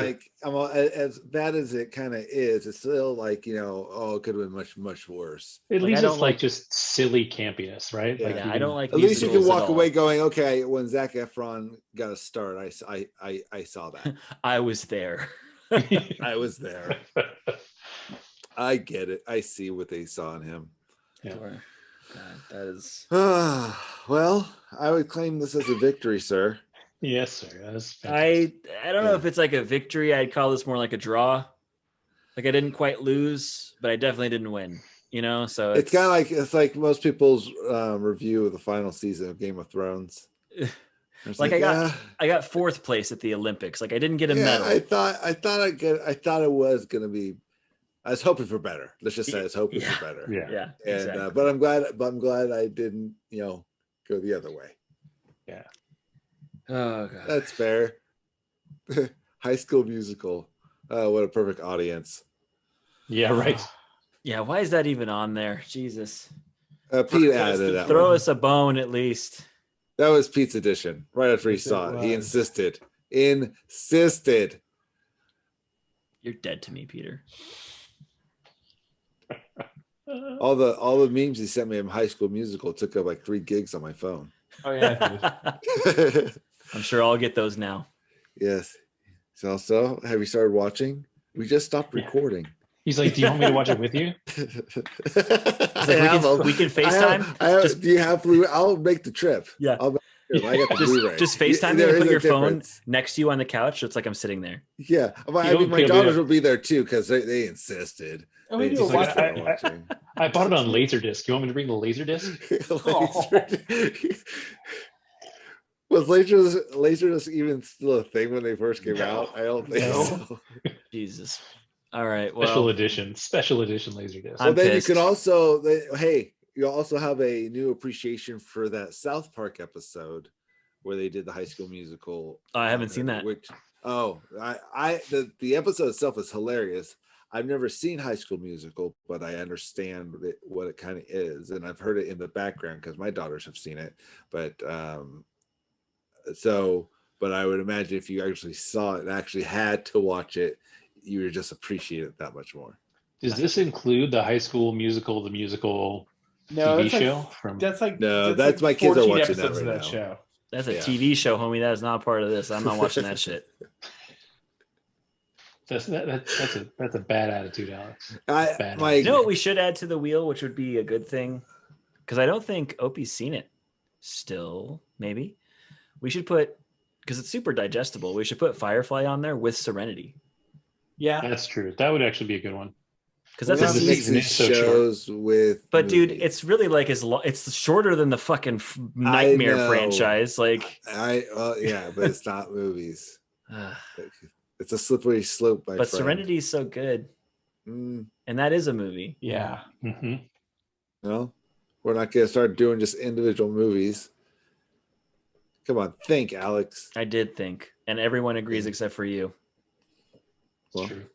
like, as bad as it kind of is, it's still like, it could have been much, much worse. At Like, least I don't it's like like- just silly campiness, right? Yeah. Like Yeah, you I don't like. At least you can musicals at walk all. away going, okay, when Zac Efron got a start, I saw that. I was there. I was there. I get it. I see what they saw in him. Yeah. God, that is. Well, I would claim this as a victory, sir. Yes, sir. That's fantastic. I don't know if it's like a victory. I'd call this more like a draw. Like I didn't quite lose, but I definitely didn't win. So It's kind of like most people's review of the final season of Game of Thrones. It's like I got 4th place at the Olympics. Like I didn't get a medal. I thought it was gonna be. I was hoping for better. Let's just say I was hoping for better. Yeah. Yeah, And exactly. but I'm glad I didn't go the other way. Yeah. Oh god. That's fair. High School Musical. What a perfect audience. Yeah, right. Yeah, why is that even on there? Jesus. Pete added that Throw one. us a bone at least. That was Pete's edition. Right after he Yes, saw it it, he was. insisted. You're dead to me, Peter. All the memes he sent me in High School Musical took up like 3 gigs on my phone. Oh yeah. I'm sure I'll get those now. Yes. So have you started watching? We just stopped recording. He's like, do you want me to watch it with you? It's like, we can FaceTime. Do you have Blu-ray? I'll make the trip. Yeah. I got the Blu-ray. Just FaceTime me There and is put a your phone difference. next to you on the couch. So it's like I'm sitting there. Yeah. I mean, my daughters will be there too because they insisted. Oh, we They do just a watch started party. watching. I bought it on Laserdisc. You want me to bring the Laserdisc? Was Laserdisc even still a thing when they first came out? I don't think No. so. Jesus. All right. Special Well, edition Laserdisc. I'm Well, then pissed. you can you also have a new appreciation for that South Park episode where they did the High School Musical. I haven't seen that. The episode itself is hilarious. I've never seen High School Musical, but I understand what it kind of is, and I've heard it in the background because my daughters have seen it. But but I would imagine if you actually saw it and actually had to watch it, you would just appreciate it that much more. Does this include the High School Musical, the musical No, TV that's like, show? From that's like No, that's my kids are 14 watching that episodes right of now. show. That's a Yeah. TV show, homie. That is not part of this. I'm not watching that shit. that's a bad attitude, Alex. Bad You know what we should add to the wheel, which would be a good thing? Because I don't think Opie's seen it still, maybe. We should put, because it's super digestible, we should put Firefly on there with Serenity. Yeah. That's true. That would actually be a good one. Because That's that's a not season. mixing it so shows with. But dude, movies. it's really like it's shorter than the fucking Nightmare know. franchise. Like, yeah, but it's not movies. It's a slippery slope, my but friend. Serenity is so good, and that is a movie. Yeah. Mm-hmm. No, we're not gonna start doing just individual movies. Come on, think, Alex. I did think, and everyone agrees except for you. It's Well, true.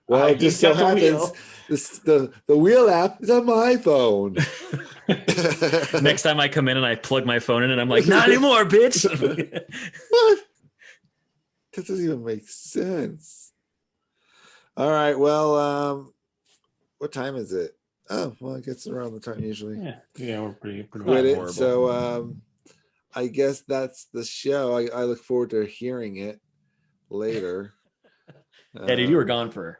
Well, I it just got so the happens. wheel. the wheel app is on my phone. Next time I come in and I plug my phone in and I'm like, not anymore, bitch. What? That doesn't even make sense. All right. Well, what time is it? Oh, well, I guess it's around the time usually. Yeah, we're pretty Quit it. horrible. So I guess that's the show. I look forward to hearing it later. Yeah, dude, you were gone for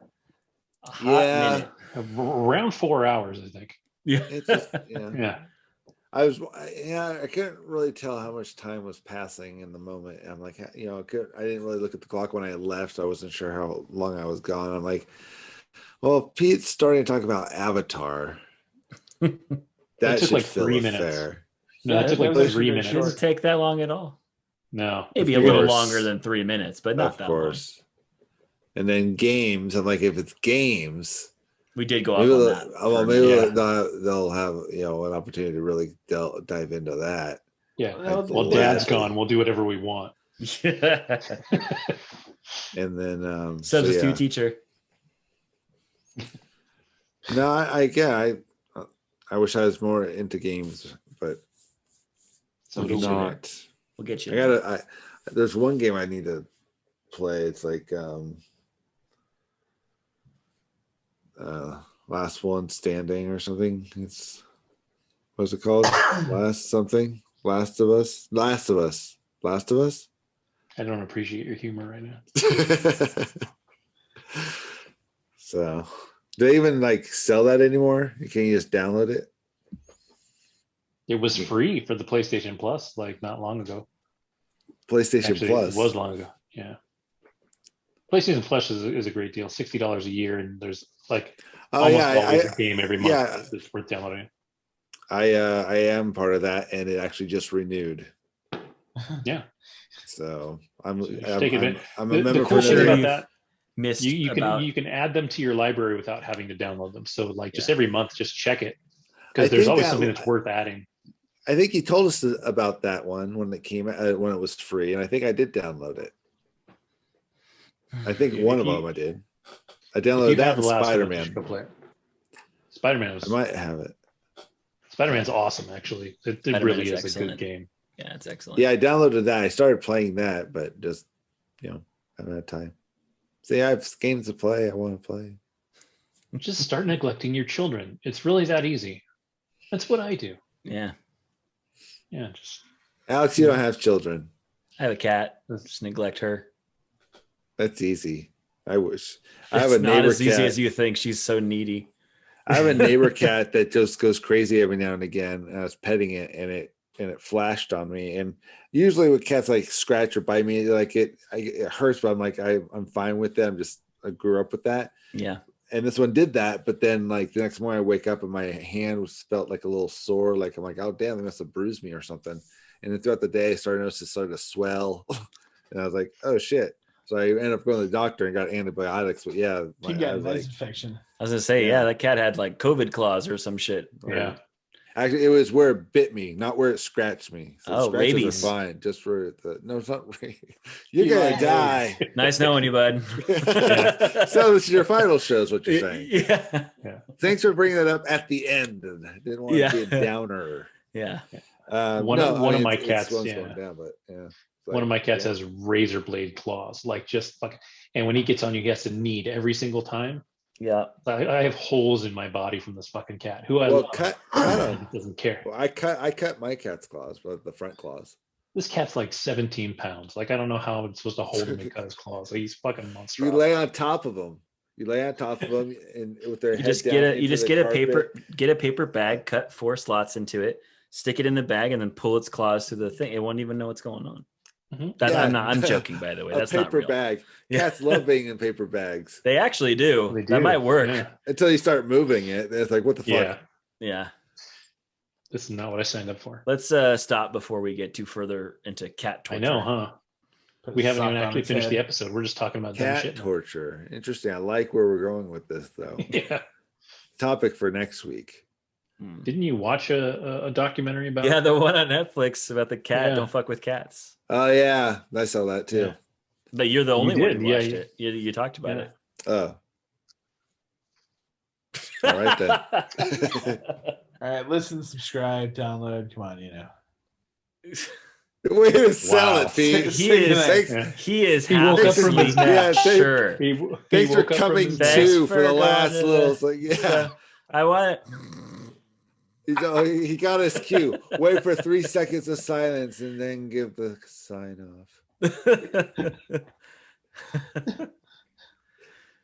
a hot minute. Around 4 hours, I think. Yeah. It's just, Yeah. I couldn't really tell how much time was passing in the moment. I'm like, I didn't really look at the clock when I left. I wasn't sure how long I was gone. I'm like, well, Pete's starting to talk about Avatar. That took should like fill 3 a minutes. fair. No, it took like 3 minutes. It didn't take that long at all. No. Maybe a little longer than 3 minutes, but not that long. And then games. I'm like, if it's games, we did go off on that. Well, maybe they'll have an opportunity to really delve into that. Yeah. Well, Dad's gone. We'll do whatever we want. Yeah. And then substitute teacher. No, I wish I was more into games, but So I'm not. We'll get you. There's one game I need to play. It's like Last One Standing or something. What's it called? Last of Us. I don't appreciate your humor right now. So, do they even sell that anymore? Can you just download it? It was free for the PlayStation Plus not long ago. PlayStation Plus. It was long ago. Yeah. PlayStation Plus is a great deal. $60 a year, and there's always a game every month. Yeah, it's worth downloading. I am part of that, and it actually just renewed. Yeah. So I'm a member. The cool thing about that, you can add them to your library without having to download them. So just every month, just check it, because there's always something that's worth adding. I think he told us about that one when it came out, when it was free, and I think I did download it. I think one of them I did. I downloaded that and Spider-Man. Spider-Man was. I might have it. Spider-Man's awesome, actually. It really is excellent. A good game. Yeah, it's excellent. Yeah, I downloaded that. I started playing that, but just haven't had time. See, I have games to play. I want to play. Just start neglecting your children. It's really that easy. That's what I do. Yeah. Yeah. Alex, you don't have children. I have a cat. Just neglect her. That's easy. I wish. I It's have a not neighbor as easy cat. as you think. She's so needy. I have a neighbor cat that just goes crazy every now and again. And I was petting it, and it flashed on me. And usually, when cats scratch or bite me, it hurts, but I'm fine with it. I grew up with that. Yeah. And this one did that, but then the next morning I wake up and my hand felt a little sore. I'm like, oh damn, they must have bruised me or something. And then throughout the day, I started to notice it started to swell, and I was like, oh shit. So I ended up going to the doctor and got antibiotics. But yeah, he got an infection. I was gonna say, yeah, that cat had COVID claws or some shit. Yeah. Actually, it was where it bit me, not where it scratched me. So scratches rabies. are fine. Just for no, it's not rabies. You're gonna die. Nice knowing you, bud. So this is your final show, is what you're saying. Yeah. Thanks for bringing that up at the end. I didn't want to be a downer. Yeah. One of my cats. Down, but yeah. One of my cats has razor blade claws, and when he gets on you, he has to knead every single time. Yeah. I have holes in my body from this fucking cat who I love. Cut him. Doesn't care. Well, I cut my cat's claws, but the front claws. This cat's 17 pounds. I don't know how I'm supposed to hold him and cut his claws. He's fucking monstrous. You lay on top of him. And with their head down. You just get a paper bag, cut 4 slots into it, stick it in the bag, and then pull its claws to the thing. It won't even know what's going on. Mm-hmm. I'm joking, by the way. That's not real. Paper bag. Cats love being in paper bags. They actually do. They do. That might work. Yeah. Until you start moving it. It's like, what the fuck? Yeah. This is not what I signed up for. Let's stop before we get too further into cat torture. I know, huh? We haven't even actually finished the episode. We're just talking about cat shit torture. Interesting. I like where we're going with this, though. Yeah. Topic for next week. Didn't you watch a documentary about? Yeah, the one on Netflix about the cat. Yeah. Don't fuck with cats. Oh yeah, I saw that too. Yeah. But you're the only one who watched it. You talked about it. Oh. All right then. All right, listen, subscribe, download. Come on, Way to sell it, Pete. He is half woke up from asleep. his nap. Sure. Thanks for coming too for the last little. So, I want he got his cue. Wait for 3 seconds of silence and then give the sign off.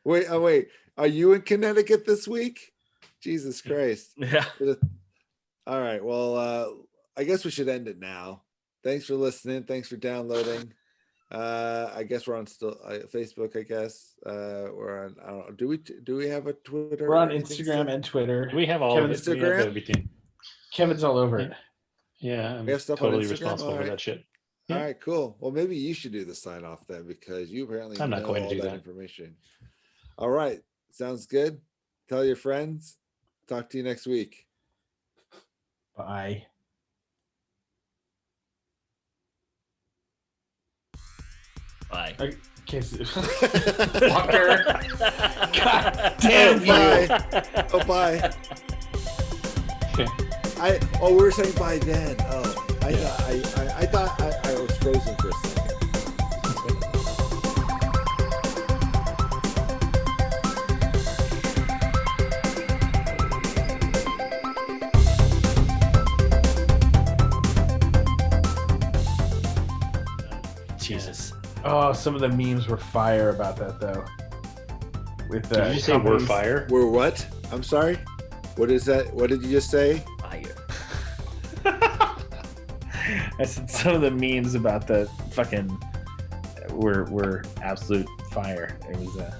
Wait. Are you in Connecticut this week? Jesus Christ. Yeah. All right. Well, I guess we should end it now. Thanks for listening. Thanks for downloading. I guess we're on still Facebook. I guess we're on. I don't know. Do we have a Twitter? We're on Instagram and Twitter. We have all Kevin's of it. We have everything. Kevin's all over it. Yeah, I'm we have stuff totally on Instagram? responsible for that shit. All right, cool. Well, maybe you should do the sign off then, because you apparently I'm not know going to all do that that. information. All right, sounds good. Tell your friends. Talk to you next week. Bye. Bye. Okay. Fucker. God damn Bye. you. Oh, bye. We were saying bye then. Oh, I thought I was frozen for a second. Jesus. Oh, some of the memes were fire about that though. With Did you say we're fire? We're what? I'm sorry. What is that? What did you just say? Fire. I said some of the memes about the fucking were absolute fire. It was I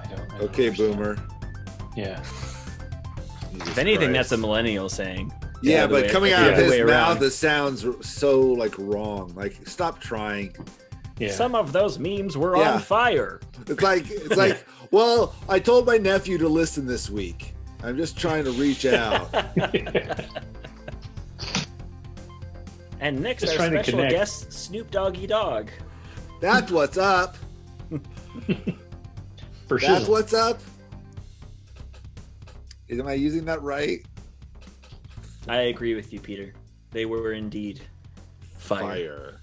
don't Okay, understand. boomer. Yeah. If anything, that's a millennial saying. Yeah, but coming out of his way mouth, around. it sounds so like wrong. Like, stop trying. Yeah. Some of those memes were Yeah. on fire. It's like, well, I told my nephew to listen this week. I'm just trying to reach out. And next, Just our trying to special connect. guest, Snoop Doggy Dog. That's what's up. For sure. That's what's up. Am I using that right? I agree with you, Peter. They were indeed fire.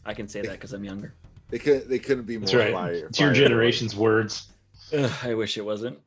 I can say that because I'm younger. They couldn't be more That's right. fire. It's your generation's words. Ugh, I wish it wasn't.